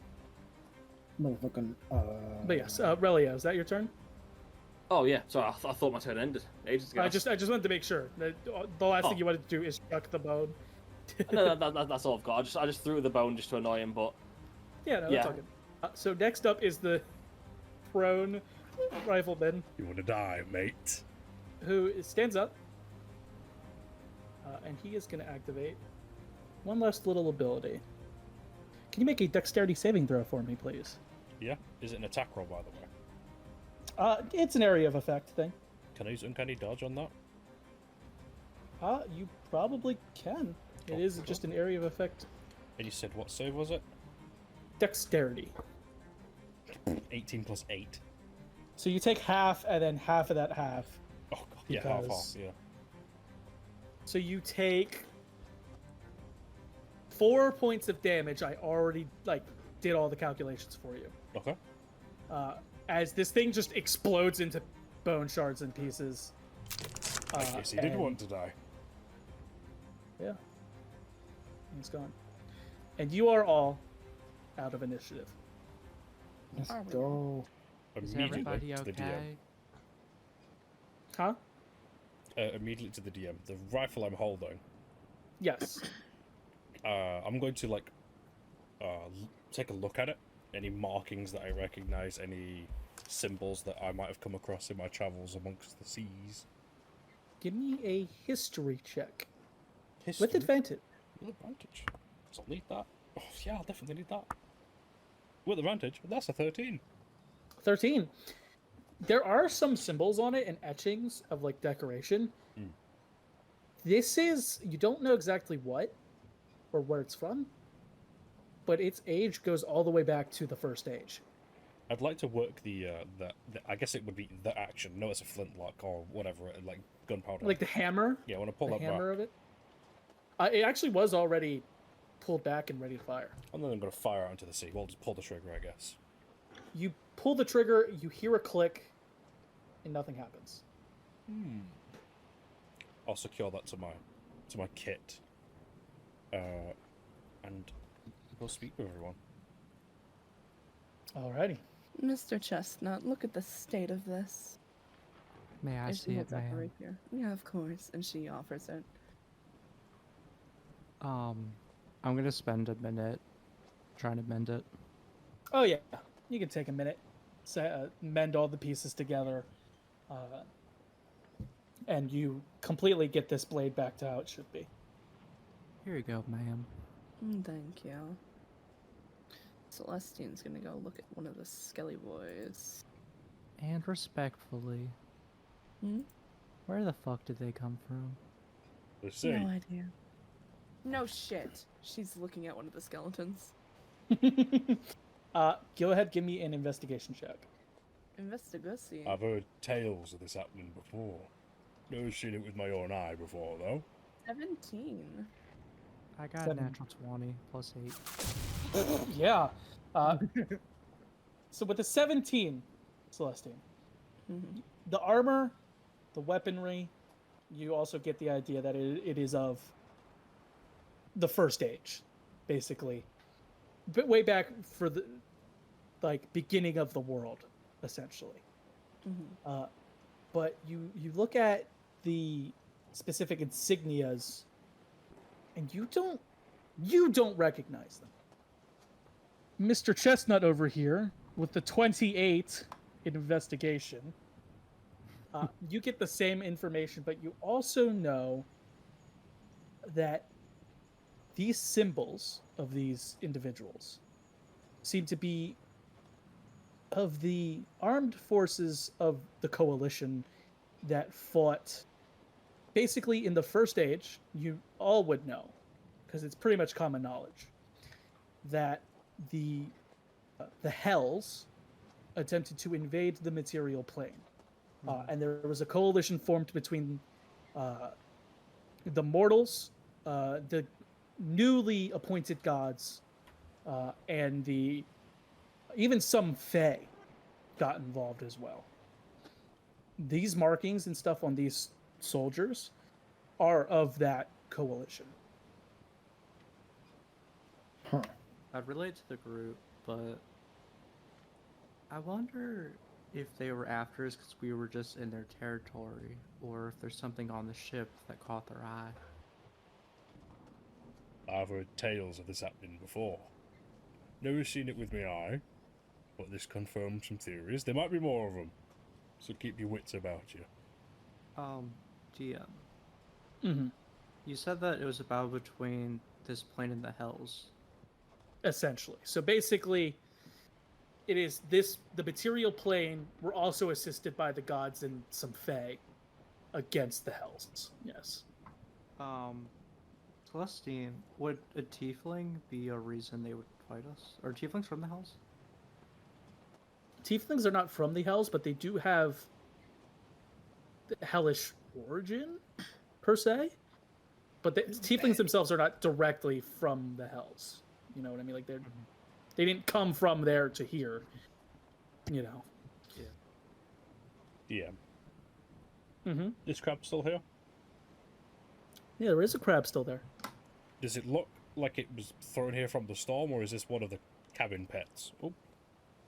Motherfucking, But yes, Relia, is that your turn? Oh yeah, sorry, I thought my turn ended ages ago. I just wanted to make sure that the last thing Oh. you wanted to do is chuck the bone. No, that's all I've got. I just threw the bone just to annoy him, but Yeah, no, that's Yeah. all good. So next up is the prone rifleman, You want to die, mate? who stands up, and he is going to activate one last little ability. Can you make a dexterity saving throw for me, please? Yeah? Is it an attack roll, by the way? It's an area of effect thing. Can I use Uncanny Dodge on that? You probably can. It Oh, is cool. just an area of effect. And you said what save was it? Dexterity. 18 plus 8. So you take half, and then half of that half. Oh, God. Yeah, half, Because- yeah. So you take 4 points of damage. I already did all the calculations for you. Okay. As this thing just explodes into bone shards and pieces. I guess he did and- want to die. Yeah. He's gone. And you are all out of initiative. Let's Are we? go. Is Immediately everybody to the DM. okay? Huh? Immediately to the DM. The rifle I'm holding, Yes. I'm going to take a look at it. Any markings that I recognize, any symbols that I might have come across in my travels amongst the seas. Give me a history check. History. With advantage. With advantage. So I'll need that. Oh, yeah, I'll definitely need that. With advantage, that's a 13. 13. There are some symbols on it and etchings of decoration. Mm. This is, you don't know exactly what or where it's from, but its age goes all the way back to the first age. I'd like to work the I guess it would be the action. No, it's a flintlock or whatever, like gunpowder. Like the hammer, yeah, I want to pull the that back. hammer of it. It actually was already pulled back and ready to fire. And then I'm going to fire out into the sea. Well, just pull the trigger, I guess. You pull the trigger, you hear a click, and nothing happens. I'll secure that to my kit. And go speak with everyone. Alrighty. Mr. Chestnut, look at the state of this. May I And see she it, holds up her ma'am? rapier. Yeah, of course. And she offers it. I'm gonna spend a minute trying to mend it. Oh yeah, you can take a minute, mend all the pieces together, and you completely get this blade back to how it should be. Here you go, ma'am. Thank you. Celestine's gonna go look at one of the skelly boys. And respectfully, Hmm? where the fuck did they come from? The sea. No idea. No shit. She's looking at one of the skeletons. Go ahead, give me an investigation check. Investigation. I've heard tales of this happening before. Never seen it with my own eye before, though. 17. I got a 7. natural 20 plus 8. Yeah. So with the 17, Celestine, Mhm. the armor, the weaponry, you also get the idea that it is of the first age, basically. But way back for the beginning of the world, essentially. Mhm. But you look at the specific insignias, and you don't recognize them. Mr. Chestnut over here with the 28 in investigation. You get the same information, but you also know that these symbols of these individuals seem to be of the armed forces of the coalition that fought basically in the First Age. You all would know, because it's pretty much common knowledge, that the Hells attempted to invade the material plane. And there was a coalition formed between the mortals, the newly appointed gods, and even some Fae got involved as well. These markings and stuff on these soldiers are of that coalition. Huh. I'd relate to the group, but I wonder if they were after us because we were just in their territory, or if there's something on the ship that caught their eye. I've heard tales of this happening before. Never seen it with my eye, but this confirms some theories. There might be more of them, so keep your wits about you. GM, Mm-hmm. you said that it was a battle between this plane and the Hells. Essentially. So basically, it is the material plane were also assisted by the gods and some Fae against the Hells. Yes. Celestine, would a tiefling be a reason they would fight us? Are tieflings from the Hells? Tieflings are not from the Hells, but they do have the hellish origin, per se. But the tieflings themselves are not directly from the Hells. You know what I mean? Like they didn't come from there to here. You know. Yeah. Mm-hmm. Is Crab still here? Yeah, there is a crab still there. Does it look like it was thrown here from the storm, or is this one of the cabin pets? Oh,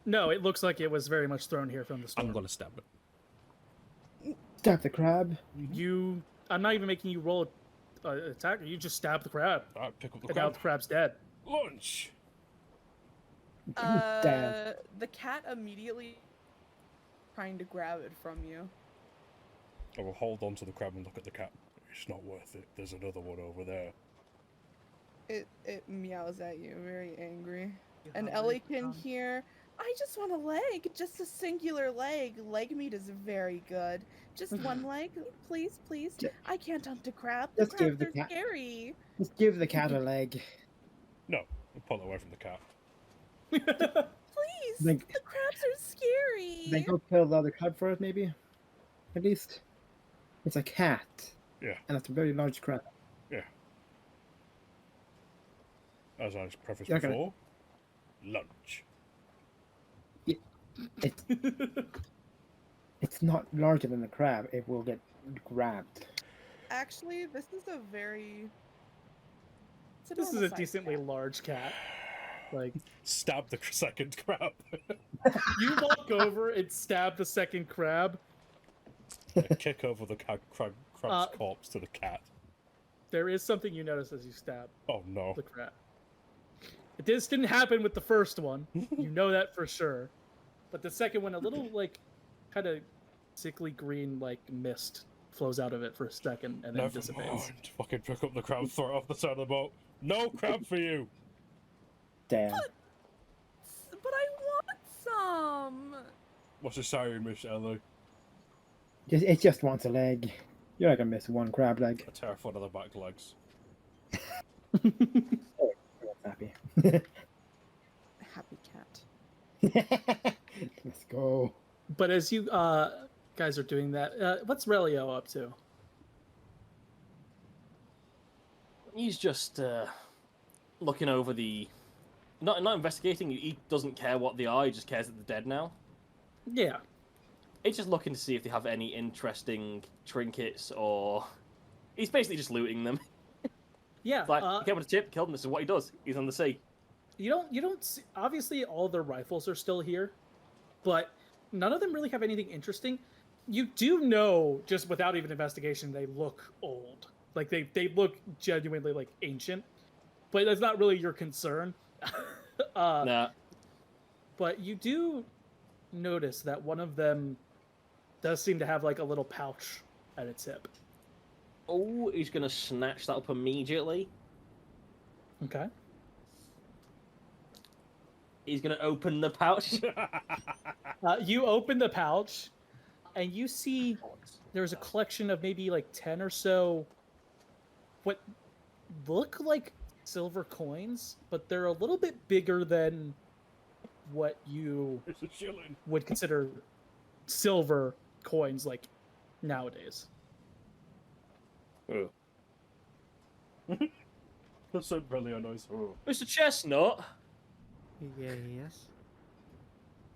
No, it looks like it was very much thrown here from the storm. I'm gonna stab it. Stab the crab. I'm not even making you roll an attack. You just stab the crab. Alright, pick up the And now crab. the crab's dead. Lunch! Damn. The cat immediately trying to grab it from you. I will hold on to the crab and look at the cat. It's not worth it. There's another one over there. It meows at you, very angry. You And hungry, Ellie can Tom? hear, I just want a leg, just a singular leg. Leg meat is very good. Just one leg, please, please. Ju- I can't hunt a crab. The Just give crabs the are cat- scary. Just give the cat a leg. No, I'll pull it away from the cat. Please, Then- the crabs are scary. Then go kill the other crab for it, maybe. At least. It's a cat. Yeah. And it's a very large crab. As I prefaced Okay. before, lunch. It's it's not larger than a crab. It will get grabbed. Actually, this is a very. It's This is a normal-sized decently cat. large cat. Like, Stab the second crab. you walk over and stab the second crab. I kick over the crab's corpse to the cat. There is something you notice as you stab Oh no. the crab. This didn't happen with the first one. You know that for sure. But the second one, a little, like, kind of sickly green, like, mist flows out of it for a second and then Never dissipates. mind. Fucking pick up the crab, throw it off the side of the boat. No crab for you! Damn. But I want some. What's the sorry, Miss Ellie? It just wants a leg. You're not gonna miss one crab leg. I tear off one of the back legs. Happy. Happy cat. Let's go. But as you guys are doing that, what's Relio up to? He's just looking over the. Not investigating. He doesn't care what they are. He just cares that they're dead now. Yeah. He's just looking to see if they have any interesting trinkets or. He's basically just looting them. Yeah. It's like, he came on a ship, killed him. This is what he does. He's on the sea. You don't see, obviously all their rifles are still here, but none of them really have anything interesting. You do know, just without even investigation, they look old. Like they look genuinely like ancient, but that's not really your concern. Nah. But you do notice that one of them does seem to have like a little pouch at its hip. Oh, he's gonna snatch that up immediately. Okay. He's gonna open the pouch. You open the pouch, and you see there's a collection of maybe like 10 or so what look like silver coins, but they're a little bit bigger than what you It's a shilling. would consider silver coins like nowadays. Oh. That's so brilliant noise. Oh. Mr. Chestnut, Yes.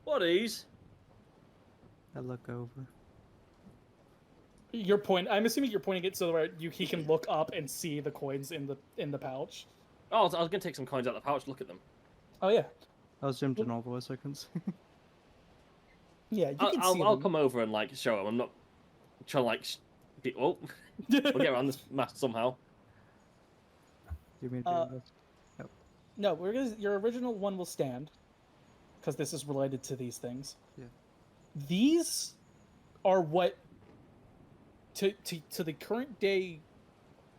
what are these? I look over. I'm assuming you're pointing it so that he can look up and see the coins in the pouch. Oh, I was gonna take some coins out of the pouch. Look at them. Oh yeah. I was zoomed in all the way so I couldn't see. Yeah, you can see I'll them. come over and like show him. I'm not trying to like. Oh, we'll get around this mess somehow. You mean to do this? No, your original one will stand because this is related to these things. Yeah. These are what to the current day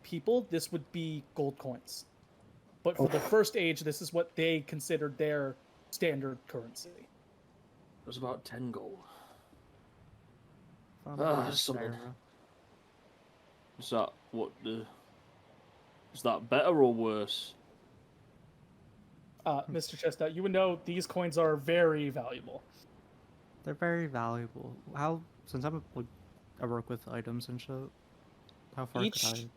people this would be gold coins. But for the first age, this is what they considered their standard currency. It was about 10 gold. Found Ah, a son. sparrow. Is that what the? Is that better or worse? Mr. Chestnut, you would know these coins are very valuable. They're very valuable. Since I work with items and shit, how far could I?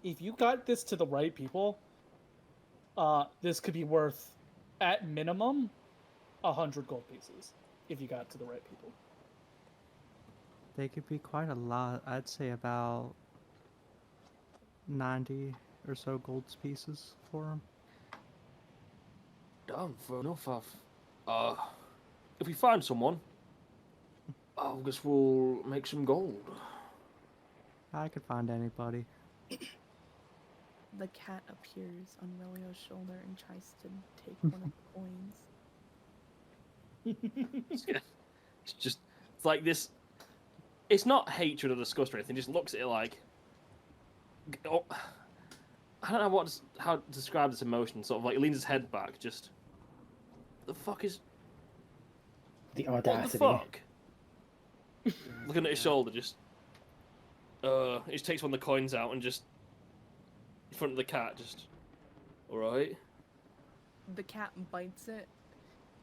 If you got this to the right people, this could be worth, at minimum, 100 gold pieces. If you got it to the right people. They could be quite a lot. I'd say about 90 or so gold pieces for them. Damn, fair enough. If we find someone, I guess we'll make some gold. I could find anybody. The cat appears on Relio's shoulder and tries to take one of the coins. It's like this. It's not hatred or disgust or anything. Just looks at it like. Oh, I don't know how to describe this emotion. Sort of like he leans his head back. Just. The fuck is. The What the audacity. fuck? Looking at his shoulder, just. He just takes one of the coins out and just. In front of the cat, just. Alright. The cat bites it,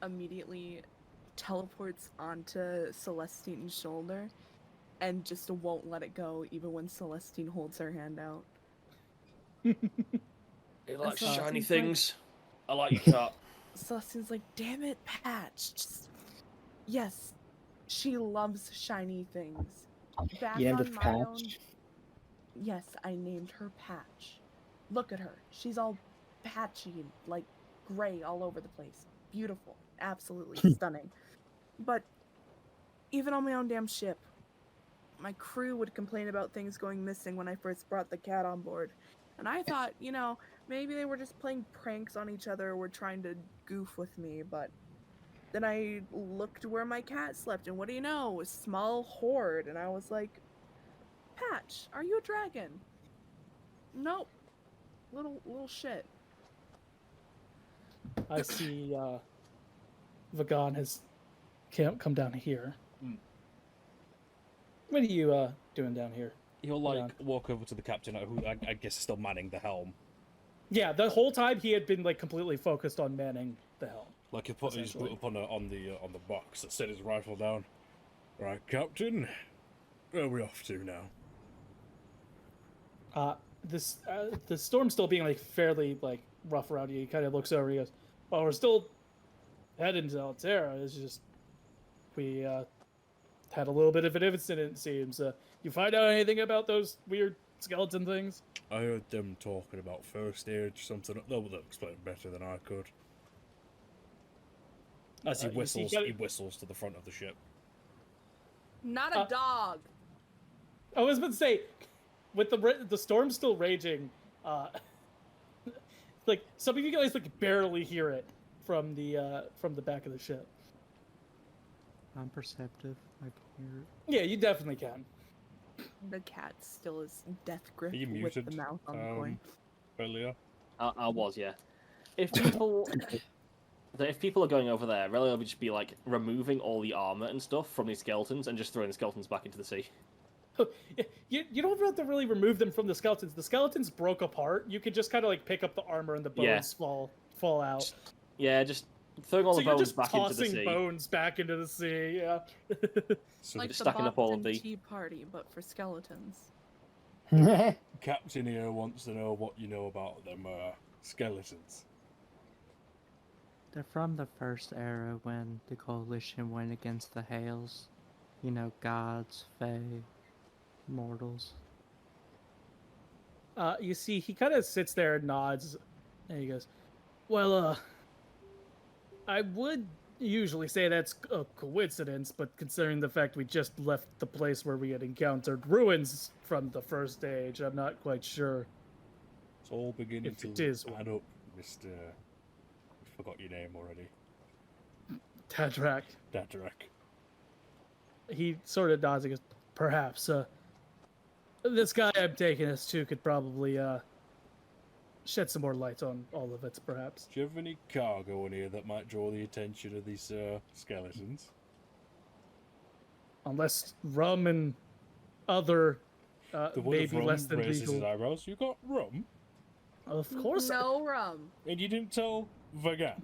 immediately teleports onto Celestine's shoulder, and just won't let it go even when Celestine holds her hand out. He likes Celestine's shiny like- things. I like your cat. Celestine's like, damn it, Patch. Yes, she loves shiny things. Back You named on her my own... Patch? Yes, I named her Patch. Look at her. She's all patchy and like gray all over the place. Beautiful. Absolutely stunning. But even on my own damn ship, my crew would complain about things going missing when I first brought the cat on board. And I thought, maybe they were just playing pranks on each other or were trying to goof with me, but then I looked where my cat slept, and what do you know? A small horde, and I was like, Patch, are you a dragon? Nope. Little shit. I see Vagan has come down here. Hmm. What are you doing down here? He'll like Yeah. walk over to the captain, who I guess is still manning the helm. Yeah, the whole time he had been like completely focused on manning the helm. Like he'll put his Essentially. boot up on the box that set his rifle down. Right, Captain, where are we off to now? The storm's still being like fairly like rough around you. He kind of looks over. He goes, "Well, we're still heading to Altera. It's just we had a little bit of an incident. It seems. You find out anything about those weird skeleton things?" I heard them talking about first aid, something. They'll explain it better than I could. As he You see, whistles, you gotta- he whistles to the front of the ship. Not a dog. I was about to say, with the storm still raging, like some of you guys like barely hear it from the back of the ship. I'm perceptive. I can hear it. Yeah, you definitely can. The cat still is death grip Are you with the muted, mouth on the coin. Earlier. I was, yeah. If people, if people are going over there, really, I'll just be like removing all the armor and stuff from these skeletons and just throwing the skeletons back into the sea. You don't have to really remove them from the skeletons. The skeletons broke apart. You could just kind of like pick up the armor and the bones fall out. Yeah, just throwing all So the you're bones just back into the tossing sea. bones back into the sea. Yeah. So Like Just the stacking up all Boston of the- Tea Party, but for skeletons. Captain here wants to know what you know about them skeletons. They're from the first era when the Coalition went against the Hales. You know, gods, fae, mortals. You see, he kind of sits there and nods, and he goes, "Well, I would usually say that's a coincidence, but considering the fact we just left the place where we had encountered ruins from the first age, I'm not quite sure." It's all beginning If it to is add up, Mr. I forgot your name already. Tadrak. Dadrak. He sort of nods and goes, "Perhaps, this guy I'm taking us to could probably, shed some more light on all of it, perhaps." Do you have any cargo in here that might draw the attention of these skeletons? Unless rum and other, The one maybe of rum less than raises his legal. eyebrows. You got rum? Of course. No rum. And you didn't tell Vagan,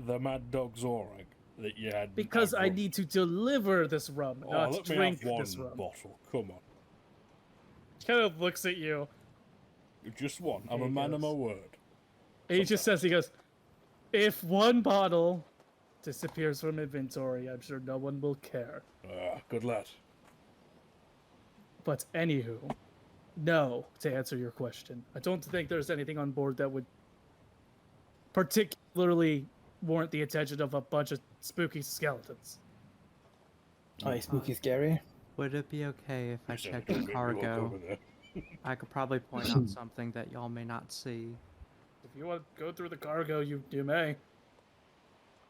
the mad dog Zorag, that you had. Because had I rum? need to deliver this rum, Oh, not let me drink have one this rum. bottle. Come on. Kind of looks at you. Just one. I'm There a he man of my goes. word. And he just says, he goes, "If one bottle disappears from inventory, I'm sure no one will care. Good lad. But anywho, no, to answer your question, I don't think there's anything on board that would particularly warrant the attention of a bunch of spooky skeletons." Are they spooky scary? Would it be okay if I You said checked don't your make me walk cargo? over there. I could probably point out something that y'all may not see. If you want to go through the cargo, you may.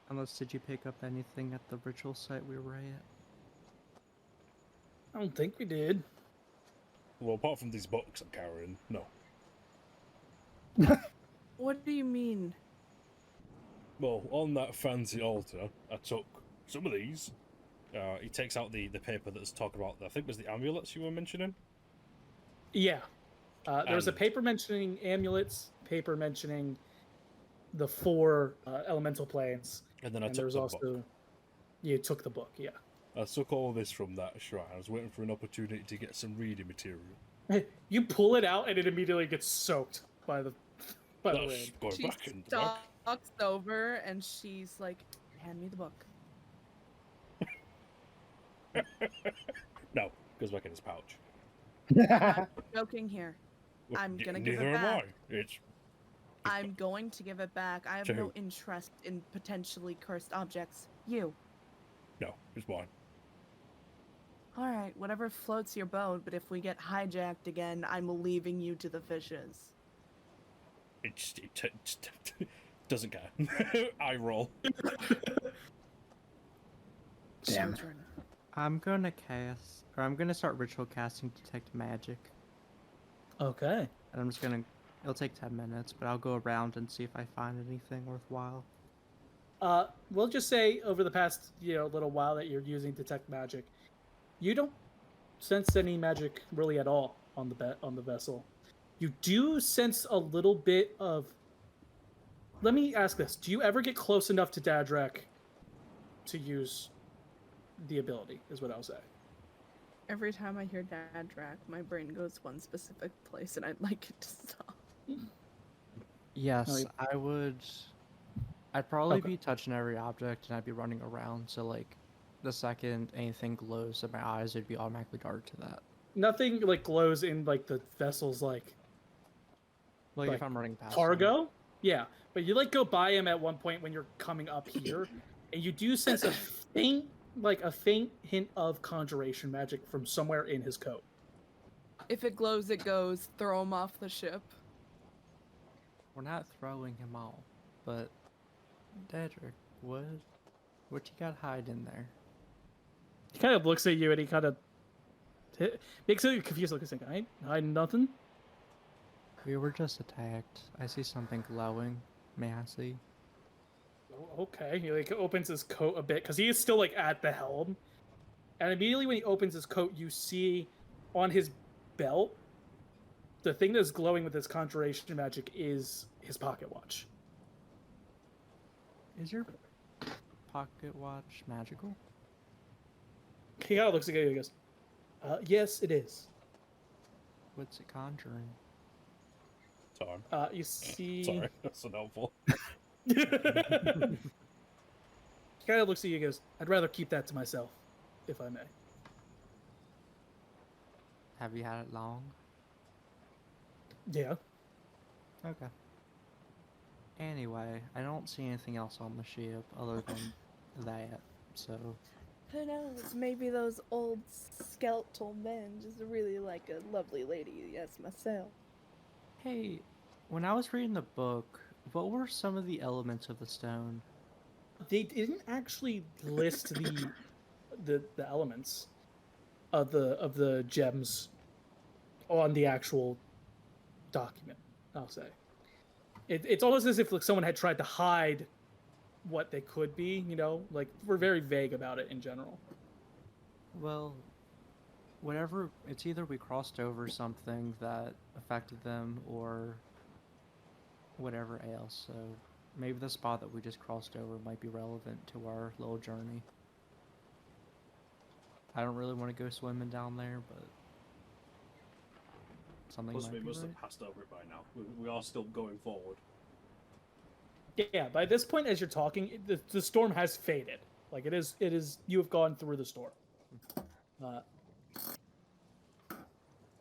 Unless, did you pick up anything at the ritual site we were at? I don't think we did. Well, apart from these books I'm carrying, no. What do you mean? Well, on that fancy altar, I took some of these. He takes out the paper that's talking about, I think it was the amulets you were mentioning. Yeah. There's a And- paper mentioning amulets, paper mentioning the 4 elemental planes, And then I and took there's the also book. you took the book. Yeah. I took all this from that shrine. I was waiting for an opportunity to get some reading material. You pull it out, and it immediately gets soaked by the That's rain. going She back in the book. stalks over and she's like, "Hand me the book." No, goes back in his pouch. Joking here. Well, I'm gonna give it neither am back. I. It's I'm going to give it back. I have To no who? interest in potentially cursed objects. You. no, it's mine. All right, whatever floats your boat, but if we get hijacked again, I'm leaving you to the fishes. It doesn't care. I roll. Damn. Children. I'm gonna cast, or I'm gonna start ritual casting Detect Magic. Okay. And I'm just gonna, it'll take 10 minutes, but I'll go around and see if I find anything worthwhile. We'll just say over the past little while that you're using detect magic, you don't sense any magic really at all on the vessel. You do sense a little bit of. Let me ask this: do you ever get close enough to Dadrak to use the ability? Is what I'll say. Every time I hear Dadrak, my brain goes one specific place, and I'd like it to stop. Yes, you- I would. I'd probably Okay. be touching every object and I'd be running around, so like, the second anything glows in my eyes, it'd be automatically dark to that. Nothing like glows in like the vessel's like Like, Like, if I'm running past them. cargo. Yeah, but you like go by him at one point when you're coming up here, and you do sense a faint hint of conjuration magic from somewhere in his coat. If it glows, it goes. Throw him off the ship. We're not throwing him all, but Dedrick, what you got hiding there? He kind of looks at you and he kind of makes a confused look and saying, "I hide nothing." We were just attacked. I see something glowing. May I see? Okay, he like opens his coat a bit because he is still like at the helm, and immediately when he opens his coat, you see on his belt the thing that's glowing with his conjuration magic is his pocket watch. Is your pocket watch magical? He kind of looks at you and goes, "Yes, it is." What's it conjuring? Sorry. You see. Sorry, that's so helpful. He kind of looks at you and goes, "I'd rather keep that to myself, if I may." Have you had it long? Yeah. Okay. Anyway, I don't see anything else on the ship other than that, so... Who knows? Maybe those old skeletal men just really like a lovely lady as myself. Hey, when I was reading the book, what were some of the elements of the stone? They didn't actually list the elements of the gems on the actual document. I'll say it's almost as if like someone had tried to hide what they could be. You know, like we're very vague about it in general. Well, whatever, it's either we crossed over something that affected them or whatever else, so maybe the spot that we just crossed over might be relevant to our little journey. I don't really want to go swimming down there, but something Plus, might we be must right. have passed over it by now. We are still going forward. Yeah. By this point, as you're talking, the storm has faded. Like it is. You have gone through the storm. But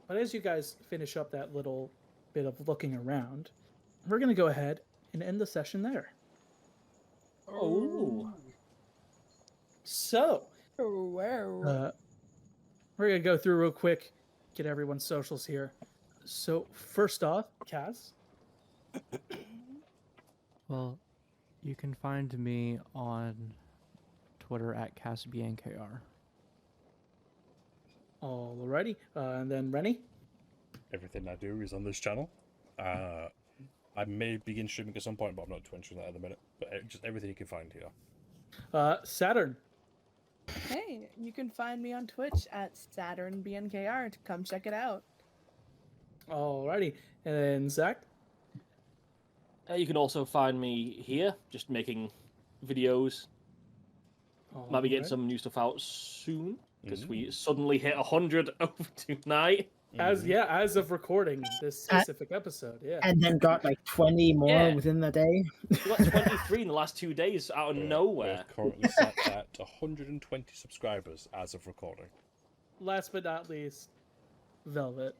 as you guys finish up that little bit of looking around, we're going to go ahead and end the session there. Oh. So, Wow. we're going to go through real quick, get everyone's socials here. So, first off, Kaz. Well, you can find me on Twitter at BNKR. Alrighty. And then Rennie. Everything I do is on this channel. I may begin streaming at some point, but I'm not twittering that at the minute. But just everything you can find here. Saturn. Hey, you can find me on Twitch at SaturnBNKR to come check it out. Alrighty. And then Zach. You can also find me here, just making videos. Might be getting Alright. some new stuff out soon because we suddenly hit 100 over tonight. As of recording this specific episode, yeah. And then got like 20 more Yeah. within the day. We got 23 in the last 2 days out of nowhere. We're currently sat at 120 subscribers as of recording. Last but not least, Velvet.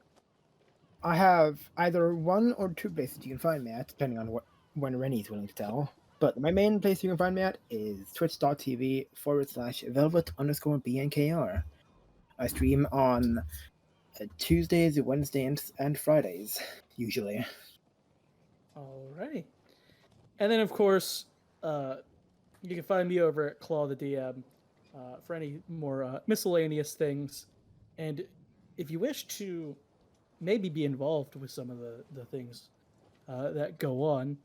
I have either one or two places you can find me at, depending on when Rennie's willing to tell. But my main place you can find me at is twitch.tv/velvet_BNKR. I stream on Tuesdays, Wednesdays, and Fridays, usually. Alrighty. And then, of course, you can find me over at Claw the DM for any more miscellaneous things. And if you wish to maybe be involved with some of the things that go on,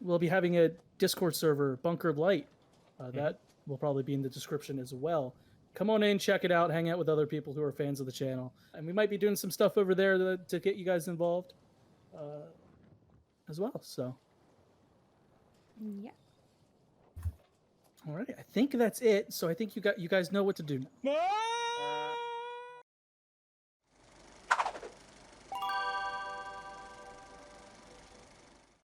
we'll be having a Discord server, Bunker Light. That will probably be in the description as well. Come on in, check it out, hang out with other people who are fans of the channel. And we might be doing some stuff over there to get you guys involved as well. So, Yeah. all right, I think that's it. So I think you guys know what to do now.